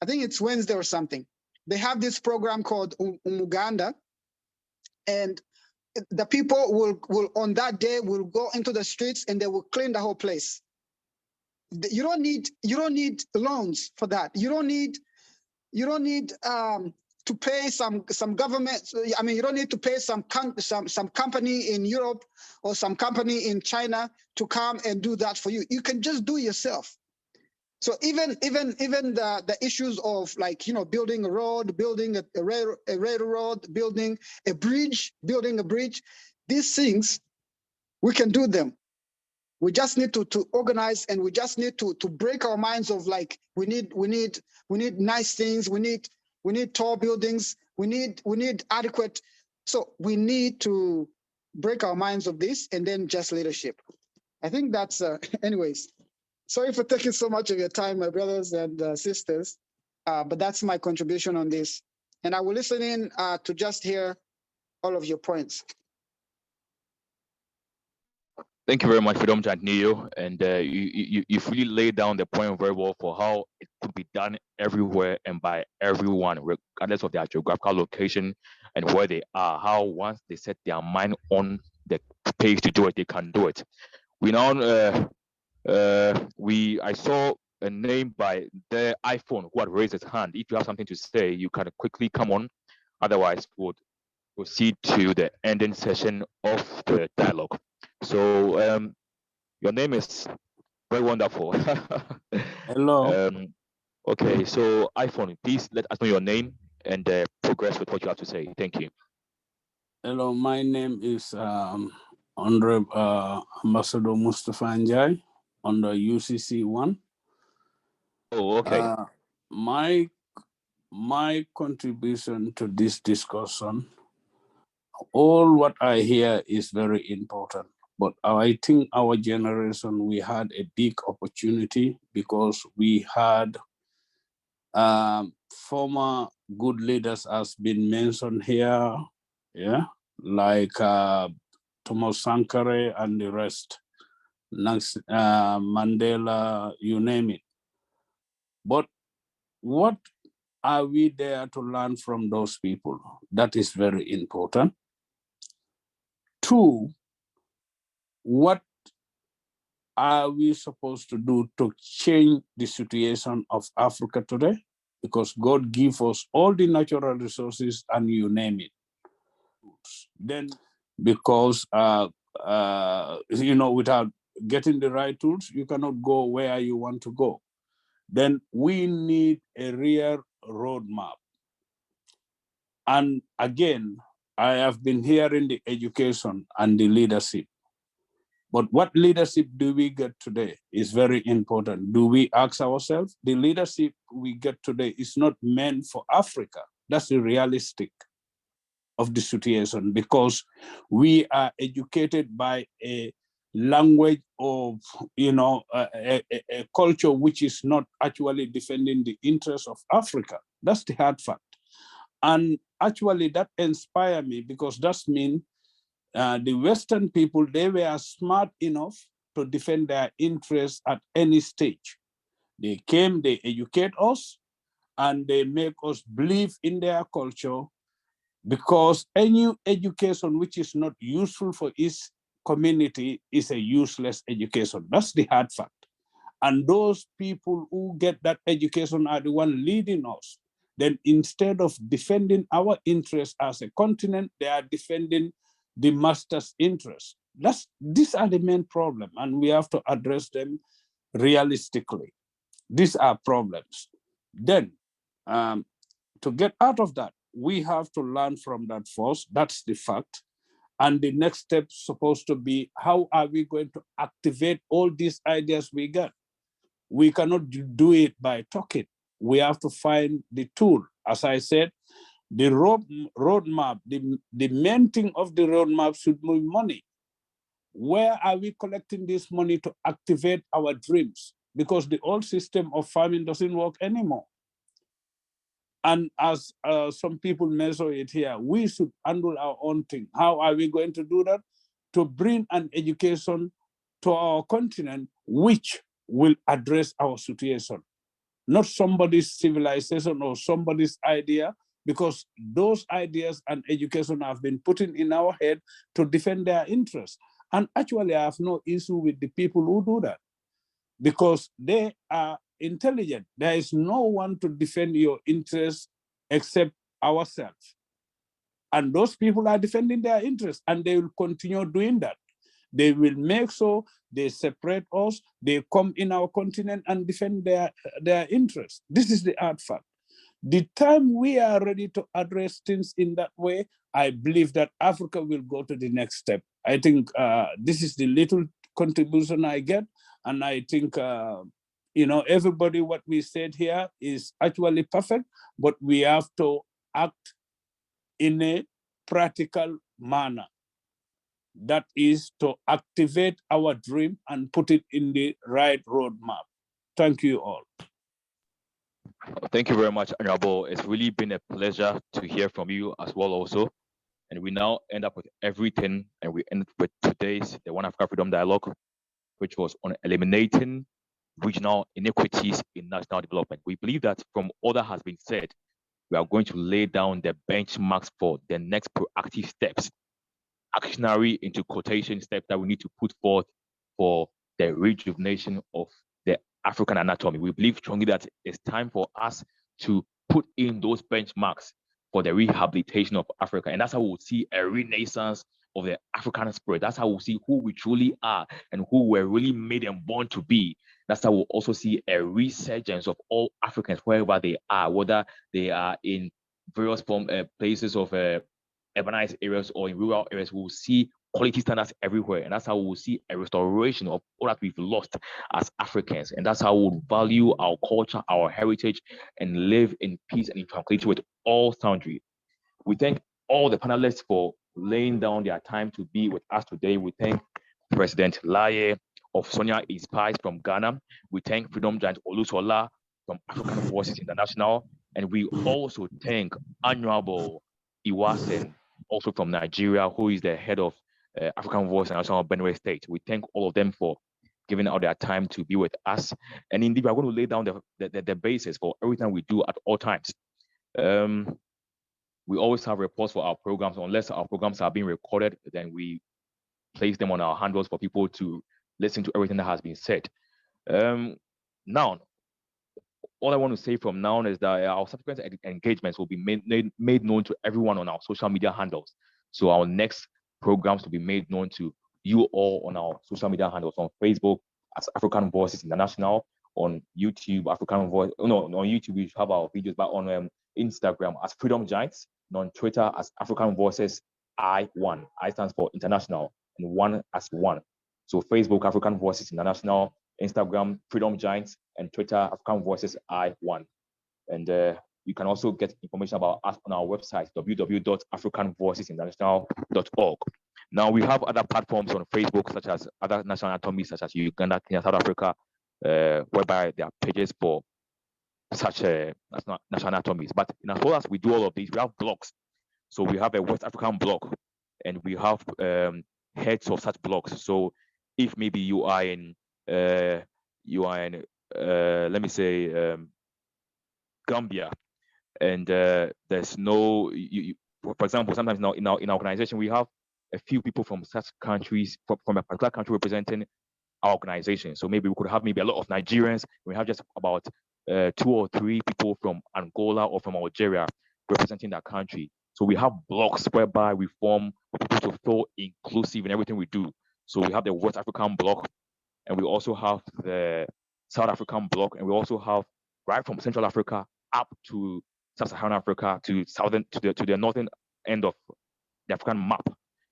I think it's Wednesday or something, they have this program called Umuganda, and the people will on that day will go into the streets and they will clean the whole place. You don't need loans for that. You don't need to pay some government. I mean, you don't need to pay some company in Europe or some company in China to come and do that for you. You can just do it yourself. So even the issues of, like, you know, building a road, building a railroad, building a bridge, these things, we can do them. We just need to organize, and we just need to break our minds of, like, we need nice things, we need tall buildings, we need adequate. So we need to break our minds of this, and then just leadership. I think that's anyways. Sorry for taking so much of your time, my brothers and sisters, but that's my contribution on this. And I will listen in to just hear all of your points. Thank you very much, Freedom Giant Neo. And you've really laid down the point very well for how it could be done everywhere and by everyone, regardless of their geographical location and where they are. How once they set their mind on the page to do it, they can do it. We now, I saw a name by the iPhone who had raised his hand. If you have something to say, you can quickly come on. Otherwise, we'll proceed to the ending session of the dialogue. So your name is very wonderful. Hello. Okay, so iPhone, please let us know your name and progress with what you have to say. Thank you. Hello, my name is Honorable Ambassador Mustafa Njai on the UCC 1. Oh, okay. My contribution to this discussion, all what I hear is very important. But I think our generation, we had a big opportunity because we had former good leaders has been mentioned here, yeah, like Thomas Sankara and the rest, Mandela, you name it. But what are we there to learn from those people? That is very important. Two, what are we supposed to do to change the situation of Africa today? Because God gives us all the natural resources and you name it. Then, because, you know, without getting the right tools, you cannot go where you want to go. Then we need a real roadmap. And again, I have been hearing the education and the leadership. But what leadership do we get today is very important. Do we ask ourselves, the leadership we get today is not meant for Africa. That's the realistic of the situation, because we are educated by a language of, you know, a culture which is not actually defending the interests of Africa. That's the hard fact. And actually that inspired me, because that means the Western people, they were smart enough to defend their interests at any stage. They came, they educate us, and they make us believe in their culture, because any education which is not useful for its community is a useless education. That's the hard fact. And those people who get that education are the ones leading us. Then instead of defending our interests as a continent, they are defending the master's interests. These are the main problem, and we have to address them realistically. These are problems. Then, to get out of that, we have to learn from that first. That's the fact. And the next step is supposed to be, how are we going to activate all these ideas we got? We cannot do it by talking. We have to find the tool. As I said, the roadmap, the main thing of the roadmap should be money. Where are we collecting this money to activate our dreams? because the old system of farming doesn't work anymore. And as some people measure it here, we should handle our own thing. How are we going to do that? To bring an education to our continent which will address our situation, not somebody's civilization or somebody's idea, because those ideas and education have been put in our head to defend their interests. And actually, I have no issue with the people who do that because they are intelligent. There is no one to defend your interests except ourselves. And those people are defending their interests, and they will continue doing that. They will make sure they separate us, they come in our continent and defend their interests. This is the hard fact. The time we are ready to address things in that way, I believe that Africa will go to the next step. I think this is the little contribution I get, and I think everybody, what we said here is actually perfect, but we have to act in a practical manner. That is to activate our dream and put it in the right roadmap. Thank you all. Thank you very much, Honorable. It's really been a pleasure to hear from you as well also. And we now end up with everything, and we end with today's the One Africa Freedom Dialogue, which was on eliminating regional inequities in national development. We believe that from all that has been said, we are going to lay down the benchmarks for the next proactive steps, actionary into quotation steps that we need to put forth for the rejuvenation of the African anatomy. We believe strongly that it's time for us to put in those benchmarks for the rehabilitation of Africa. And that's how we'll see a renaissance of the African spirit. That's how we'll see who we truly are and who we're really made and born to be. That's how we'll also see a resurgence of all Africans, wherever they are, whether they are in various places of urbanized areas or in rural areas. We'll see quality standards everywhere. And that's how we'll see a restoration of all that we've lost as Africans. And that's how we'll value our culture, our heritage, and live in peace and in tranquility with all sundry. We thank all the panelists for laying down their time to be with us today. We thank President Laye of Sonia Spice from Ghana. We thank Freedom Giant Olusola from African Voices International. And we also thank Honorable Iwasen, also from Nigeria, who is the head of African Voice International Benue State. We thank all of them for giving out their time to be with us. And indeed, we're going to lay down the basis for everything we do at all times. We always have reports for our programs. Unless our programs are being recorded, then we place them on our handles for people to listen to everything that has been said. Now, all I want to say from now is that our subsequent engagements will be made known to everyone on our social media handles. So our next programs will be made known to you all on our social media handles, on Facebook as African Voices International, on YouTube, African Voice, no, on YouTube we have our videos, but on Instagram as Freedom Giants, and on Twitter as African Voices I1. I stands for international, and one as one. So Facebook, African Voices International, Instagram, Freedom Giants, and Twitter, African Voices I1. And you can also get information about us on our website, www.africanvoicesinternational.org. Now, we have other platforms on Facebook, such as other national anatomies, such as Uganda, Kenya, South Africa, whereby there are pages for such national anatomies. But in as well as we do all of these, we have blogs. So we have a West African blog, and we have heads of such blogs. So if maybe you are in let me say Gambia, and there's no, for example, sometimes now in our organization we have a few people from such countries, from a particular country representing our organization. So maybe we could have maybe a lot of Nigerians. We have just about 2 or 3 people from Angola or from Algeria representing that country. So we have blocks whereby we form people to feel inclusive in everything we do. So we have the West African block, and we also have the South African block, and we also have right from Central Africa up to Sub-Saharan Africa to the northern end of the African map.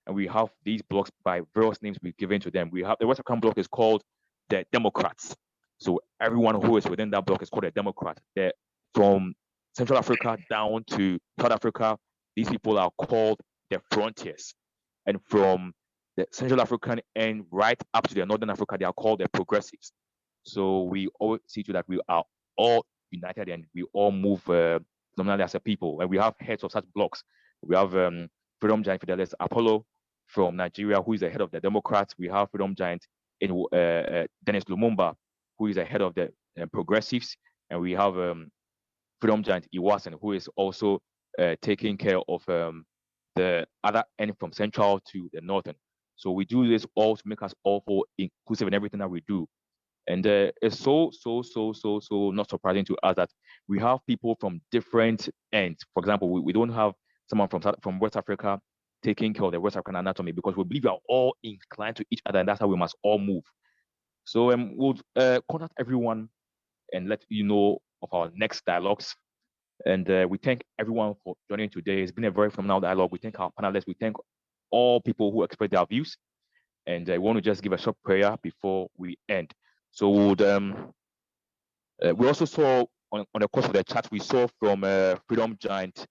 And we have these blocks by various names we've given to them. We have the West African block is called the Democrats. So everyone who is within that block is called a Democrat. From Central Africa down to South Africa, these people are called the Frontiers. And from the Central African end right up to the Northern Africa, they are called the Progressives. So we always see to that we are all united and we all move nominally as a people. And we have heads of such blocks. We have Freedom Giant Fidelis Apollo from Nigeria, who is the head of the Democrats. We have Freedom Giant in Dennis Lumumba, who is the head of the Progressives. And we have Freedom Giant Iwasan, who is also taking care of the other end from central to the northern. So we do this all to make us all for inclusive in everything that we do. And it's so not surprising to us that we have people from different ends. For example, we don't have someone from West Africa taking care of the West African anatomy because we believe we are all inclined to each other and that's how we must all move. So we'll contact everyone and let you know of our next dialogues. And we thank everyone for joining today. It's been a very phenomenal dialogue. We thank our panelists. We thank all people who express their views. And I want to just give a short prayer before we end. So we also saw on the course of the chat, we saw from Freedom Giant,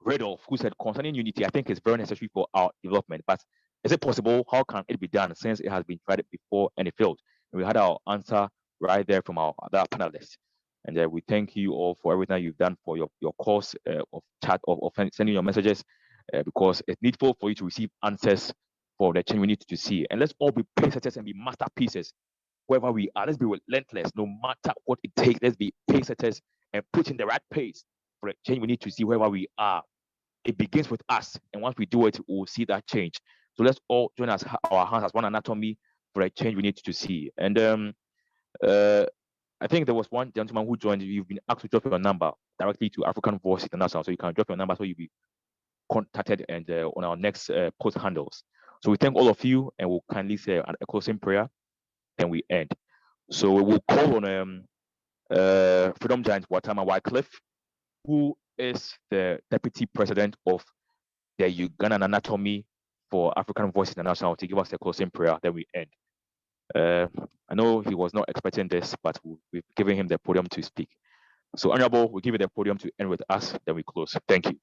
Redolf, who said concerning unity, I think it's very necessary for our development. But is it possible? How can it be done since it has been tried before and it failed? And we had our answer right there from our other panelists. And we thank you all for everything you've done for your course of chat, of sending your messages, because it's needful for you to receive answers for the change we need to see. And let's all be pacesetters and be masterpieces wherever we are. Let's be relentless, no matter what it takes. Let's be pacesetters and put in the right pace for the change we need to see wherever we are. It begins with us. And once we do it, we'll see that change. So let's all join us, our hands as one anatomy for a change we need to see. And I think there was one gentleman who joined. You've been asked to drop your number directly to African Voice International. So you can drop your number so you'll be contacted and on our next post handles. So we thank all of you and we'll kindly say a closing prayer and we end. So we will call on Freedom Giant Watama Wycliffe, who is the Deputy President of the Ugandan Anatomy for African Voice International, to give us a closing prayer, then we end. I know he was not expecting this, but we've given him the podium to speak. So Honorable, we give you the podium to end with us, then we close. Thank you.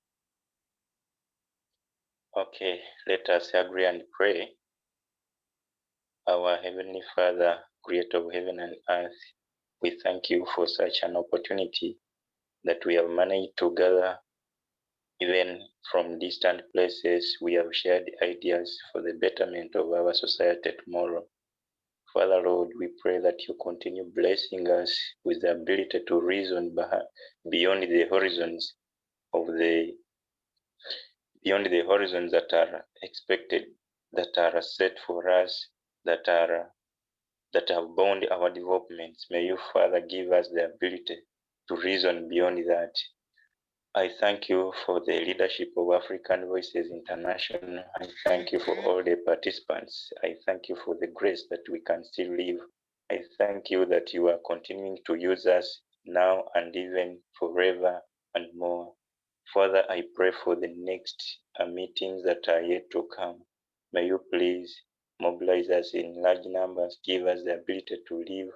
Okay, let us agree and pray. Our Heavenly Father, Creator of heaven and earth, we thank you for such an opportunity that we have managed to gather. Even from distant places, we have shared ideas for the betterment of our society tomorrow. Father Lord, we pray that you continue blessing us with the ability to reason beyond the horizons that are expected, that are set for us, that have bound our developments. May you, Father, give us the ability to reason beyond that. I thank you for the leadership of African Voices International. I thank you for all the participants. I thank you for the grace that we can still live. I thank you that you are continuing to use us now and even forever and more. Father, I pray for the next meetings that are yet to come. May you please mobilize us in large numbers, give us the ability to live,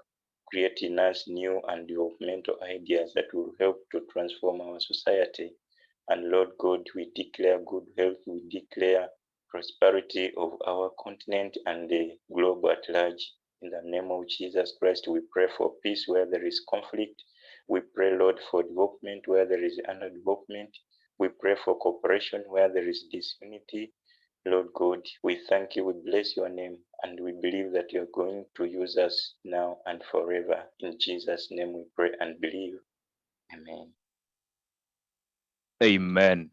create in us new and developmental ideas that will help to transform our society. And Lord God, we declare good health, we declare prosperity of our continent and the globe at large. In the name of Jesus Christ, we pray for peace where there is conflict. We pray, Lord, for development where there is underdevelopment. We pray for cooperation where there is disunity. Lord God, we thank you, we bless your name, and we believe that you're going to use us now and forever. In Jesus' name we pray and believe. Amen. Amen.